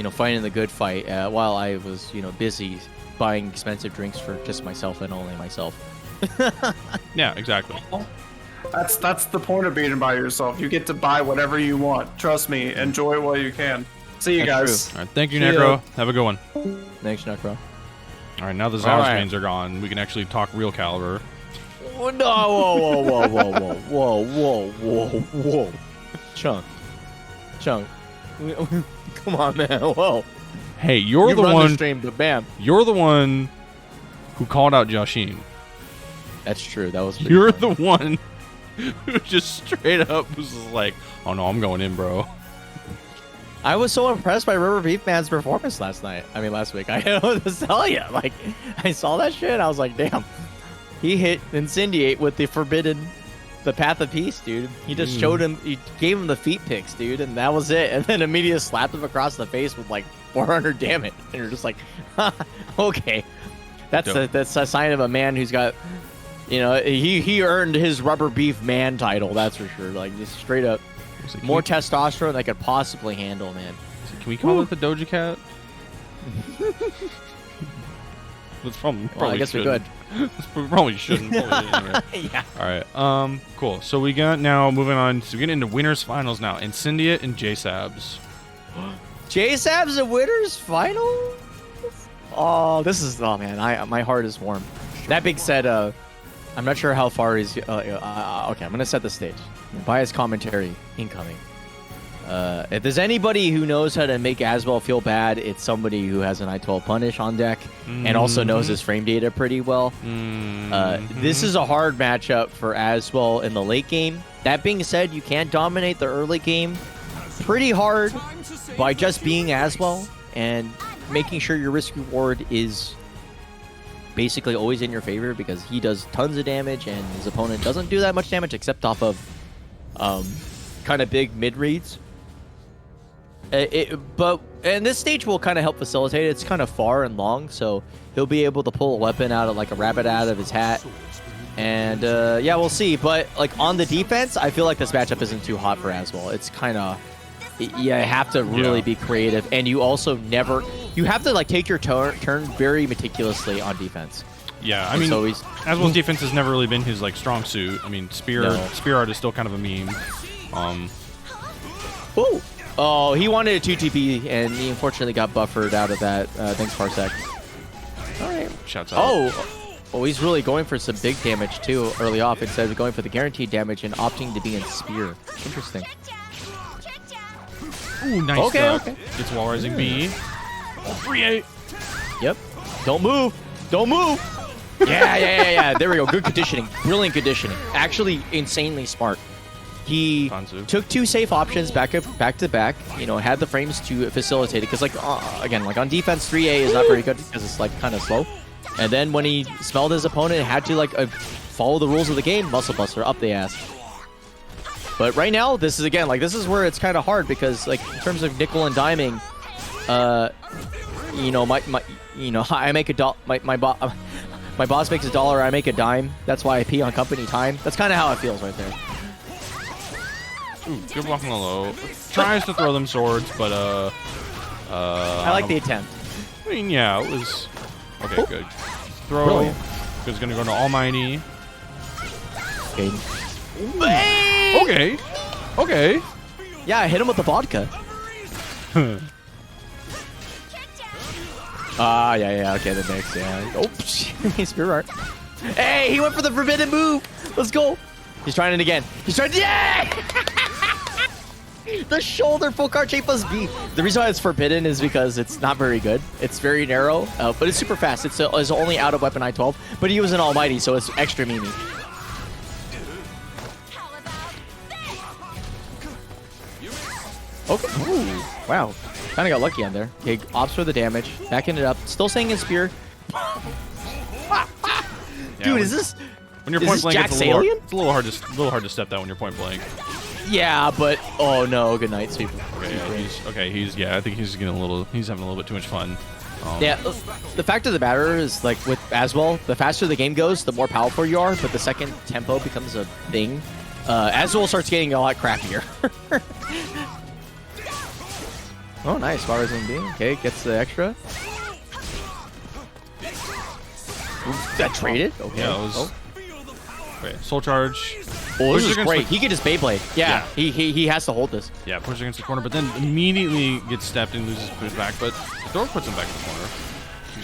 fighting the good fight while I was, busy buying expensive drinks for just myself and only myself. Yeah, exactly. That's the point of being by yourself. You get to buy whatever you want. Trust me. Enjoy it while you can. See you guys. True. All right, thank you, Necro. Have a good one. Thanks, Necro. All right, now the Zalspains are gone. We can actually talk real caliber. No, whoa. Chunk. Come on, man. Whoa. Hey, you're the one. Stream, but bam. You're the one who called out Joshin. That's true. That was. You're the one who just straight up was like, "Oh no, I'm going in, bro." I was so impressed by River Beef Man's performance last week. I don't know what to tell you. Like, I saw that shit. I was like, damn. He hit Incendiate with the Path of Peace, dude. He just showed him, he gave him the feet picks, dude, and that was it. And then immediately slapped him across the face with like 400 damage. And you're just like, okay. That's a sign of a man who's got, he earned his Rubber Beef Man title, that's for sure. Like, just straight up. More testosterone than I could possibly handle, man. Can we call it the Doja Cat? I guess we could. We probably shouldn't. Anyway. Yeah. All right. Cool. So we got now moving on. So we get into winners finals now. Incendiate and J-Sabs. J-Sabs a winners final? Oh, this is. Oh man, my heart is warm. That being said, I'm not sure how far he's. Okay, I'm gonna set the stage. Bias commentary incoming. If there's anybody who knows how to make Aswell feel bad, it's somebody who has an I-12 punish on deck and also knows his frame data pretty well. This is a hard matchup for Aswell in the late game. That being said, you can dominate the early game pretty hard by just being Aswell and making sure your risk reward is basically always in your favor, because he does tons of damage and his opponent doesn't do that much damage except off of kind of big mid reads. And this stage will kind of help facilitate it. It's kind of far and long, so he'll be able to pull a weapon out of like a rabbit out of his hat. And yeah, we'll see. But like on the defense, I feel like this matchup isn't too hot for Aswell. It's kind of, you have to really be creative, and you also you have to like take your turn very meticulously on defense. Yeah, I mean, so Aswell's defense has never really been his like strong suit. I mean, spear art is still kind of a meme. Oh, he wanted a 2TP, and he unfortunately got buffered out of that. Thanks, Parsec. All right. Shouts out. Oh, he's really going for some big damage, too, early off, instead of going for the guaranteed damage and opting to be in Spear. Interesting. Ooh, nice stuff. Okay. Gets wall rising B. 3-8. Yep. Don't move. Don't move. Yeah. There we go. Good conditioning. Brilliant conditioning. Actually, insanely smart. He took 2 safe options back to back. You know, had the frames to facilitate it, because like again, like on defense, 3A is not very good because it's like kind of slow. And then when he smelled his opponent, had to like follow the rules of the game, muscle buster up the ass. But right now, this is where it's kind of hard, because like in terms of nickel and diming, you know, I make a my boss makes $1, I make a dime. That's why I pee on company time. That's kind of how it feels right there. Ooh, good block on the low. Tries to throw them swords, but I like the attempt. I mean, yeah, it was okay. Good throw. It's gonna go to Almighty. Okay. Yeah, I hit him with the vodka. Yeah. Okay, the next, yeah. Oh, spear art. Hey, he went for the forbidden move. Let's go. He's trying it again. Yeah! The shoulder full card shape plus B. The reason why it's forbidden is because it's not very good. It's very narrow, but it's super fast. It's only out of weapon I-12, but he was an Almighty, so it's extra meme. Okay. Ooh, wow. Kind of got lucky on there. Okay, opts for the damage. Backing it up. Still staying in spear. Dude, is this... When you're point blank, it's a little hard to step that when you're point blank. Yeah, but oh no, good night, Super. I think he's having a little bit too much fun. Yeah, the fact of the matter is, like with Aswell, the faster the game goes, the more powerful you are, but the second tempo becomes a thing, Aswell starts getting a lot crappier. Oh, nice, far as B. Okay, gets the extra. Ooh, that traded? Okay. Yeah, it was. Okay, soul charge. Oh, this is great. He can just Beyblade. Yeah, he has to hold this. Yeah, push against the corner, but then immediately gets stepped and loses push back. But the door puts him back in the corner.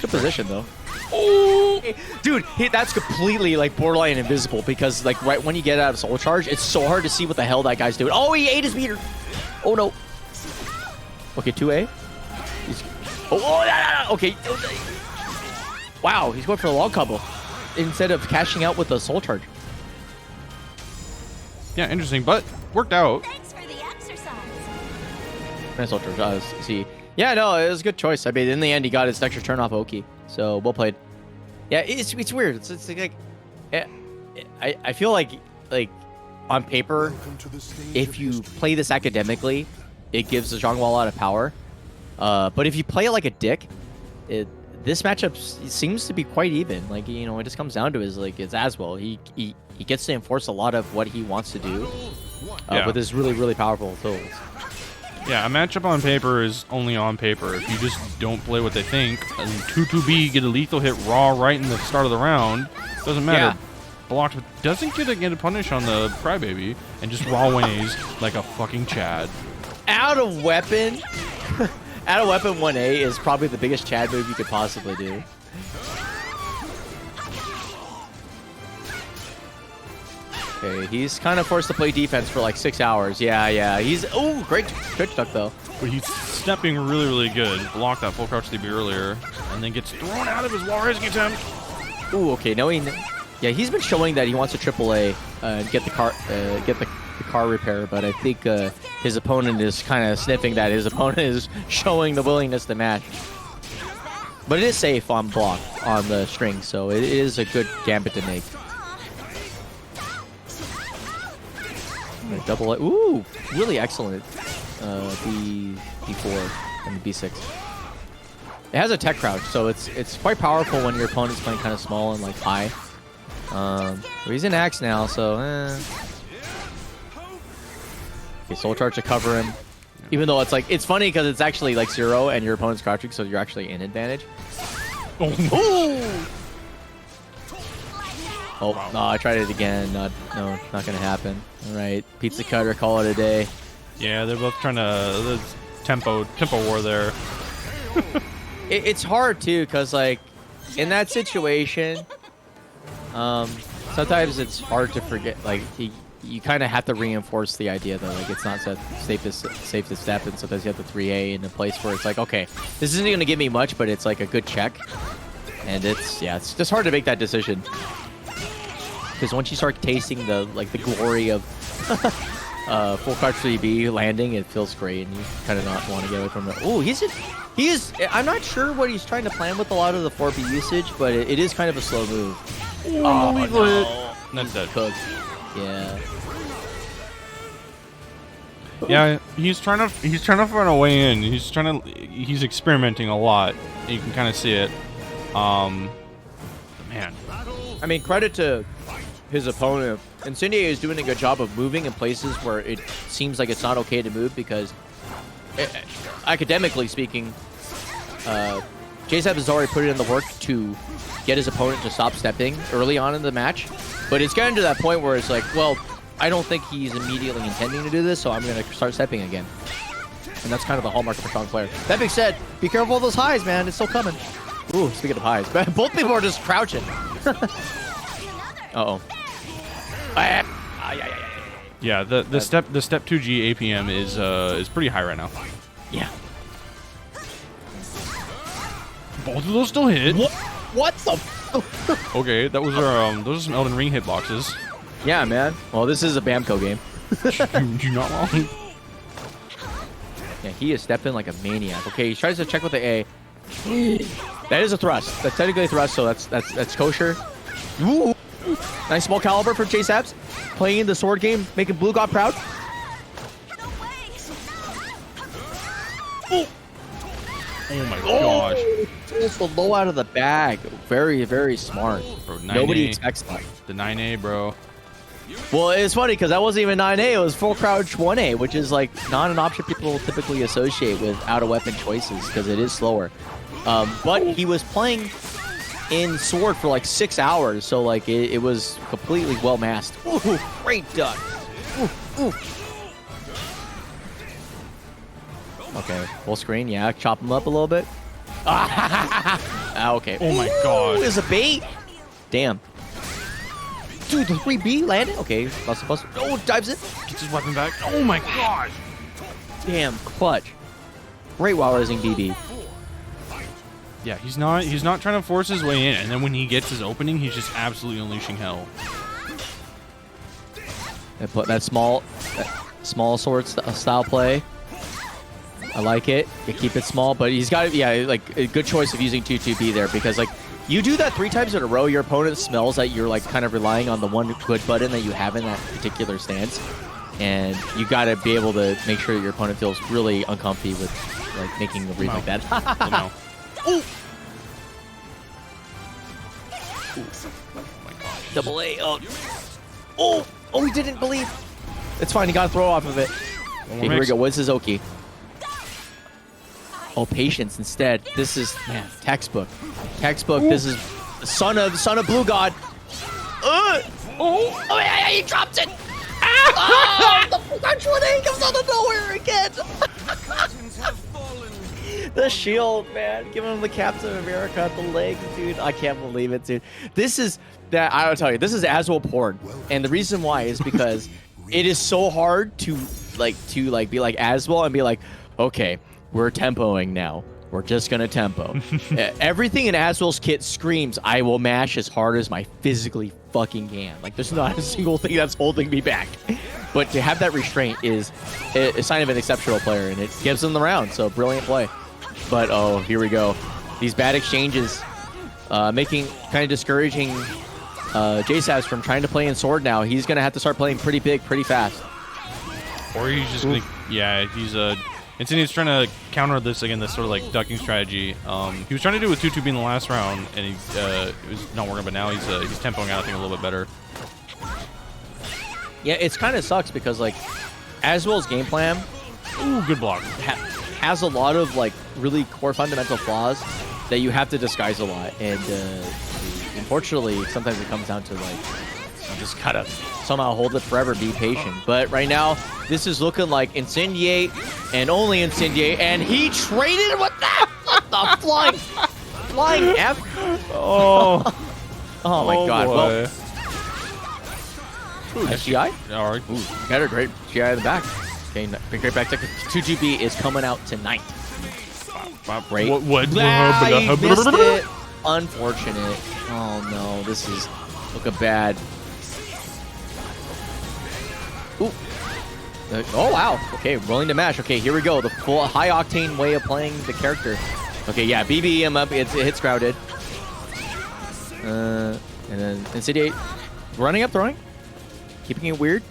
Good position though. Oh, dude, that's completely like borderline invisible, because like right when you get out of soul charge, it's so hard to see what the hell that guy's doing. Oh, he ate his meter. Oh no. Okay, 2A. Okay. Wow, he's going for a long combo instead of cashing out with a soul charge. Yeah, interesting, but worked out. Thanks for the exercise. Nice soul charge. See. Yeah, no, it was a good choice. I mean, in the end, he got his extra turn off Oki. So, well played. Yeah, it's weird. It's like I feel like on paper, if you play this academically, it gives the Zhongwall a lot of power. But if you play it like a dick, this matchup seems to be quite even. Like, you know, it just comes down to it's Aswell. He gets to enforce a lot of what he wants to do with his really, really powerful tools. Yeah, a matchup on paper is only on paper. If you just don't play what they think, and 2-2B, get a lethal hit raw right in the start of the round, doesn't matter. Yeah. Blocked, but doesn't get a punish on the Crybaby, and just raw wins like a fucking Chad. Out of weapon 1A is probably the biggest Chad move you could possibly do. Okay, he's kind of forced to play defense for like 6 hours. Yeah. He's great duck though. But he's stepping really good. Blocked that full crouch DB earlier, and then gets thrown out of his wall rising attempt. Ooh, okay. Yeah, he's been showing that he wants a AAA and get the car repair, but I think his opponent is kind of sniffing that his opponent is showing the willingness to match. But it is safe on block on the string, so it is a good gambit to make. Double it. Ooh, really excellent. B4 and the B6. It has a tech crouch, so it's quite powerful when your opponent's playing kind of small and like high. But he's in axe now, so Okay, soul charge to cover him. Even though it's funny because it's actually like 0 and your opponent's crouching, so you're actually in advantage. Oh, no, I tried it again. Not gonna happen. All right, pizza cutter, call it a day. Yeah, they're both trying to there's tempo war there. It's hard too, cause like in that situation, sometimes it's hard to forget. Like you kind of have to reinforce the idea that like it's not safe to step, and sometimes you have the 3A in a place where it's like, okay, this isn't gonna give me much, but it's like a good check, and it's just hard to make that decision. Because once you start tasting the glory of full crouch 3B landing, it feels great, and you kind of not want to get away from it. Oh, I'm not sure what he's trying to plan with a lot of the 4B usage, but it is kind of a slow move. Oh, no. That's dead. Cooked. Yeah. Yeah, he's trying to find a way in. He's experimenting a lot. You can kind of see it. Man. I mean, credit to his opponent. Incendiary is doing a good job of moving in places where it seems like it's not okay to move because, academically speaking, JSAB has already put in the work to get his opponent to stop stepping early on in the match. But it's getting to that point where it's like, well, I don't think he's immediately intending to do this, so I'm going to start stepping again. And that's kind of the hallmark of a strong player. That being said, be careful of those highs, man. It's still coming. Ooh, speaking of highs, both people are just crouching. Uh-oh. Yeah, the step 2G APM is pretty high right now. Yeah. Both of those still hit. What the? Okay, that was those are some Elden Ring hitboxes. Yeah, man. Well, this is a Bamco game. You're not wrong. Yeah, he is stepping like a maniac. Okay, he tries to check with the A. That is a thrust. That's technically a thrust, so that's kosher. Ooh. Nice small caliber for Chase Abs. Playing the sword game, making Blue God proud. Oh my gosh. Just the low out of the bag. Very, very smart. Bro, Nobody expects that. The 9A, bro. Well, it's funny because that wasn't even 9A. It was full crouch 1A, which is like not an option people typically associate with out of weapon choices because it is slower. But he was playing in sword for like 6 hours, so like it was completely well masked. Ooh, great duck. Ooh. Okay, full screen, yeah, chop him up a little bit. Okay. Oh my god. Is a bait? Damn. Dude, the 3B landed? Okay, bust. Oh, dives in. Gets his weapon back. Oh my gosh. Damn, clutch. Great while raising DB. Yeah, he's not trying to force his way in, and then when he gets his opening, he's just absolutely unleashing hell. And put that small sword style play. I like it. You keep it small, but he's got like a good choice of using 2-2B there because like you do that 3 times in a row, your opponent smells that you're like kind of relying on the one good button that you have in that particular stance, and you got to be able to make sure that your opponent feels really uncomfy with like making the read like that. Ooh. Double A. Oh, he didn't believe. It's fine. He got a throw off of it. Okay, here we go. What's his Oki? Oh, patience instead. This is textbook. This is the son of Blue God. Yeah, he dropped it. The French one comes out of nowhere again. The shield, man. Giving him the Captain America at the legs, dude. I can't believe it, dude. This is that I will tell you, this is Aswell porn. And the reason why is because it is so hard to be like Aswell and be like, okay, we're tempoing now. We're just gonna tempo. Everything in Aswell's kit screams, I will mash as hard as my physically fucking can. Like, there's not a single thing that's holding me back. But to have that restraint is a sign of an exceptional player, and it gives them the round. So brilliant play. But oh, here we go. These bad exchanges, making kind of discouraging JSabs from trying to play in sword now. He's gonna have to start playing pretty big, pretty fast. Or he's just gonna, yeah, he's Insidious trying to counter this again, this sort of like ducking strategy. He was trying to do it with 2-2 in the last round, and it was not working. But now he's tempoing out, I think, a little bit better. Yeah, it's kind of sucks because like Aswell's game plan, ooh, good block, has a lot of like really core fundamental flaws that you have to disguise a lot, and unfortunately, sometimes it comes down to like you just gotta somehow hold it forever, be patient. But right now, this is looking like Incendiate and only Incendiate, and he traded with that. What the flying F? Oh, oh my God! Boy. Well, ooh, SCI? All right. Ooh, got a great GI in the back. Okay, great back. 2GB is coming out tonight. Great. What? He missed it. Unfortunate. Oh no, this is looking bad. Ooh. Oh wow. Okay, willing to mash. Okay, here we go. The full high octane way of playing the character. Okay, yeah, BBM up. It hits crowded. And then Insidiate running up, throwing, keeping it weird.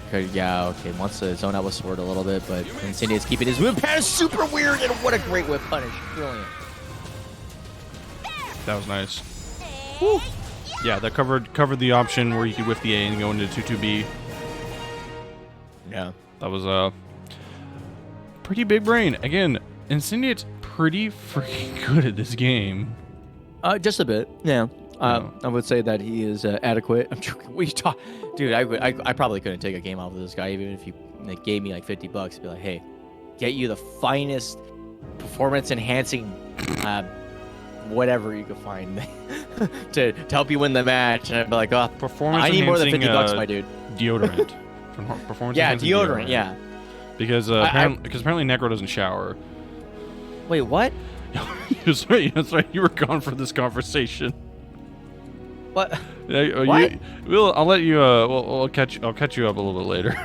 Okay, yeah. Okay, wants to zone out with sword a little bit, but Insidiate's keeping his whip punish super weird, and what a great whip punish. Brilliant. That was nice. Woo. Yeah, that covered the option where you could whiff the A and go into 2-2B. Yeah. That was pretty big brain. Again, Incendiate's pretty freaking good at this game. Just a bit. Yeah. I would say that he is adequate. I'm joking. We talk, dude. I probably couldn't take a game off of this guy, even if you gave me like $50. Be like, hey, get you the finest performance enhancing whatever you could find to help you win the match. And I'd be like, oh, performance I need more than enhancing, $50, my dude. Deodorant. Performance yeah, enhancing deodorant. Yeah. Because apparently Necro doesn't shower. Wait, what? That's right. That's right. You were gone for this conversation. What? What? I'll let you. I'll catch you up a little bit later.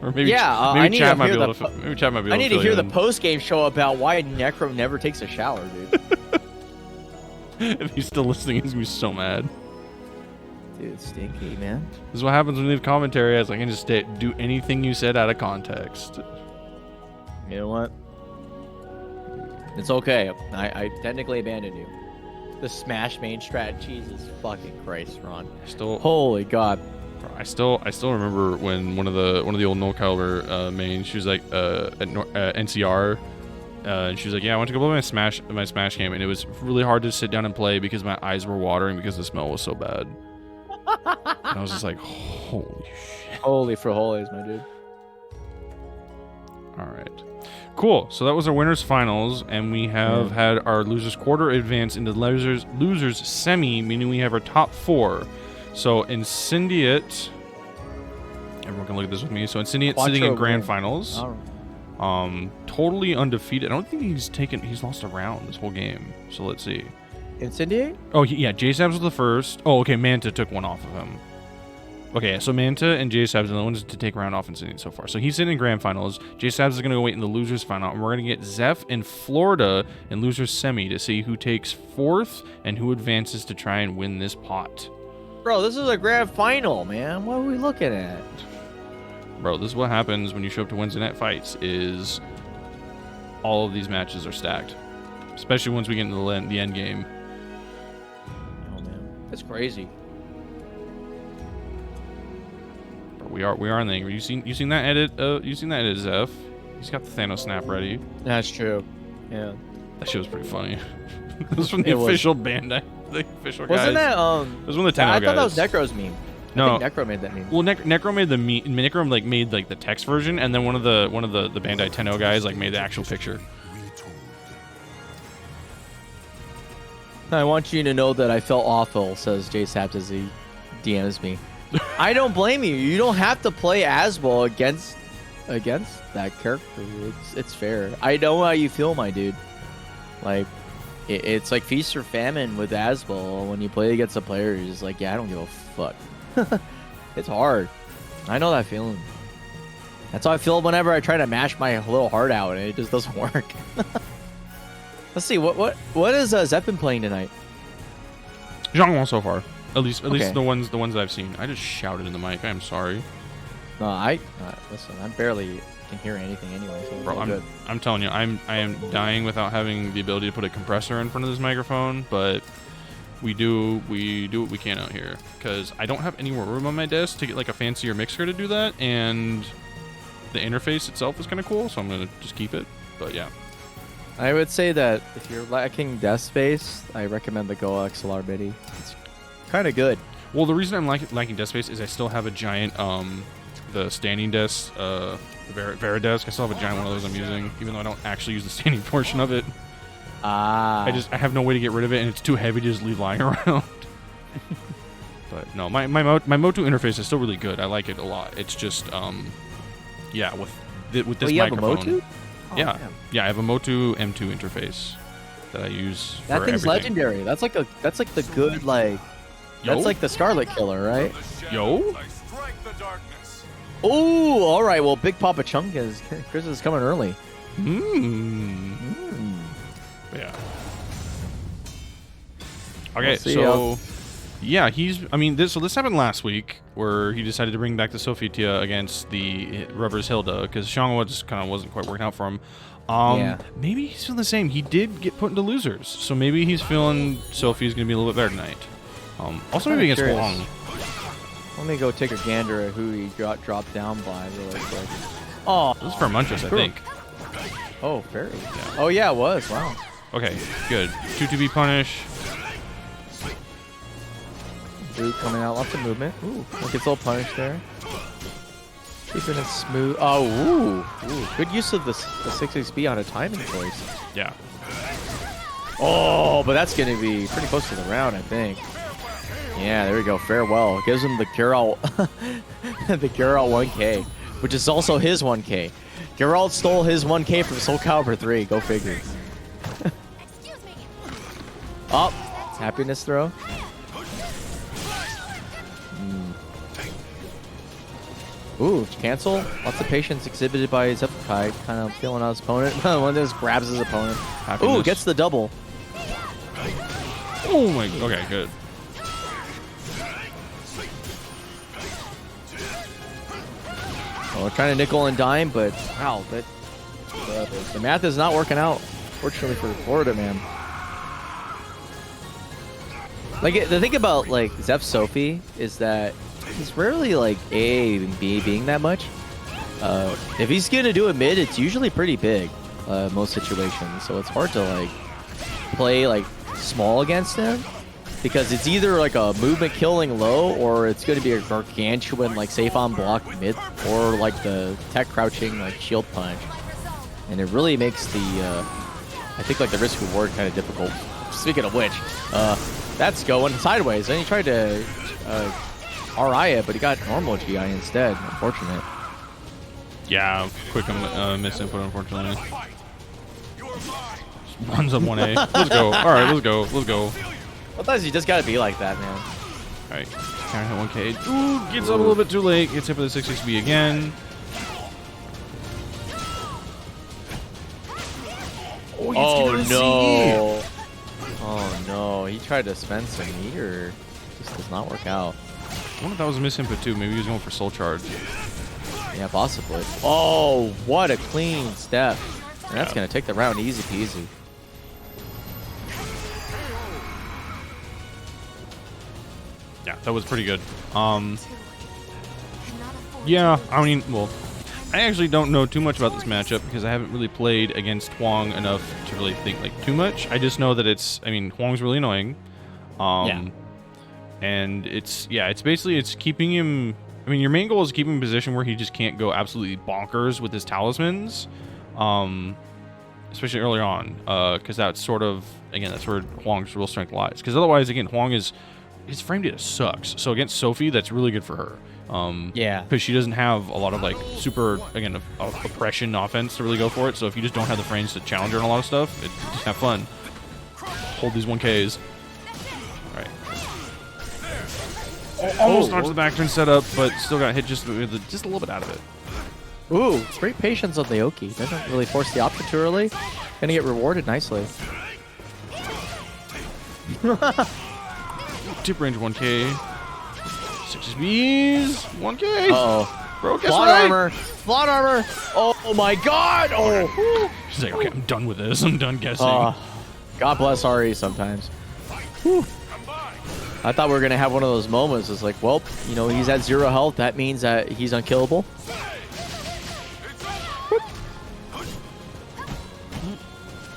Or maybe maybe Chad might be able to. Maybe Chad might be able to. I need to hear the post game show about why Necro never takes a shower, dude. If he's still listening, he's gonna be so mad. Dude, stinky, man. This is what happens when you leave commentary. As I can just do anything you said out of context. You know what? It's okay. I technically abandoned you. The smash main strat. Jesus fucking Christ, Ron. Holy God. I still remember when one of the old NorCal mains, she was like at NCR, and she was like, yeah, I went to go play my smash game, and it was really hard to sit down and play because my eyes were watering because the smell was so bad. And I was just like, holy shit. Holy for holies, my dude. All right. Cool. So that was our winners finals, and we have had our losers quarter advance into losers semi, meaning we have our top 4. So Incendiate, everyone can look at this with me. So Incendiate sitting in grand finals, totally undefeated. I don't think he's lost a round this whole game. So let's see. Incendiate? Oh yeah, JSabs was the first. Oh okay, Manta took one off of him. Okay, so Manta and JSabs are the ones to take a round off Incendiate so far. So he's sitting in grand finals. JSabs is going to go wait in the losers final, and we're going to get Zeph in Florida in losers semi to see who takes 4th and who advances to try and win this pot. Bro, this is a grand final, man. What are we looking at? Bro, this is what happens when you show up to Wednesday night fights. Is all of these matches are stacked, especially once we get into the end game. Oh man, that's crazy. We are in the angle. You seen that edit? You seen that edit, Zeph? He's got the Thanos snap ready. That's true. Yeah. That shit was pretty funny. It was from the official Bandai, the official guys. Wasn't that It was one of the Thanos guys. I thought that was Necro's meme. No. I think Necro made that meme. Well, Necro made the Necro like made like the text version, and then one of the Bandai Tenno guys like made the actual picture. I want you to know that I felt awful, says Jay Saps as he DMs me. I don't blame you. You don't have to play Aswell against that character. It's fair. I know how you feel, my dude. Like, it's like feast or famine with Aswell. When you play against a player, you're just like, yeah, I don't give a fuck. It's hard. I know that feeling. That's how I feel whenever I try to mash my little heart out and it just doesn't work. Let's see, what is Zep been playing tonight? Zhangwon so far. At least Okay. the ones that I've seen. I just shouted in the mic. I am sorry. No, listen, I barely can hear anything anyway, so it's Bro, all good. I'm telling you, I am dying without having the ability to put a compressor in front of this microphone, but we do what we can out here because I don't have any more room on my desk to get like a fancier mixer to do that, and the interface itself is kind of cool, so I'm gonna just keep it. But yeah. I would say that if you're lacking desk space, I recommend the Go XLR MIDI. It's kind of good. Well, the reason I'm lacking desk space is I still have a giant the standing desk, the Veridesk. I still have a giant one of those I'm using, even though I don't actually use the standing portion of it. Ah. I have no way to get rid of it, and it's too heavy to just leave lying around. But no, my Motu interface is still really good. I like it a lot. It's just yeah, with this you microphone. Have a Motu? Oh, Yeah, man. yeah, I have a Motu M2 interface that I use That for thing's everything. legendary. That's like the good Yo? That's like the Scarlet Killer, right? Yo? Strike the darkness. Oh, all right. Well, Bigpapachunk is Chris is coming early. Yeah. Okay, We'll see, so yeah, this happened last week where he decided to bring back the Sophitia against the Rubber's Hilda because Xiangwa just kind of wasn't quite working out for him. Yeah. Maybe he's feeling the same. He did get put into losers, so maybe he's feeling Sophie's gonna be a little bit better tonight. Also maybe against curious. Wong. Let me go take a gander at who he got dropped down by really quick. Oh, This is for Munchus, I Cool. think. Oh, fairy. Yeah. Oh yeah, it was. Wow. Okay, good. 2-2-B punish. Boot coming out, lots of movement. Ooh, look, it's all punished there. Keeping it smooth. Oh, ooh. Good use of the 6XP on a timing choice. Yeah. Oh, but that's going to be pretty close to the round, I think. Yeah, there we go. Farewell. Gives him the Geralt, the Geralt 1K, which is also his 1K. Geralt stole his 1K from SoulCalibur 3. Go figure. Oh, happiness throw. Ooh, cancel. Lots of patience exhibited by Zepkai, kind of feeling out his opponent. One just grabs his opponent. Happiness. Ooh, gets the double. Oh my. Okay, good. Oh, we're trying to nickel and dime, but wow, the math is not working out. Fortunately for Florida, man. Like the thing about like Zeph Sophie is that he's rarely like A and B being that much. If he's gonna do a mid, it's usually pretty big, most situations. So it's hard to like play like small against him because it's either like a movement killing low or it's gonna be a gargantuan like safe on block mid or like the tech crouching like shield punch, and it really makes the I think like the risk reward kind of difficult. Speaking of which, that's going sideways. And he tried to RI it, but he got normal GI instead. Unfortunate. Yeah, quick misinput, unfortunately. One's up 1A. Let's go. All right, let's go. Let's go. Sometimes you just gotta be like that, man. All right, counter hit 1K. Ooh, gets up a little bit too late. Gets hit with the 6XP again. Oh no! Oh no! He tried to spend some meter. Just does not work out. I wonder if that was a misinput too. Maybe he was going for soul charge. Yeah, possibly. Oh, what a clean step! And that's gonna take the round easy peasy. Yeah, that was pretty good. Yeah, I mean, well, I actually don't know too much about this matchup because I haven't really played against Huang enough to really think like too much. I just know that it's, I mean, Huang's really annoying. Yeah. And it's basically keeping him. I mean, your main goal is keeping him in a position where he just can't go absolutely bonkers with his talismans, especially early on, because that's sort of, again, that's where Huang's real strength lies. Because otherwise, again, Huang his frame data sucks. So against Sophie, that's really good for her. Yeah. Because she doesn't have a lot of like super, again, oppression offense to really go for it. So if you just don't have the frames to challenge her on a lot of stuff, just have fun. Hold these 1Ks. All right. Almost dodged the back turn setup, but still got hit just a little bit out of it. Ooh, great patience on the Oki. Doesn't really force the option too early. Gonna get rewarded nicely. Tip range 1K. 6 Bs. 1K. Uh-oh. Bro, guess Plot right. armor. Plot armor. Oh my god. Oh. She's like, okay, I'm done with this. I'm done guessing. God bless Ari sometimes. Whew. I thought we were going to have one of those moments. It's like, well, you know, he's at 0 health. That means that he's unkillable.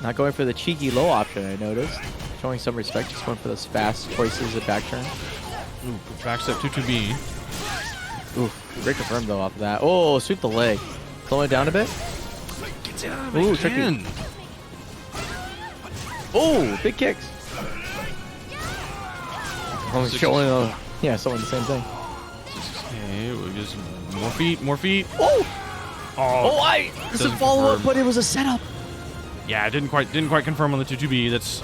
Not going for the cheeky low option, I noticed. Showing some respect, just going for those fast choices at back turn. Ooh, backstep 2-2B. Ooh, great confirm though off of that. Oh, sweep the leg. Slow it down a bit. Gets it out of Ooh, it tricky. again. Oh, big kicks. Showing, yeah, showing the same thing. Okay, we just more feet. Oh, Oh, it's a doesn't follow-up, confirm. but it was a setup. Yeah, it didn't quite confirm on the 2-2B. That's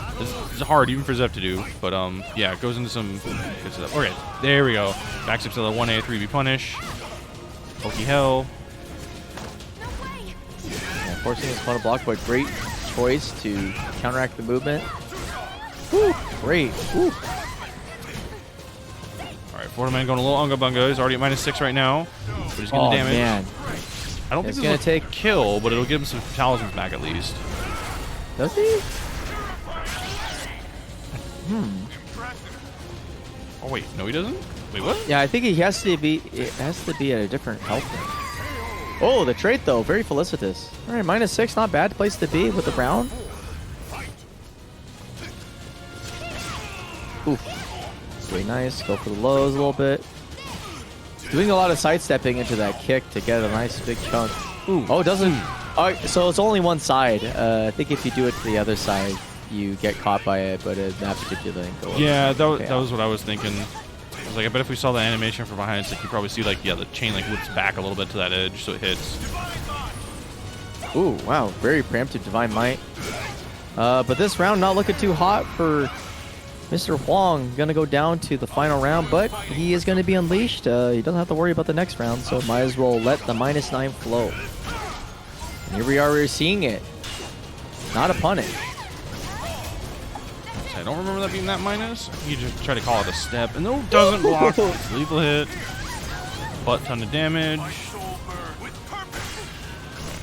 hard even for Zep to do. But yeah, it goes into some good setup. Okay, there we go. Backstep to the 1A 3B punish. Pokey hell. Yeah, forcing his opponent block, but great choice to counteract the movement. Woo, great. Woo. All right, Florida Man going a little unga bunga. He's already at -6 right now, but he's getting the damage. Man. I don't It's think gonna this will take- kill, but it'll give him some talismans back at least. Does he? Oh wait, no, he doesn't. Wait, what? Yeah, I think he has to be. It has to be at a different health range. Oh, the trait though, very felicitous. All right, -6, not bad place to be with the Brown. Oof. Very nice. Go for the lows a little bit. Doing a lot of sidestepping into that kick to get a nice big chunk. Ooh. Oh, it doesn't. So it's only one side. I think if you do it to the other side, you get caught by it, but in that particular angle. Yeah, that was what I was thinking. I was like, I bet if we saw the animation from behind, it's like you probably see like, yeah, the chain like whips back a little bit to that edge, so it hits. Ooh, wow, very preemptive Divine Might. But this round not looking too hot for Mr. Huang. Gonna go down to the final round, but he is gonna be unleashed. He doesn't have to worry about the next round, so might as well let the -9 flow. And here we are, we're seeing it. Not a punish. I don't remember that being that minus. You just try to call it a step, and no, doesn't block. Lethal hit. Butt ton of damage.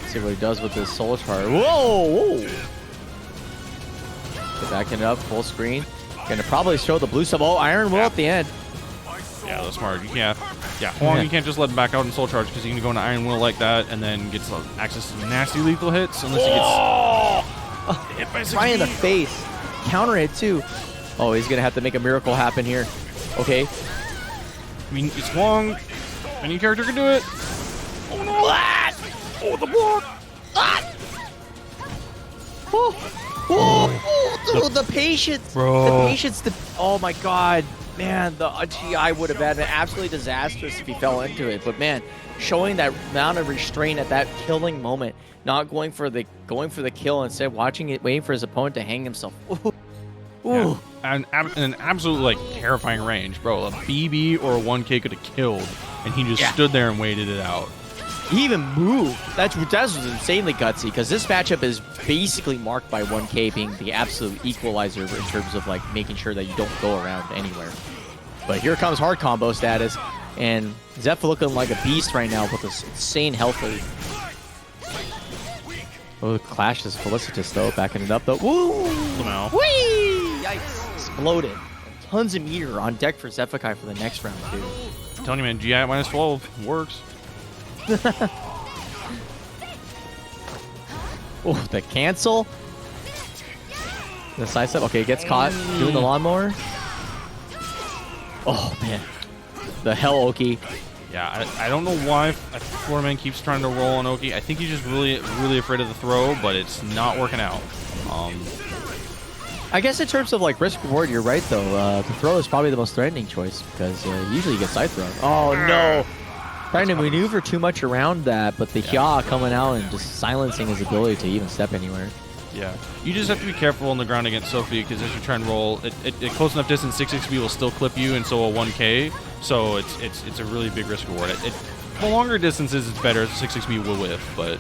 See what he does with his soul charge. Whoa! Whoa. So backing it up, full screen. Gonna probably show the blue sub. Oh, Iron Will at the end. Yeah, that's smart. Yeah, Huang, you can't just let him back out in Soul Charge because he can go into Iron Will like that and then gets access to nasty lethal hits unless he gets hit by 6 Right in the face. Counter it too. Oh, he's gonna have to make a miracle happen here. Okay. I mean, it's Huang. Any character can do it. Oh no! Oh, the block! Oh, the patience. Bro. The patience. Oh my god. Man, the GI would have been absolutely disastrous if he fell into it. But man, showing that amount of restraint at that killing moment, not going for the kill, instead watching it, waiting for his opponent to hang himself. Ooh. Yeah. And an absolute like terrifying range, bro. A BB or a 1K could have killed, and he just stood there and waited it out. He even moved. That was insanely gutsy because this matchup is basically marked by 1K being the absolute equalizer in terms of like making sure that you don't go around anywhere. But here comes hard combo status, and Zeph looking like a beast right now with this insane health lead. Oh, the clash is felicitous though, backing it up though. Woo! Somehow. Whee! Yikes! Exploded. Tons of meter on deck for Zephikai for the next round too. I'm telling you, man, GI at -12 works. Oh, the cancel. The side step. Okay, gets caught doing the lawnmower. Oh man, the hell Oki. Yeah, I don't know why Florida Man keeps trying to roll on Oki. I think he's just really afraid of the throw, but it's not working out. I guess in terms of like risk reward, you're right though. The throw is probably the most threatening choice because usually you get side throw. Oh no! Trying to maneuver too much around that, but the Hya coming out and just silencing his ability to even step anywhere. Yeah, you just have to be careful on the ground against Sophie because as you try and roll, at close enough distance, 6XP will still clip you, and so a 1K. So it's a really big risk reward. For longer distances, it's better. 6XP will whiff, but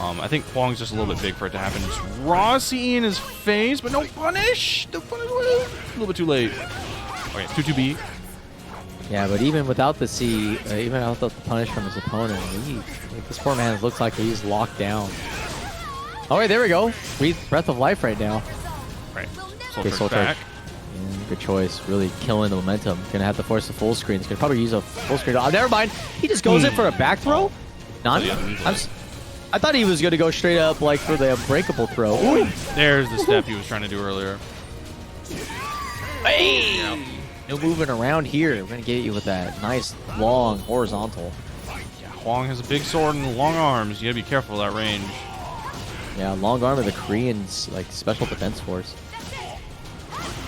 I think Huang's just a little bit big for it to happen. It's Rossi in his face, but no punish. No punish. A little bit too late. Okay, 2-2B. Yeah, but even without the C, even without the punish from his opponent, this poor man looks like he's locked down. All right, there we go. Breathe breath of life right now. Right. Okay, Soul back. Yeah, good choice. Really killing the momentum. Gonna have to force the full screen. He's gonna probably use a full screen. Oh, never mind. He just goes in for a back throw. None. I thought he was gonna go straight up like for the unbreakable throw. Ooh. There's the step he was trying to do earlier. Hey! No moving around here. We're gonna get you with that nice long horizontal. Yeah, Huang has a big sword and long arms. You gotta be careful of that range. Yeah, long arm of the Koreans, like special defense force.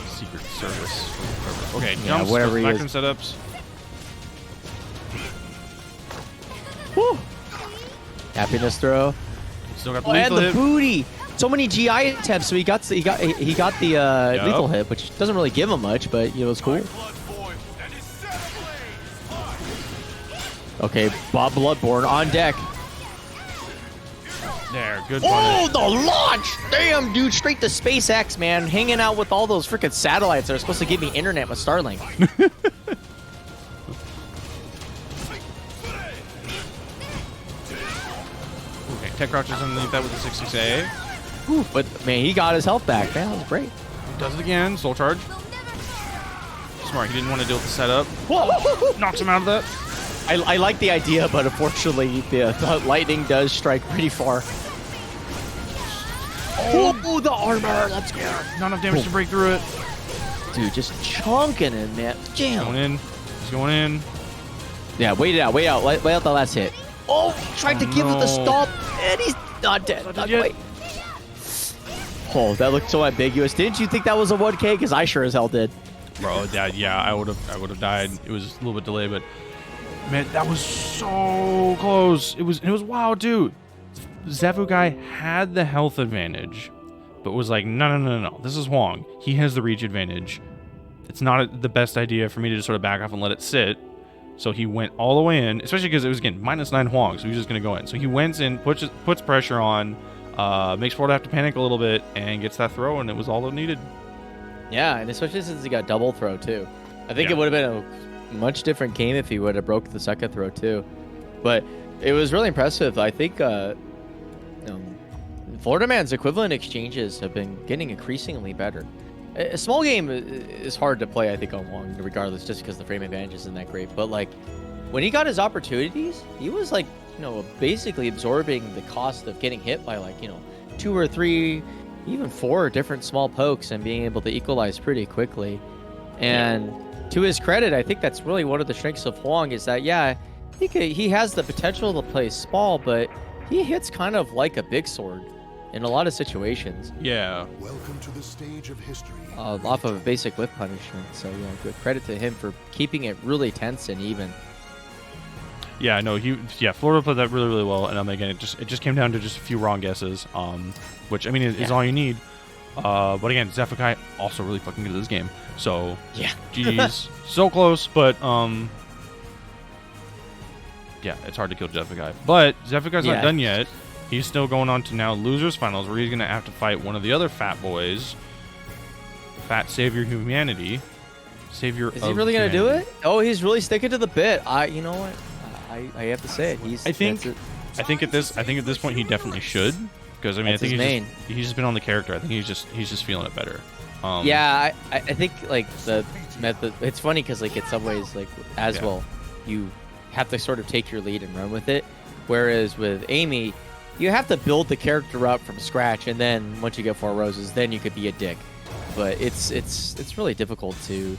Secret service. Okay, yeah, jumps, whatever he back is. in setups. Woo! Happiness throw. Still got the And lethal the hit. booty. So many GI attempts. So he got the lethal hit, which doesn't really give him much, but it's cool. Okay, Bob Bloodborne on deck. There, good Oh, punish. the launch! Damn, dude, straight to SpaceX, man. Hanging out with all those freaking satellites that are supposed to give me internet with Starlink. Okay, tech crouches underneath that with the 66A. Ooh, but, man, he got his health back. Man, that was great. Does it again. Soul charge. Smart. He didn't want to deal with the setup. Whoa! Knocks him out of that. I like the idea, but unfortunately, the lightning does strike pretty far. Oh, the armor! Let's go. Not enough damage to break through it. Dude, just chunking it, man. Damn. Going in. He's going in. Yeah, wait it out, wait out. Wait out the last hit. Oh, tried to give it the stop, and he's not dead. Not yet. quite. Oh, that looked so ambiguous. Didn't you think that was a 1K? Because I sure as hell did. Bro, Dad, yeah, I would have died. It was a little bit delayed, but man, that was so close. It was wild, dude. Zefu guy had the health advantage, but was like, no. This is Huang. He has the reach advantage. It's not the best idea for me to just sort of back off and let it sit. So he went all the way in, especially because it was, again, -9 Huang, so he was just going to go in. So he went in, puts pressure on, makes Florida have to panic a little bit, and gets that throw, and it was all it needed. Yeah, and especially since he got double throw, too. I think it would have been a much different game if he would have broke the second throw, too. But it was really impressive. I think Florida Man's equivalent exchanges have been getting increasingly better. A small game is hard to play, I think, on Huang, regardless, just because the frame advantage isn't that great. But, like, when he got his opportunities, he was, like, basically absorbing the cost of getting hit by, like, 2 or 3, even 4 different small pokes and being able to equalize pretty quickly. And to his credit, I think that's really one of the strengths of Huang is that, yeah, I think he has the potential to play small, but he hits kind of like a big sword in a lot of situations. Yeah. Welcome to the stage of history. Off of a basic whip punishment. So, yeah, good credit to him for keeping it really tense and even. Yeah, no, Florida played that really, really well, and again, it just came down to just a few wrong guesses, which I mean is all you need. But again, Zefukai also really fucking good at this game. So yeah, GG's, so close, but yeah, it's hard to kill Zefukai. But Zefukai's not done yet. He's still going on to now losers finals, where he's gonna have to fight one of the other fat boys, Fat Savior Humanity. Savior. Is he really gonna do it? Oh, he's really sticking to the bit. You know what? I have to say it. I think at this point he definitely should, because I mean I think he's just been on the character. I think he's just feeling it better. Yeah, I think like the method. It's funny because like in some ways like as well, you have to sort of take your lead and run with it. Whereas with Amy, you have to build the character up from scratch, and then once you get 4 roses, then you could be a dick. But it's really difficult to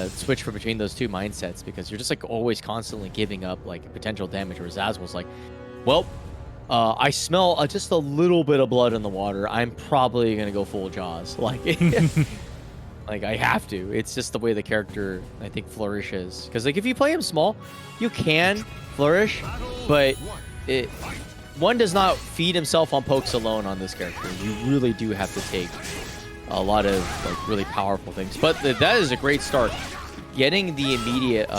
switch from between those two mindsets, because you're just like always constantly giving up like potential damage. Whereas Azwell's like, well, I smell just a little bit of blood in the water. I'm probably gonna go full Jaws. Like, like I have to. It's just the way the character, I think, flourishes. Because like if you play him small, you can flourish, but one does not feed himself on pokes alone on this character. You really do have to take a lot of like really powerful things. But that is a great start. Getting the immediate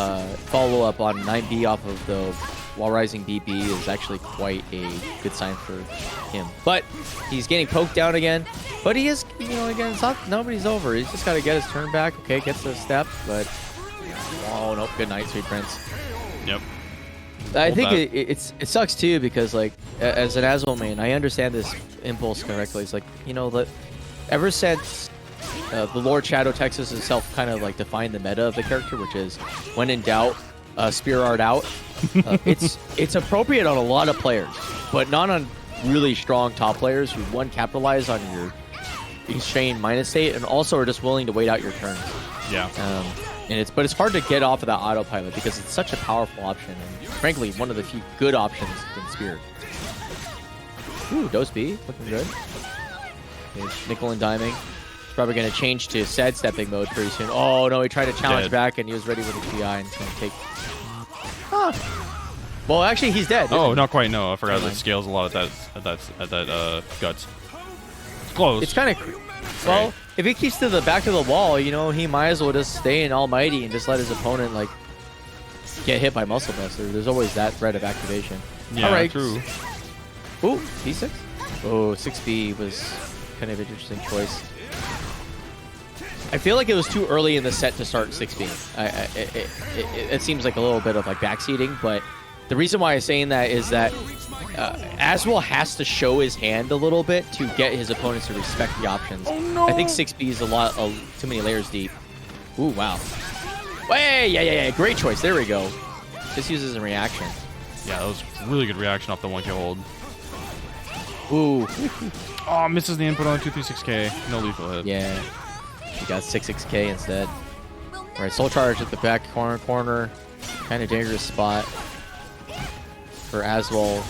follow-up on 9B off of the while rising BB is actually quite a good sign for him. But he's getting poked down again. But he is, you know, again, it's not, nobody's over. He's just got to get his turn back. Okay, gets the step, but oh nope, good night, Sweet Prince. Yep. I think it sucks too, because like as an Azwell main, I understand this impulse correctly. It's like, you know, ever since the Lord Shadow Texas itself kind of like defined the meta of the character, which is when in doubt, spear art out. It's appropriate on a lot of players, but not on really strong top players who one capitalize on your exchange minus state and also are just willing to wait out your turn. Yeah. But it's hard to get off of that autopilot because it's such a powerful option, and frankly one of the few good options in Spear. Ooh, Dose B looking good. Okay, nickel and diming. He's probably going to change to sidestepping mode pretty soon. Oh no, he tried to challenge back and he was ready with his PI and he's going to take. Well, actually, he's dead. Oh, not quite. No, I forgot that scales a lot at that guts. It's close. It's kind of well. If he keeps to the back of the wall, you know, he might as well just stay in Almighty and just let his opponent like get hit by Muscle Buster. There's always that threat of activation. Yeah, all right. True. Ooh, D6. Oh, 6B was kind of an interesting choice. I feel like it was too early in the set to start 6B. It seems like a little bit of like backseating, but the reason why I'm saying that is that Azwell has to show his hand a little bit to get his opponents to respect the options. Oh, no. I think 6B is a lot too many layers deep. Ooh, wow. Hey, yeah. Great choice. There we go. Just uses a reaction. Yeah, that was really good reaction off the 1K hold. Ooh. Oh, misses the input on 236K. No lethal hit. Yeah. He got 66K instead. All right, Soul Charge at the back corner. Kind of dangerous spot for Azwell.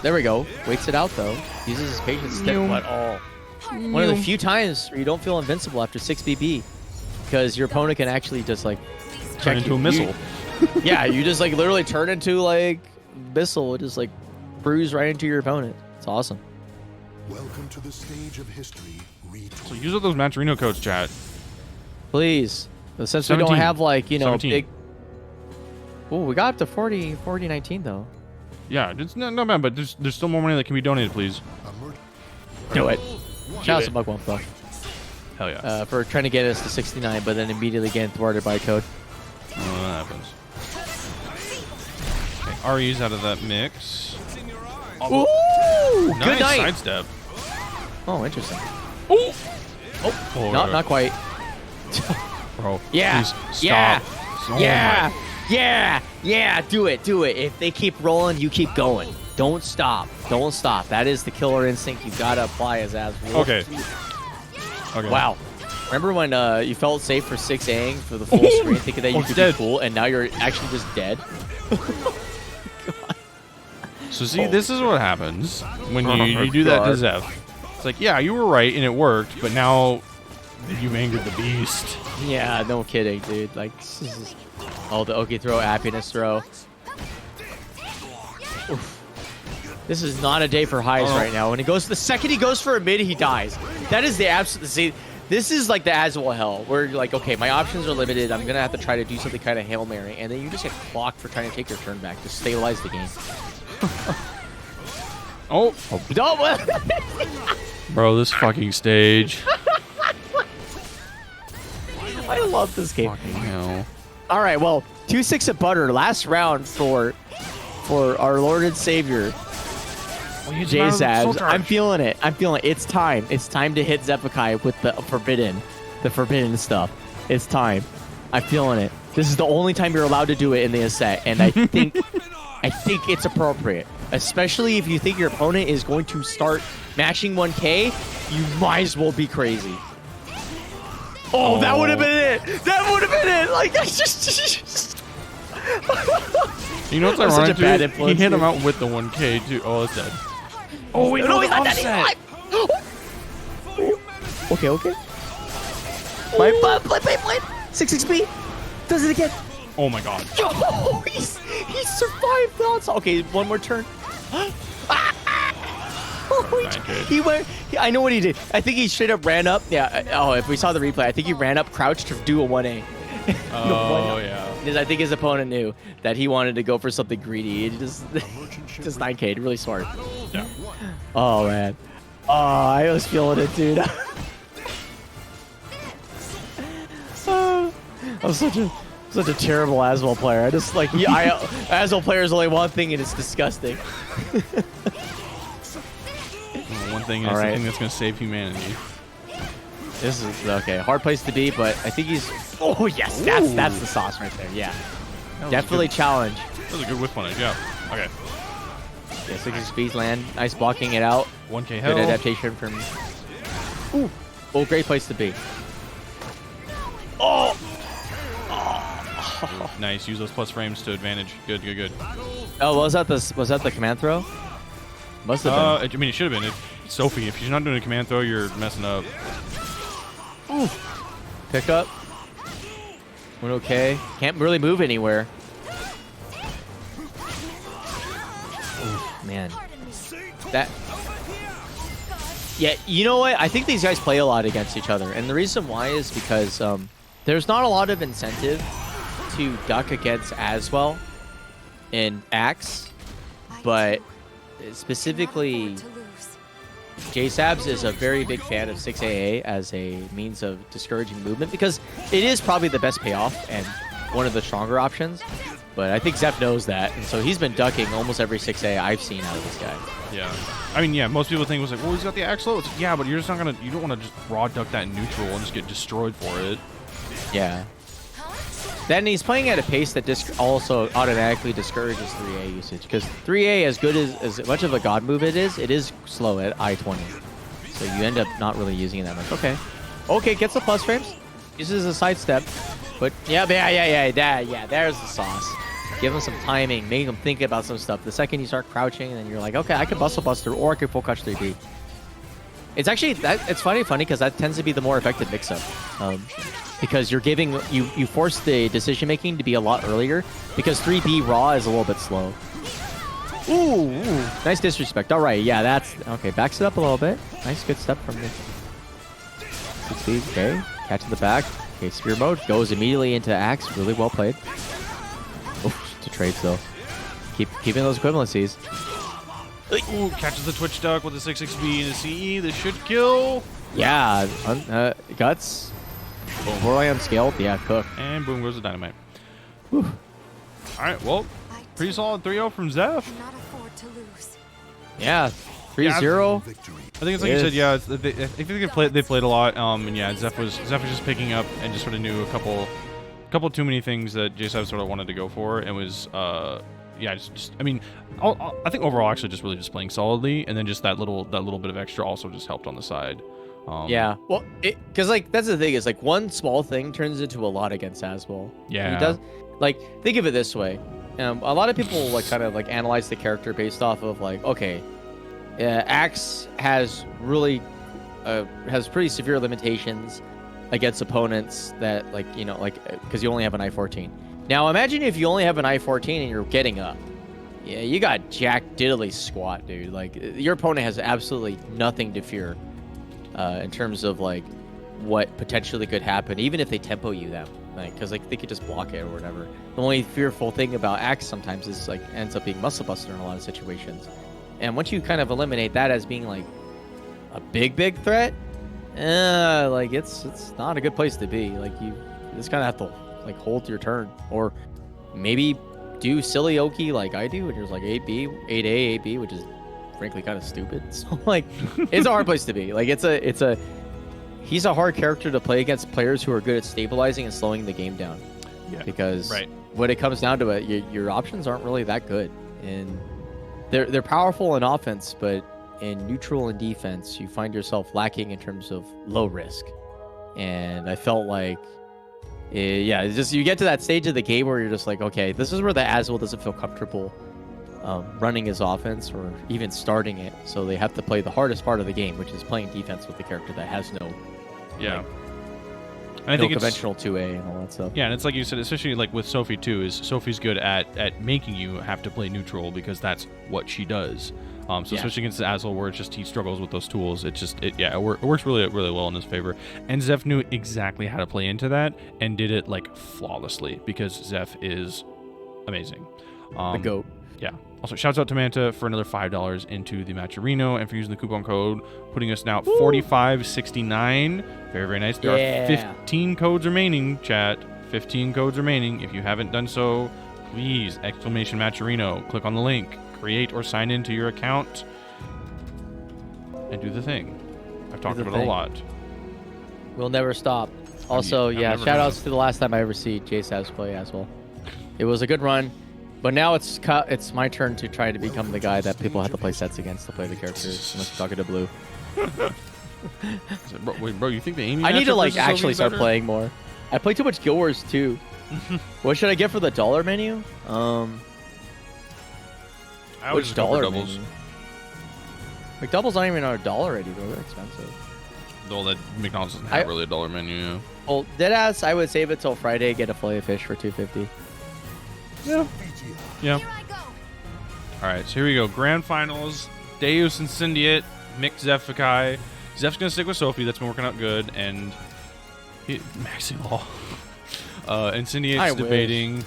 There we go. Waits it out, though. Uses his patience step, but one of the few times where you don't feel invincible after 6BB, because your opponent can actually just, like, turn into a missile. Yeah, you just, like, literally turn into, like, missile. Just, like, bruise right into your opponent. It's awesome. Welcome to the stage of history. So use up those Maturino codes, chat. Please. Since 17. we don't have, like, you know, 17. big... Oh, we got up to 40-19, though. Yeah, it's no bad, but there's still more money that can be donated, please. Do it. Shout out to Bugwump, though. Hell yeah. For trying to get us to 69, but then immediately getting thwarted by code. Oh, that happens. Okay, RE's out of that mix. Ooh! Nice Good night! sidestep. Oh, interesting. Oh, Not quite. Bro, Yeah. please stop. Yeah. Oh Yeah. my. Yeah. Do it. If they keep rolling, you keep going. Don't stop. That is the killer instinct you gotta apply as Azwell. Okay. Wow. Remember when you felt safe for 6Aing for the full screen, thinking that you could be cool, and now you're actually just dead? So see, this is what happens when you do that to Zeph. It's like, yeah, you were right and it worked, but now you've angered the beast. Yeah, no kidding, dude. Like, this is... Oh, the Oki throw, happiness throw. Oof. This is not a day for highs right now. When he goes, the second he goes for a mid, he dies. That is the absolute... See, this is like the Azwell hell, where you're like, okay, my options are limited. I'm gonna have to try to do something kind of Hail Mary, and then you just get clocked for trying to take your turn back to stabilize the game. Oh. Bro, this fucking stage. I love this game. Fucking hell. All right, well, 2-6 of butter. Last round for our Lord and Savior, J-Zabs. I'm feeling it. It's time. It's time to hit Zephakai with the forbidden stuff. It's time. I'm feeling it. This is the only time you're allowed to do it in the set, and I think it's appropriate. Especially if you think your opponent is going to start matching 1K, you might as well be crazy. Oh, that would have been it. That would have been it. Like that's just. You know what's That was such ironic? a bad Dude? He influence, hit him dude. out with the 1K too. Oh, it's dead. Oh wait, No, no, he's the not dead. He's offset. alive. Okay. My play. 6 XP. Does it again. Oh my god. Yo, he survived that. Okay, one more turn. He went. I know what he did. I think he straight up ran up. Yeah. Oh, if we saw the replay, I think he ran up, crouched to do a 1A. Oh yeah. Because I think his opponent knew that he wanted to go for something greedy. He just 9K'd. Really smart. Yeah. Oh man. Oh, I was feeling it, dude. I'm such a terrible Aswell player. I just like Aswell player is only one thing and it's disgusting. One thing is the thing that's gonna save humanity. This is okay. Hard place to be, but I think he's. Oh yes, that's the sauce right there. Yeah, definitely challenge. That was a good whiff on it. Yeah. Okay. Yeah, 6 speed land. Nice blocking it out. 1K Good health. adaptation from. Ooh. Oh, great place to be. Oh. Nice. Use those plus frames to advantage. Good. Oh, was that the command throw? Must have been. I mean, it should have been. Sophie, if you're not doing a command throw, you're messing up. Ooh. Pick up. Went okay. Can't really move anywhere. Ooh, man. That. Yeah, you know what? I think these guys play a lot against each other, and the reason why is because there's not a lot of incentive to duck against Aswell in Axe, but specifically J-Sabs is a very big fan of 6AA as a means of discouraging movement because it is probably the best payoff and one of the stronger options. But I think Zeph knows that, and so he's been ducking almost every 6A I've seen out of this guy. Yeah. I mean, yeah, most people think it was like, well, he's got the axe low. It's like, yeah, but you're just not going to, you don't want to just raw duck that in neutral and just get destroyed for it. Yeah. Then he's playing at a pace that also automatically discourages 3A usage because 3A, as good as much of a god move it is slow at I-20. So you end up not really using it that much. Okay, gets the plus frames. Uses a sidestep. But yeah, there's the sauce. Give him some timing, make him think about some stuff. The second you start crouching, then you're like, okay, I can bustle bust through, or I can full catch 3B. It's actually it's funny because that tends to be the more effective mix-up. Because you're giving you force the decision making to be a lot earlier because 3B raw is a little bit slow. Ooh, nice disrespect. All right, yeah, that's okay. Backs it up a little bit. Nice, good step from the 6B. Okay, catch in the back. Okay, spear mode goes immediately into axe. Really well played. Oof, to trades though. Keeping those equivalencies. Ooh, catches the Twitch duck with a 6XP and a CE. This should kill. Yeah, guts. Overlay unscaled. Yeah, cook. And boom goes the dynamite. Whew. All right, well, pretty solid 3-0 from Zeph. Cannot afford to lose. Yeah, 3-0. I think it's like you said. Yeah, I think they played a lot. And yeah, Zeph was just picking up and just sort of knew a couple too many things that JSAB sort of wanted to go for, and was yeah, just I mean, I think overall actually just really just playing solidly, and then just that little bit of extra also just helped on the side. Yeah, well, because like that's the thing is like one small thing turns into a lot against Aswell. Yeah, he does. Like think of it this way, a lot of people like kind of like analyze the character based off of like, okay, Axe has really has pretty severe limitations against opponents that like because you only have an I-14. Now imagine if you only have an I-14 and you're getting up. Yeah, you got Jack Diddley squat, dude. Like your opponent has absolutely nothing to fear. In terms of like what potentially could happen, even if they tempo you them, like because like they could just block it or whatever. The only fearful thing about Axe sometimes is like ends up being muscle buster in a lot of situations, and once you kind of eliminate that as being like a big threat, like it's not a good place to be. Like you just kind of have to like hold your turn, or maybe do silly oki like I do, and there's like 8B, 8A, 8B, which is frankly kind of stupid. So like it's a hard place to be. Like he's a hard character to play against players who are good at stabilizing and slowing the game down. Yeah, because when it comes down to it, your options aren't really that good, and they're powerful in offense, but in neutral and defense you find yourself lacking in terms of low risk. and I felt like, yeah, it's just you get to that stage of the game where you're just like, okay, this is where the Aswell doesn't feel comfortable running his offense or even starting it, so they have to play the hardest part of the game, which is playing defense with the character that has no, Yeah. like, And I think it's conventional 2A and all that stuff. Yeah, and it's like you said, especially like with Sophie too, is Sophie's good at making you have to play neutral because that's what she does. So especially against the Aswell, where it's just he struggles with those tools, it works really well in his favor. And Zeph knew exactly how to play into that and did it like flawlessly because Zeph is amazing. The GOAT. Yeah. Also, shouts out to Manta for another $5 into the Matcherino and for using the coupon code, putting us now at 4569. Very, very nice. There are 15 codes remaining, chat. 15 codes remaining. If you haven't done so, please, !Matcherino. Click on the link. Create or sign into your account. And do the thing. I've talked about it a lot. We'll never stop. Also, yeah, shout outs to the last time I ever see JSabs play as well. It was a good run. But now it's my turn to try to become the guy that people have to play sets against to play the characters. Unless you're talking to Blue. Bro, you think the aiming? I need to matchup like versus actually Sophie's start better? playing more. I play too much Guild Wars too. What should I get for the dollar menu? I always Which just go for dollar doubles. menu? McDoubles aren't even $1 already, bro. They're expensive. Though that McDonald's doesn't have really a dollar menu. Yeah. Well, deadass, I would save it till Friday. Get a fillet of fish for $2.50. Yeah. Yeah. Here I go. All right, so here we go. Grand Finals. Deus and Syndiate. Mick Zephikai. Zeph's going to stick with Sophie. That's been working out good. And Maxi Law. And Syndiate's debating.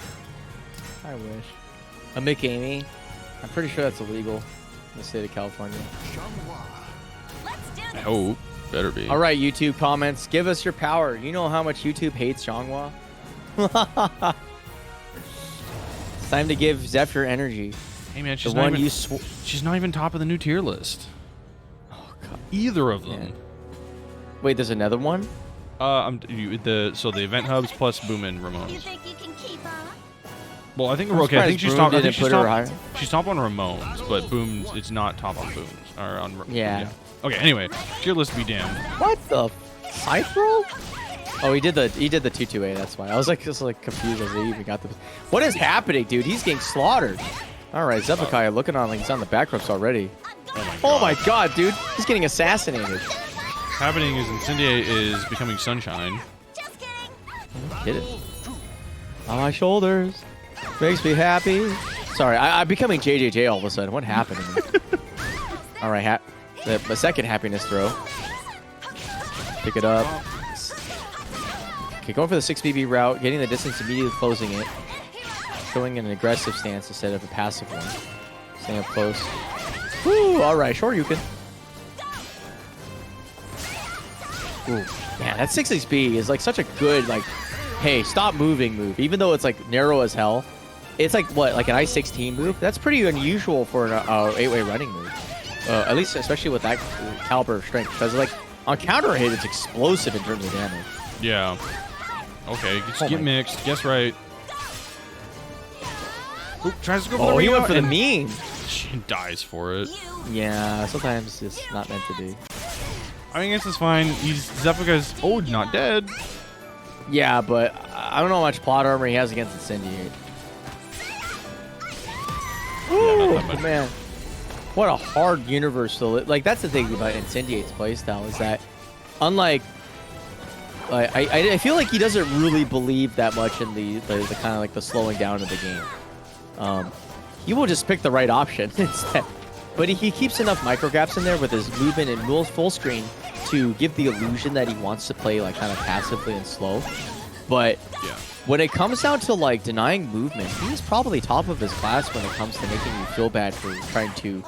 I wish. A Mick Amy. I'm pretty sure that's illegal in the state of California. Let's do I this. hope. Better be. All right, YouTube comments. Give us your power. You know how much YouTube hates Xianghua? It's time to give Zeph your energy. Hey, man, The one you sw- she's not even top of the new tier list. Oh, God. Either of them. Yeah. Wait, there's another one? So the event hubs plus Boom and You Ramones. think you can keep up? Well, I think I'm okay. I think surprised she's Boom top. I didn't think she's put her top. higher. She's top on Ramones, but Boom's it's not top on Boom's or on. Yeah. Okay. Anyway, tier list be damned. What the? Scythe roll? Oh, he did the 2-2-A. That's why I was like just like confused as he even got the. What is happening, dude? He's getting slaughtered. All right, Zephikai looking on like he's on the back ropes already. Oh my god, dude! He's getting assassinated. Happening is Incendiate is becoming Sunshine. Just kidding. Get it? On my shoulders, makes me happy. Sorry, I'm becoming JJJ all of a sudden. What happened to me? All right, the second happiness throw. Pick it up. Okay, going for the 6BB route, getting the distance, immediately closing it. Showing an aggressive stance instead of a passive one. Staying up close. Woo! All right, sure you can. Ooh, man, that 6XB is like such a good like, hey, stop moving move. Even though it's like narrow as hell, it's like what, like an I-16 move. That's pretty unusual for an 8-way running move. At least, especially with that caliber of strength, because like on counter hit, it's explosive in terms of damage. Yeah. Okay. Oh Get my- mixed. Guess right. Oop, tries to go for Oh, the he Reno went for the and meme. she dies for it. Yeah, sometimes it's not meant to be. I mean, I guess it's fine. He's Zephyr's not dead. Yeah, but I don't know how much plot armor he has against Incendiate. Ooh, not that much. man. What a hard universe to live. Like, that's the thing about Incendiate's playstyle is that, unlike, like, I feel like he doesn't really believe that much in the kind of like the slowing down of the game. He will just pick the right option instead. But he keeps enough micro gaps in there with his movement and full screen to give the illusion that he wants to play like kind of passively and slow. But Yeah. when it comes down to like denying movement, he's probably top of his class when it comes to making you feel bad for trying to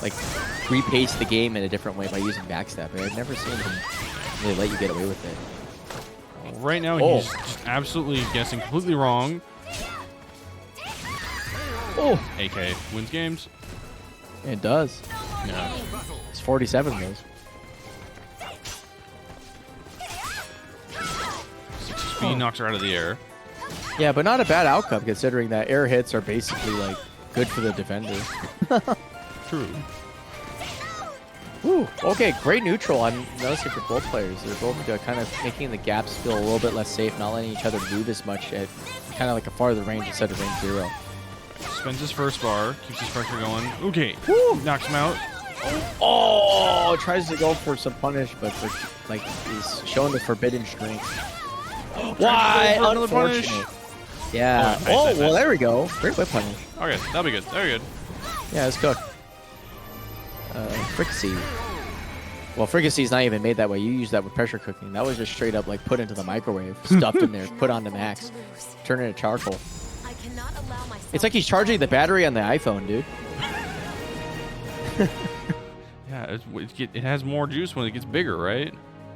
like repace the game in a different way by using backstab. I've never seen him really let you get away with it. Right now, Oh. he's just absolutely guessing completely wrong. Oh, AK wins games. it does. Yeah. It's 47 of those. 6 knocks her out of the air. Yeah, but not a bad outcome considering that air hits are basically like good for the defender. True. Ooh, okay, great neutral. I'm noticing for both players. They're both kind of making the gaps feel a little bit less safe, not letting each other move as much at kind of like a farther range instead of range 0. Spends his first bar, keeps his pressure going. Okay, knocks him out. Oh, tries to go for some punish, but like he's showing the forbidden strength. Why? Another punish. Unfortunate. Yeah. Oh, nice, nice. Well, there we go. Great whip punish. Okay, that'll be good. Very good. Yeah, it's cooked. Fricassee. Well, Fricassee's not even made that way. You use that with pressure cooking. That was just straight up like put into the microwave, stuffed in there, put on to max, turn it into charcoal. I cannot allow myself. It's like he's charging the battery on the iPhone, dude. Yeah, it has more juice when it gets bigger, right?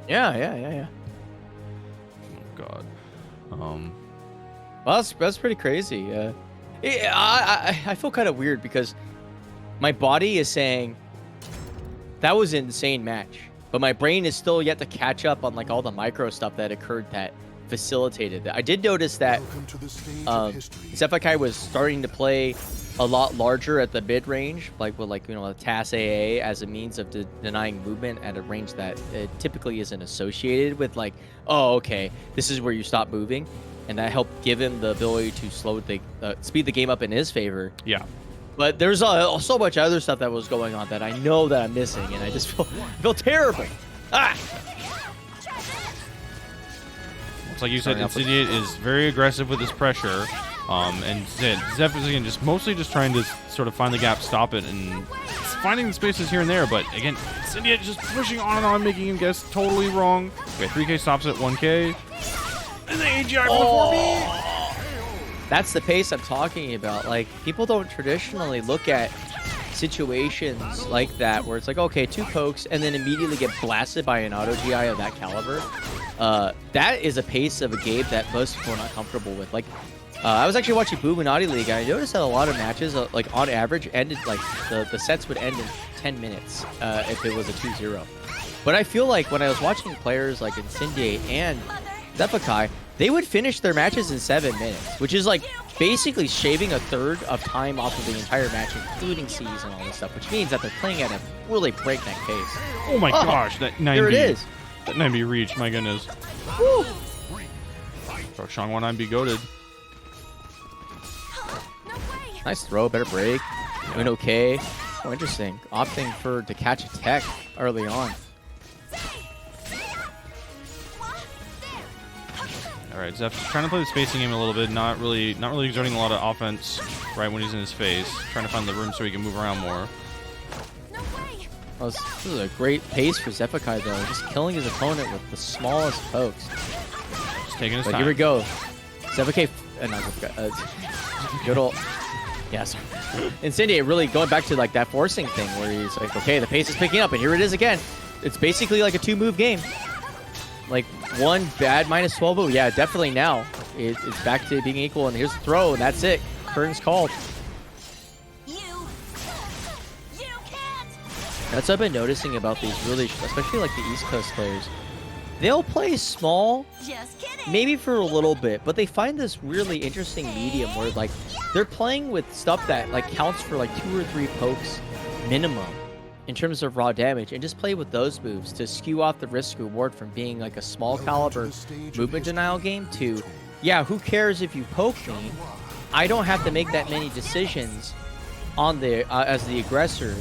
Yeah. Oh God. Well, that's pretty crazy. I feel kind of weird because my body is saying that was an insane match, but my brain is still yet to catch up on like all the micro stuff that occurred that facilitated that. I did notice that SCVI was starting to play a lot larger at the mid range, like with a TAS AA as a means of denying movement at a range that typically isn't associated with like, oh, okay, this is where you stop moving, and that helped give him the ability to speed the game up in his favor. Yeah. But there's so much other stuff that was going on that I know that I'm missing, and I just feel terrible. It's like you said, Insidiate is very aggressive with his pressure. And Zeph is again mostly just trying to sort of find the gap, stop it, and finding the spaces here and there. But again, Insidiate just pushing on and on, making him guess totally wrong. Okay, 3K stops at 1K. And the AGI for the 4B. That's the pace I'm talking about. Like, people don't traditionally look at situations like that where it's like, okay, 2 pokes and then immediately get blasted by an auto GI of that caliber. That is a pace of a game that most people are not comfortable with. Like, I was actually watching Illuminati League, and I noticed that a lot of matches, like on average, ended like the sets would end in 10 minutes if it was a 2-0. But I feel like when I was watching players like Incendiate and SCVI, they would finish their matches in 7 minutes, which is like basically shaving a third of time off of the entire match, including C's and all this stuff, which means that they're playing at a really breakneck pace. Oh my gosh, that 90. There it is. That 90 reach, my goodness. Woo! Shang 1 be goated. Nice throw, better break. Doing okay. Oh, interesting. Opting to catch a tech early on. All right, Zeph's trying to play the spacing game a little bit, not really exerting a lot of offense right when he's in his face, trying to find the room so he can move around more. Well, this is a great pace for SCVI though, just killing his opponent with the smallest pokes. Just taking his But time. here we go. SCVI, not good old. Yeah, sorry. Incendiate really going back to like that forcing thing where he's like, okay, the pace is picking up, and here it is again. It's basically like a 2-move game. Like one bad -12 move. Yeah, definitely now. It's back to being equal, and here's the throw, and that's it. Curtain's called. You can't. That's what I've been noticing about these really, especially like the East Coast players. They'll play small, Just kidding. maybe for a little bit, but they find this really interesting medium where like they're playing with stuff that like counts for like 2 or 3 pokes minimum in terms of raw damage, and just play with those moves to skew off the risk reward from being like a small caliber movement denial game to, yeah, who cares if you poke me? I don't have to make that many decisions on the as the aggressor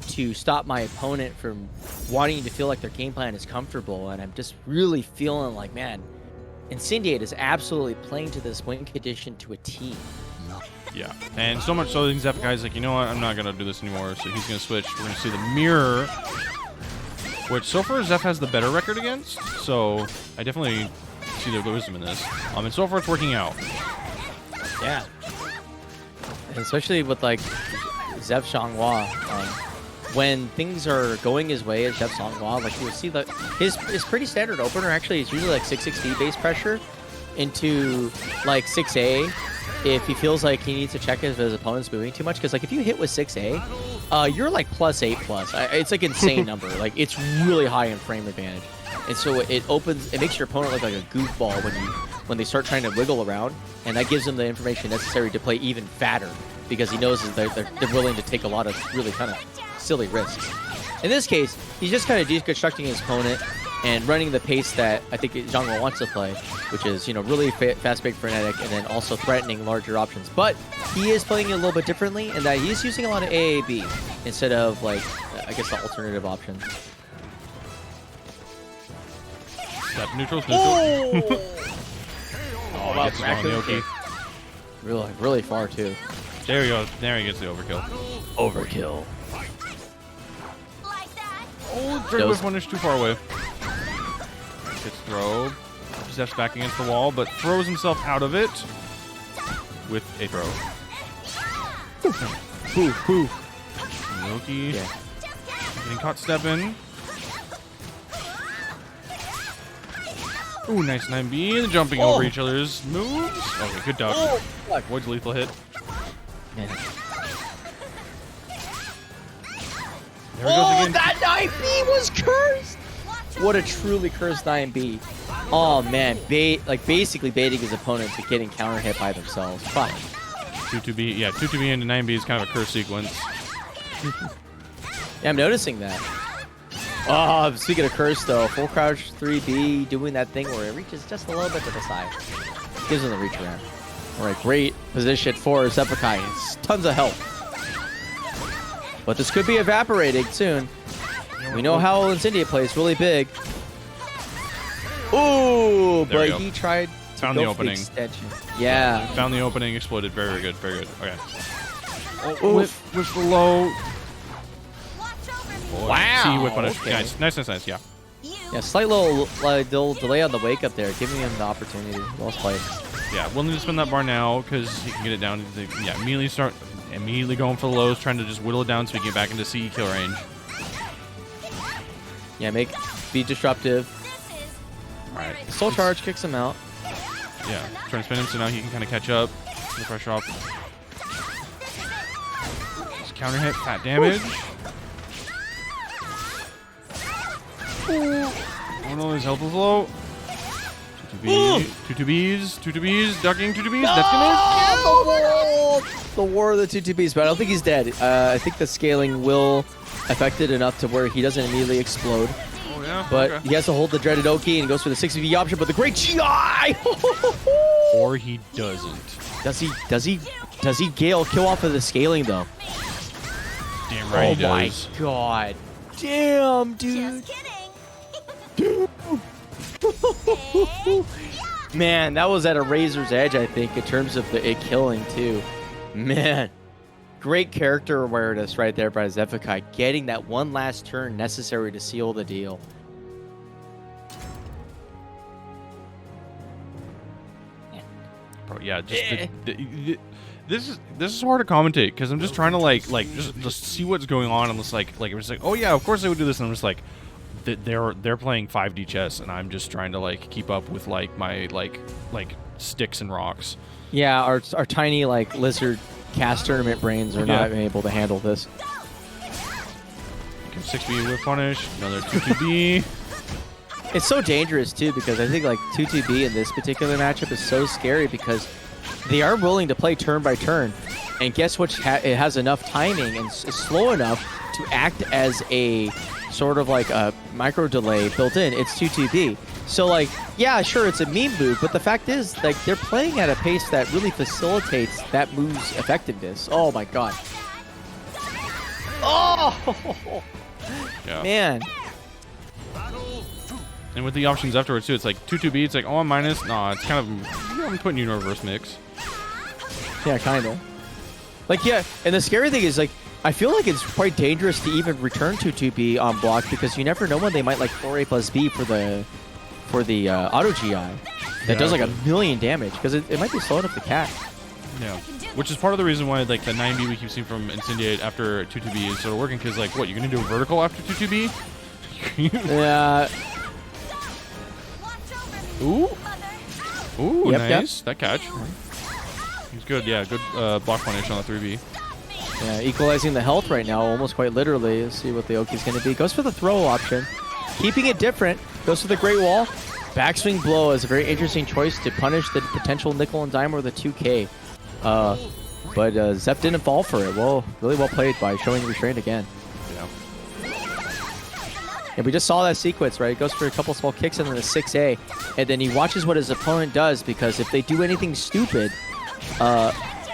to stop my opponent from wanting to feel like their game plan is comfortable. And I'm just really feeling like, man, Incendiate is absolutely playing to this win condition to a T. Yeah, and so much so that SCVI's like, you know what, I'm not going to do this anymore, so he's going to switch. We're going to see the mirror, which so far Zeph has the better record against, so I definitely see the wisdom in this. And so far it's working out. Yeah. And especially with like Zeph Xianghua, when things are going his way as Zeph Xianghua, like you'll see that his pretty standard opener actually is usually like 6-6 base pressure into like 6A if he feels like he needs to check if his opponent's moving too much. Because like if you hit with 6A, you're like +8+. It's like insane number. Like it's really high in frame advantage, and so it makes your opponent look like a goofball when they start trying to wiggle around, and that gives them the information necessary to play even fatter because he knows that they're willing to take a lot of really kind of silly risks. In this case, he's just kind of deconstructing his opponent and running the pace that I think Jungle wants to play, which is, you know, really fast-break frenetic and then also threatening larger options. But he is playing it a little bit differently in that he's using a lot of AAB instead of, like, I guess the alternative options. Step neutral. Oh, he gets on the Oki. Really far, too. There we go. There he gets the overkill. Overkill. Like that. Oh, Drake Whiff Punish too far away. Gets throw. Steps back against the wall, but throws himself out of it with a throw. Pooh. Loki Yeah. getting caught stepping. Ooh, nice 9B and jumping over each other's moves. Okay, good duck. Avoids lethal hit. Man. There he goes again. That 9B was cursed! What a truly cursed 9B. Oh man, basically baiting his opponent to getting counter hit by themselves. Fine. 2-2B, yeah, 2-2B into 9B is kind of a curse sequence. Yeah, I'm noticing that. Oh, speaking of curse though, full crouch 3B doing that thing where it reaches just a little bit to the side. Gives him the reach around. Alright, great position for SCVI. It's tons of help. But this could be evaporating soon. We know how Incendia plays really big. Ooh, but he tried to Found go the for opening. extension. Yeah. Found the opening, exploded. Very, very good. Very good. Okay. Oh, With the low. Oh, Wow, See whip punish. okay. Nice. Yeah. Yeah, slight little delay on the wake up there, giving him the opportunity. Well played. Yeah, willing to spin that bar now because he can get it down. Yeah, immediately going for the lows, trying to just whittle it down so he can get back into CE kill range. Yeah, be disruptive. Alright. Soul charge kicks him out. Yeah, trying to spin him so now he can kind of catch up. The pressure off. Just counter hit, fat damage. Oh no, his health is low. 2-2Bs, ducking 2-2Bs. That's gonna The war of the 2-2Bs, but I don't think he's dead. I think the scaling will affect it enough to where he doesn't immediately explode. Oh yeah. But okay. he has to hold the dreaded Oki and goes for the 6v option, but the great GI! Or he doesn't. Does he kill off of the scaling though? Damn right he Oh my does. god. Damn, dude. Just kidding. Man, that was at a razor's edge, I think, in terms of it killing too. Man. Great character awareness right there by SCVI, getting that one last turn necessary to seal the deal. Bro, yeah, just this is hard to commentate because I'm just trying to just see what's going on. I'm just like it was like, oh yeah, of course they would do this, and I'm just like, they're playing 5D chess, and I'm just trying to like keep up with like my like sticks and rocks. Yeah, our tiny like lizard cast tournament brains are not able to handle this. Okay, 6B with punish, another 2-2B. It's so dangerous too because I think like 2-2B in this particular matchup is so scary because they are willing to play turn by turn, and guess what? It has enough timing and is slow enough to act as a sort of like a micro delay built in. It's 2-2B. So like, yeah, sure, it's a meme move, but the fact is, like, they're playing at a pace that really facilitates that move's effectiveness. Oh my god. Oh Yeah. man. And with the options afterwards too, it's like 2-2B. It's like, oh, I'm minus. Nah, it's kind of I'm putting you in a reverse mix. Yeah, kind of. Like, yeah, and the scary thing is, like, I feel like it's quite dangerous to even return 2-2B on block because you never know when they might like 4A plus B for the auto GI that does like a million damage because it might be slowing up the cat. Yeah, which is part of the reason why like the 9B we keep seeing from Incendiate after 2-2B is sort of working because like what, you're gonna do a vertical after 2-2B? Yeah. Ooh, Yep, nice. That catch. He's good. Yeah, good block punish on the 3B. Yeah, equalizing the health right now, almost quite literally. Let's see what the Oki's going to be. Goes for the throw option. Keeping it different. Goes for the Great Wall. Backswing blow is a very interesting choice to punish the potential nickel and dime or the 2K. But Zep didn't fall for it. Well, really well played by showing restraint again. Yeah. And we just saw that sequence, right? He goes for a couple small kicks and then a 6A. And then he watches what his opponent does, because if they do anything stupid,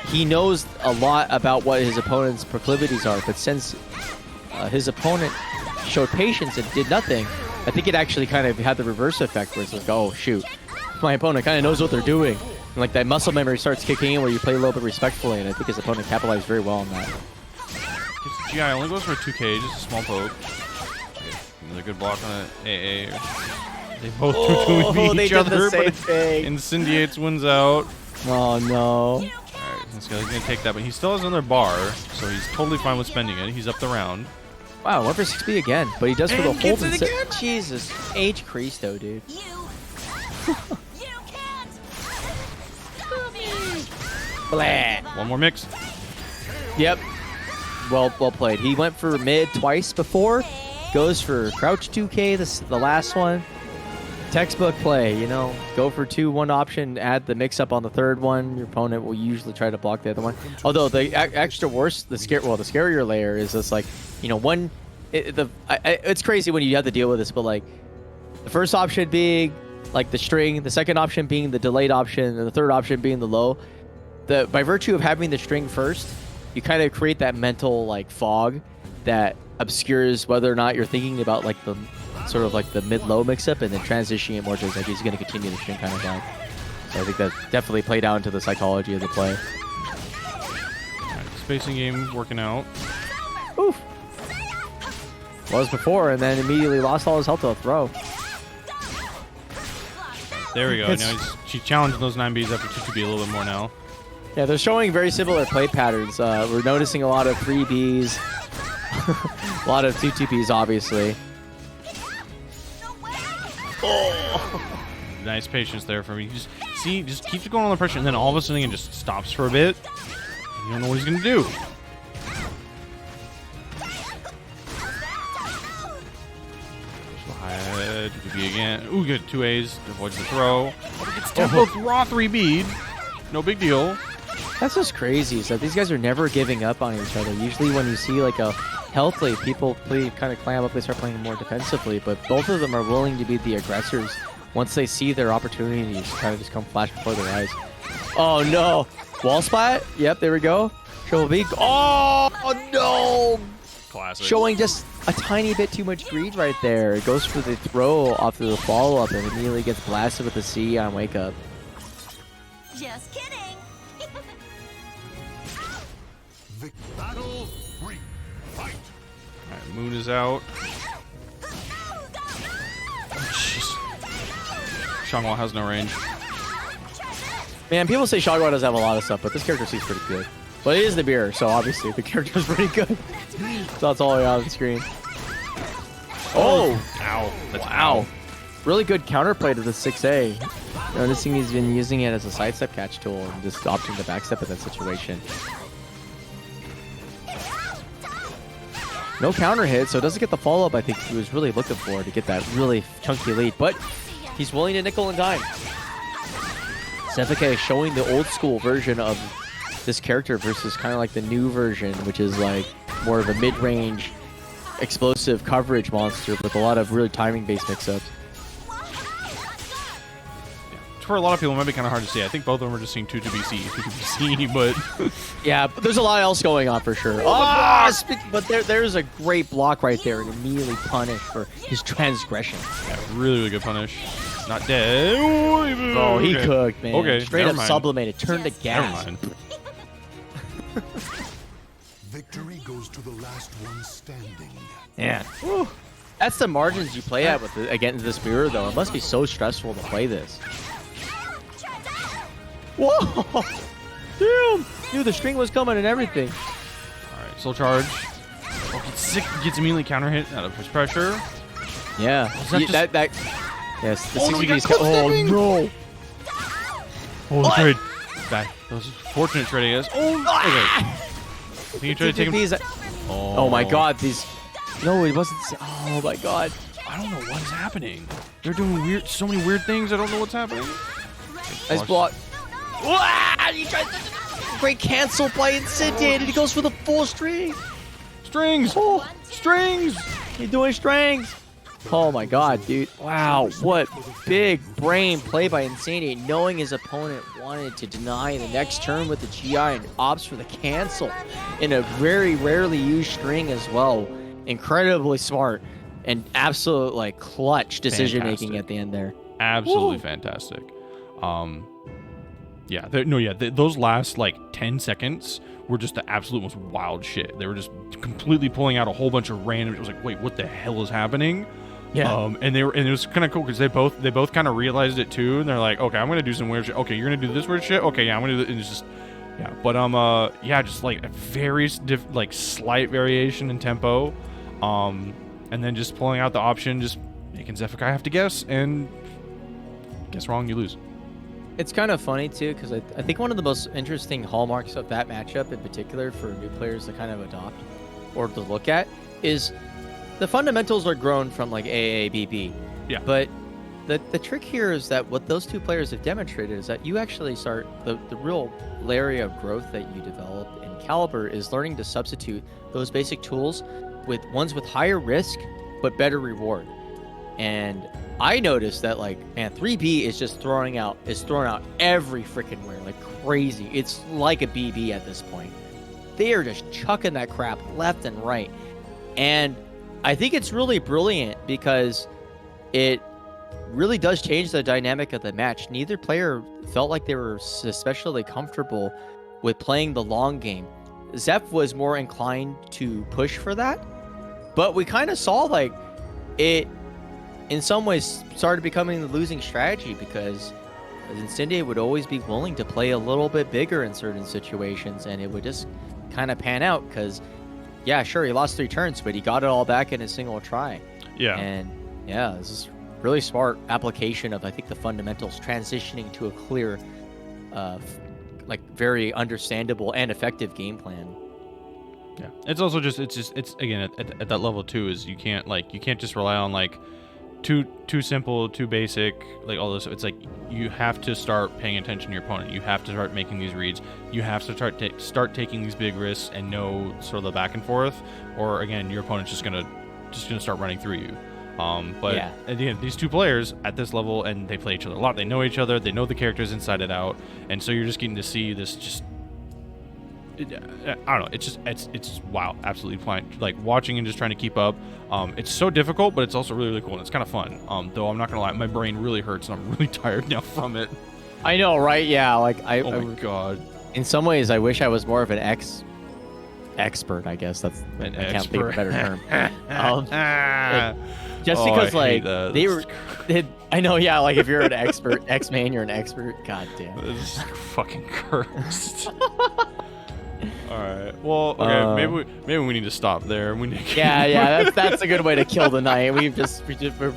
he knows a lot about what his opponent's proclivities are. But since his opponent showed patience and did nothing, I think it actually kind of had the reverse effect where it's like, oh, shoot. My opponent kind of knows what they're doing. And like that muscle memory starts kicking in where you play a little bit respectfully, and I think his opponent capitalized very well on that. GI only goes for a 2K, just a small poke. Another good block on an AA. They both 2-2 they each did other, the same but thing. Incendiates wins out. Oh, no. Alright, this guy's gonna take that, but he still has another bar, so he's totally fine with spending it. He's up the round. Wow, 1 for 6B again, but he does for the And hold. gets it again. Jesus, H Cristo, dude. You can't stop me. Blah. One more mix. Yep. Well played. He went for mid twice before. Goes for crouch 2K, the last one. Textbook play, you know. Go for 2, one option, add the mix-up on the third one. Your opponent will usually try to block the other one. Although the extra worse, the scarier layer is just like, you know, it's crazy when you have to deal with this, but like the first option being like the string, the second option being the delayed option, and the third option being the low. By virtue of having the string first, you kind of create that mental like fog that obscures whether or not you're thinking about like the sort of like the mid-low mix-up, and then transitioning it more towards like he's going to continue the string kind of vibe. So I think that definitely played out into the psychology of the play. Alright, spacing game working out. Oof. Was before, and then immediately lost all his health to a throw. There we go. Now she's challenging those 9Bs after 2-2B a little bit more now. Yeah, they're showing very similar play patterns. We're noticing a lot of 3Bs, a lot of 2-2Bs, obviously. Oh. Nice patience there for me. Just keeps going on the pressure, and then all of a sudden it just stops for a bit. You don't know what he's gonna do. Ahead, 2B again. Ooh, good. 2As. Avoids the throw. Oh, gets tempo raw 3B. No big deal. That's just crazy. So these guys are never giving up on each other. Usually when you see like a healthily, people kind of clam up, they start playing more defensively, but both of them are willing to be the aggressors once they see their opportunities kind of just come flash before their eyes. Oh no. Wall splat? Yep, there we go. Show B. Oh no! Classic. Showing just a tiny bit too much greed right there. It goes for the throw off of the follow-up and immediately gets blasted with the C on wake up. Just kidding. Battle 3. Fight. Alright, Moon is out. Jeez. Shangwa has no range. Man, people say Shagwa doesn't have a lot of stuff, but this character seems pretty good. But it is the beer, so obviously the character's pretty good. So that's all I got on the screen. Oh! Ow. That's Wow. Really good counterplay to the 6A. Noticing he's been using it as a sidestep catch tool and just opting to backstep in that situation. No counter hit, so it doesn't get the follow-up I think he was really looking for to get that really chunky lead, but he's willing to nickel and dime. SCVI showing the old school version of this character versus kind of like the new version, which is like more of a mid-range explosive coverage monster with a lot of really timing-based mix-ups. For a lot of people, it might be kind of hard to see. I think both of them are just seeing 2-2BC, but... Yeah, but there's a lot else going on for sure. But there's a great block right there and immediately punished for his transgression. Yeah, really, really good punish. Not dead. Oh, he okay. cooked, man. Okay, Straight never up mind. sublimated, turned to Never gas. mind. Victory goes to the last one standing. Yeah. Whew. That's the margins you play at with against this mirror, though. It must be so stressful to play this. Whoa! Damn! Dude, the string was coming and everything. Alright, soul charge. Oh, gets sick. Gets immediately counter hit out of his pressure. Yeah. Was that just- Yes, the Oh, no, he got 60s. Oh, clip no! Oh, the trade. That was fortunate trade, I guess. Oh, okay. I think he tried to take him. These- Oh my god, these... No, it wasn't... Oh my god. I don't know what is happening. They're doing so many weird things. I don't know what's happening. Nice block. He tries to... Great cancel by Incendiated. He goes for the full string. Strings. Oh, Strings. he's doing strings. Oh my god, dude. Wow, what big brain play by Insanity, knowing his opponent wanted to deny the next turn with the GI and opts for the cancel in a very rarely used string as well. Incredibly smart and absolute like clutch decision making at the end there. Absolutely fantastic. Those last like 10 seconds were just the absolute most wild shit. They were just completely pulling out a whole bunch of random. It was like, wait, what the hell is happening? Yeah. And it was kind of cool because they both kind of realized it too, and they're like, okay, I'm gonna do some weird shit. Okay, you're gonna do this weird shit. Okay, yeah, I'm gonna do. And it's just, yeah. But just like a very slight variation in tempo, and then just pulling out the option, just making Zefkai have to guess, and guess wrong, you lose. It's kind of funny too, because I think one of the most interesting hallmarks of that matchup in particular for new players to kind of adopt or to look at is the fundamentals are grown from like AABB. Yeah. But the trick here is that what those two players have demonstrated is that you actually start the real area of growth that you develop in Calibur is learning to substitute those basic tools with ones with higher risk but better reward. And I noticed that, like, man, 3B is just throwing out every freaking where like crazy. It's like a BB at this point. They are just chucking that crap left and right. And I think it's really brilliant because it really does change the dynamic of the match. Neither player felt like they were especially comfortable with playing the long game. Zeph was more inclined to push for that, but we kind of saw like it in some ways started becoming the losing strategy because Incendiary would always be willing to play a little bit bigger in certain situations, and it would just kind of pan out because, yeah, sure, he lost 3 turns, but he got it all back in a single try. Yeah. And yeah, this is really smart application of, I think, the fundamentals transitioning to a clear, like very understandable and effective game plan. Yeah. It's also just again at that level too is you can't just rely on like too simple, too basic, like all this. It's like you have to start paying attention to your opponent. You have to start making these reads. You have to start taking these big risks and know sort of the back and forth, or again, your opponent's just gonna start running through you. But yeah. At the end, these two players at this level, and they play each other a lot. They know each other. They know the characters inside and out, and so you're just getting to see this just. I don't know. It's wow, absolutely fine. Like watching and just trying to keep up. It's so difficult, but it's also really cool and it's kind of fun. Though I'm not gonna lie, my brain really hurts and I'm really tired now from it. I know, right? Yeah, like oh my god. In some ways, I wish I was more of an expert. I guess that's I can't think of a better term. Just because like they were. I know, yeah. Like if you're an expert, X-Man, you're an expert. God damn. This is fucking cursed. All right. Well, okay. Maybe we need to stop there. We need to yeah. That's a good way to kill the night.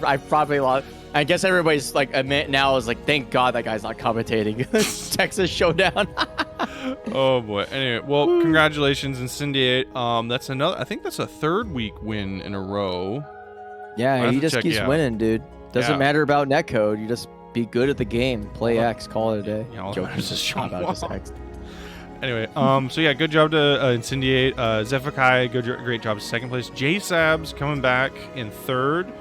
I probably lost. I guess everybody's like now is like, thank God that guy's not commentating Texas Showdown. Oh boy. Anyway, well, congratulations, Incendiate. That's another. I think that's a 3rd week win in a row. Yeah, he just keeps winning, dude. Doesn't matter about netcode. You just be good at the game. Play X. Call it a day. Yeah, just X. Anyway, so yeah, good job to Incendiate. Zefkai, great job 2nd place. J-Sabs coming back in 3rd.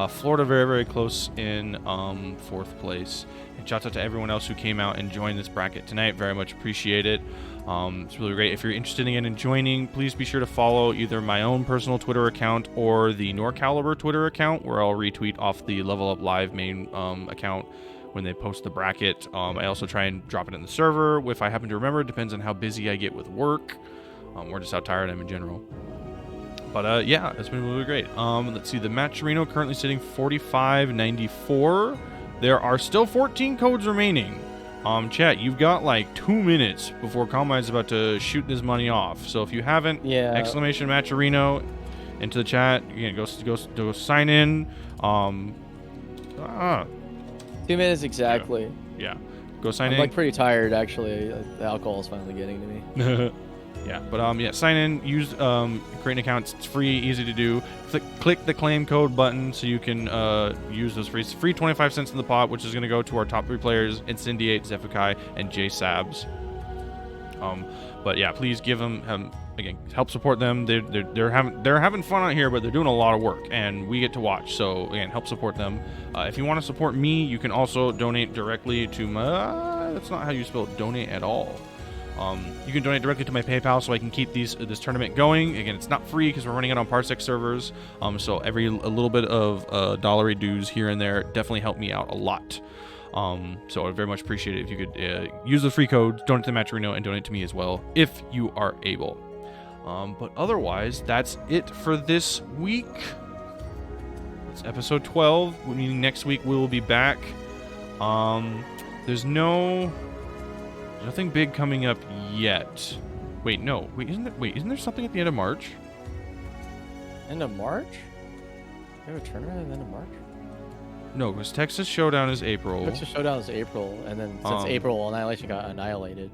Florida very, very close in 4th place. And shout out to everyone else who came out and joined this bracket tonight. Very much appreciate it. It's really great. If you're interested in joining, please be sure to follow either my own personal Twitter account or the NorCalibur Twitter account, where I'll retweet off the LevelUp Live main account when they post the bracket. I also try and drop it in the server if I happen to remember. It depends on how busy I get with work or just how tired I am in general. But yeah, it's been really great. Let's see, the Matcherino currently sitting 45.94. There are still 14 codes remaining. Chat, you've got like 2 minutes before Konmai is about to shoot this money off. So if you haven't, exclamation Matcherino into the chat. Again, go sign in. 2 minutes exactly. Yeah. Go sign in. I'm like pretty tired actually. The alcohol is finally getting to me. Yeah, but yeah, sign in, use create an account. It's free, easy to do. Click the claim code button so you can use those free 25 cents in the pot, which is going to go to our top 3 players, Incendiate, Zefkai, and J-Sabs. But yeah, please give them again, help support them. They're having fun out here, but they're doing a lot of work, and we get to watch. So again, help support them. If you want to support me, you can also donate directly to my. That's not how you spell donate at all. You can donate directly to my PayPal so I can keep this tournament going. Again, it's not free because we're running it on Parsec servers. So a little bit of dollary dues here and there definitely help me out a lot. So I'd very much appreciate it if you could use the free codes, donate to Matcherino, and donate to me as well if you are able. But otherwise, that's it for this week. It's episode 12, meaning next week we will be back. There's nothing big coming up yet. Wait, no. Isn't there something at the end of March? End of March? You have a tournament at the end of March? No, because Texas Showdown is April. Texas Showdown is April, and then since April, Annihilation got annihilated.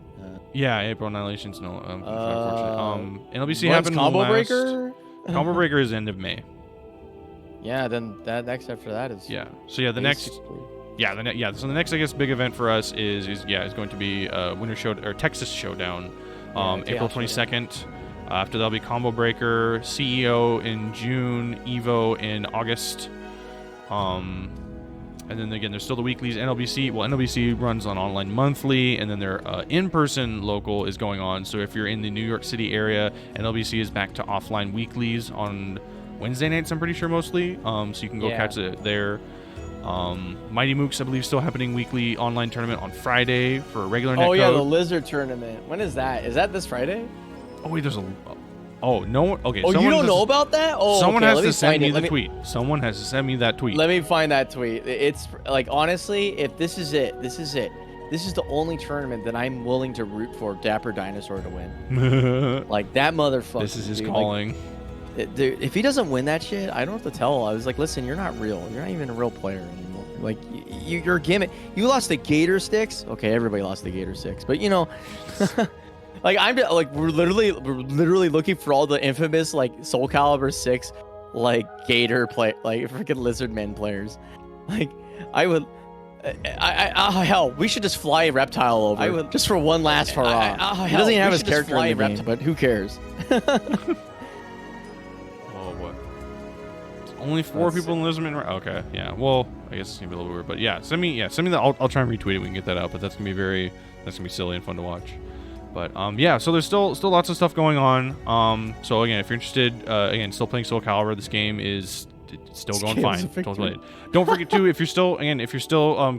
Yeah, April Annihilation's no. Unfortunately. NLBC when's happened Combo last... Breaker? Combo Breaker is end of May. Yeah, then that next after that is. Yeah. So yeah, the next. So the next, I guess, big event for us is going to be Texas Showdown, April 22nd. After that'll be Combo Breaker, CEO in June, Evo in August. And then again, there's still the weeklies. NLBC runs on online monthly, and then their in-person local is going on. So if you're in the New York City area, NLBC is back to offline weeklies on Wednesday nights, I'm pretty sure mostly. So you can go catch it there. Mighty Mooks, I believe, still happening weekly online tournament on Friday for a regular netcode. Oh yeah, the Lizard tournament. When is that? Is that this Friday? Oh wait, there's a. Oh no! Okay. Oh, you don't know about that? Oh, someone okay, has to send me the tweet. Someone has to send me that tweet. Let me find that tweet. It's like, honestly, if this is it. This is the only tournament that I'm willing to root for Dapper Dinosaur to win. Like that motherfucker. This is his calling. Dude, if he doesn't win that shit, I don't have to tell. I was like, listen, you're not real. You're not even a real player anymore. Like, you're a gimmick. You lost the Gator Sticks. Okay, everybody lost the Gator Sticks, but you know, like we're literally looking for all the infamous like SoulCalibur 6, like Gator play, like freaking Lizardmen players. Like, I would. Hell, we should just fly a reptile over. I would just for one last hurrah. He doesn't even have his character in the game, but who cares? Only 4 people in Lizardman. Okay, yeah. Well, I guess it's gonna be a little weird, but yeah. Send me that. I'll try and retweet it. We can get that out, but that's gonna be silly and fun to watch. But yeah. So there's still lots of stuff going on. So again, if you're interested, still playing SoulCalibur, this game is still going fine. Don't forget to, if you're still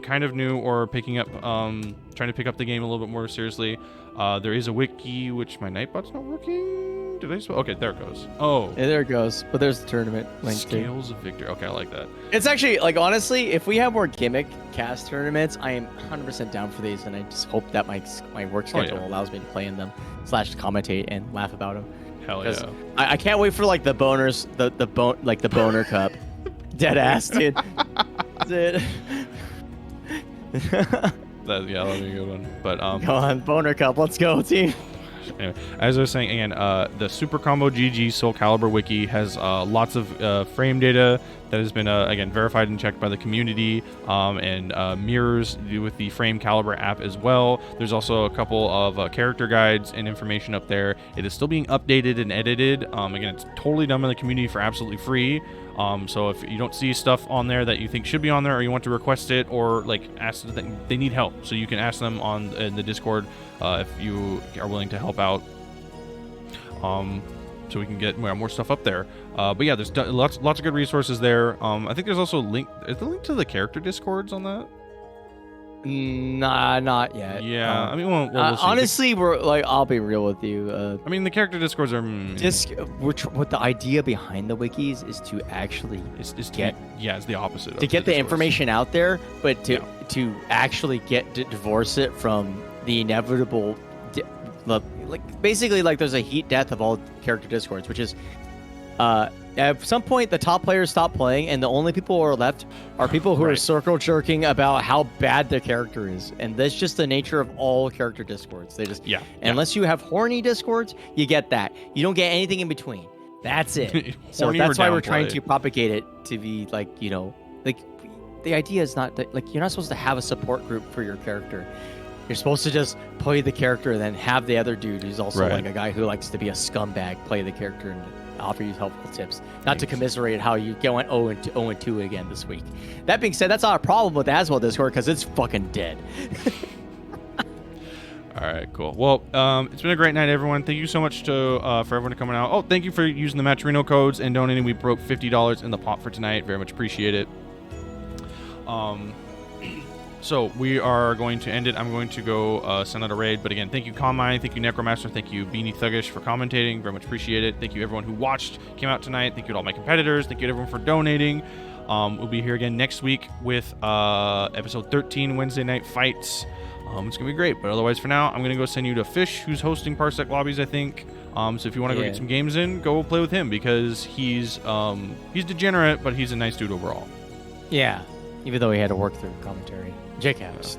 kind of new or picking up, trying to pick up the game a little bit more seriously, there is a wiki, which my Nightbot's not working. Did I spell? Okay, there it goes. Oh. Yeah, there it goes. But there's the tournament link. Scales of Victory. Okay, I like that. It's actually, like, honestly, if we have more gimmick cast tournaments, I am 100% down for these, and I just hope that my work schedule allows me to play in them, / commentate and laugh about them. Hell yeah. I can't wait for like the boners, the boner cup. Dead ass, dude. Dude. That'll be a good one. But go on, boner cup. Let's go, team. Anyway, as I was saying, again, the Super Combo GG SoulCalibur wiki has lots of frame data that has been again verified and checked by the community, and mirrors with the Frame Caliber app as well. There's also a couple of character guides and information up there. It is still being updated and edited. Again, it's totally done by the community for absolutely free. So if you don't see stuff on there that you think should be on there, or you want to request it, or like ask, they need help, so you can ask them in the Discord if you are willing to help out. So we can get more stuff up there. But yeah, there's lots of good resources there. I think there's also a link. Is the link to the character Discords on that? Nah, not yet. Yeah, I mean, we'll see. Honestly, we're like, I'll be real with you. I mean, the character Discords are. What the idea behind the wikis is to actually it's the opposite. To get the information out there, but to actually divorce it from the inevitable. Like basically, like there's a heat death of all character Discords, which is at some point the top players stop playing, and the only people who are left are people who are circle jerking about how bad their character is, and that's just the nature of all character Discords. They just unless you have horny Discords, you get that. You don't get anything in between. That's it. So that's why we're trying to propagate it to be like, you know, like the idea is not that, like, you're not supposed to have a support group for your character. You're supposed to just play the character and then have the other dude who's also Right. like a guy who likes to be a scumbag play the character and offer you helpful tips. Not to commiserate how you went 0-2 again this week. That being said, that's not a problem with the Aswell Discord because it's fucking dead. All right, cool. Well, it's been a great night, everyone. Thank you so much to for everyone coming out. Oh, thank you for using the Matcherino codes and donating. We broke $50 in the pot for tonight. Very much appreciate it. So we are going to end it. I'm going to go send out a raid. But again, thank you, Konmai. Thank you, Necromaster. Thank you, BeanieThuggish, for commentating. Very much appreciate it. Thank you, everyone who watched, came out tonight. Thank you to all my competitors. Thank you to everyone for donating. We'll be here again next week with episode 13, Wednesday Night Fights. It's going to be great. But otherwise, for now, I'm going to go send you to Fish, who's hosting Parsec lobbies, I think. So if you want to go get some games in, go play with him because he's degenerate, but he's a nice dude overall. Yeah, even though he had to work through commentary. JK. Yeah, that's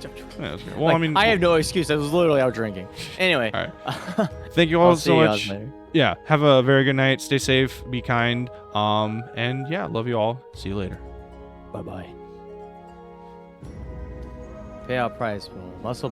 great. Well, Like, I mean, I have no excuse. I was literally out drinking. Anyway. All right. Thank you all I'll so see you much. guys later. Yeah, have a very good night. Stay safe. Be kind. And yeah, love you all. See you later. Bye-bye. Payout price will muscle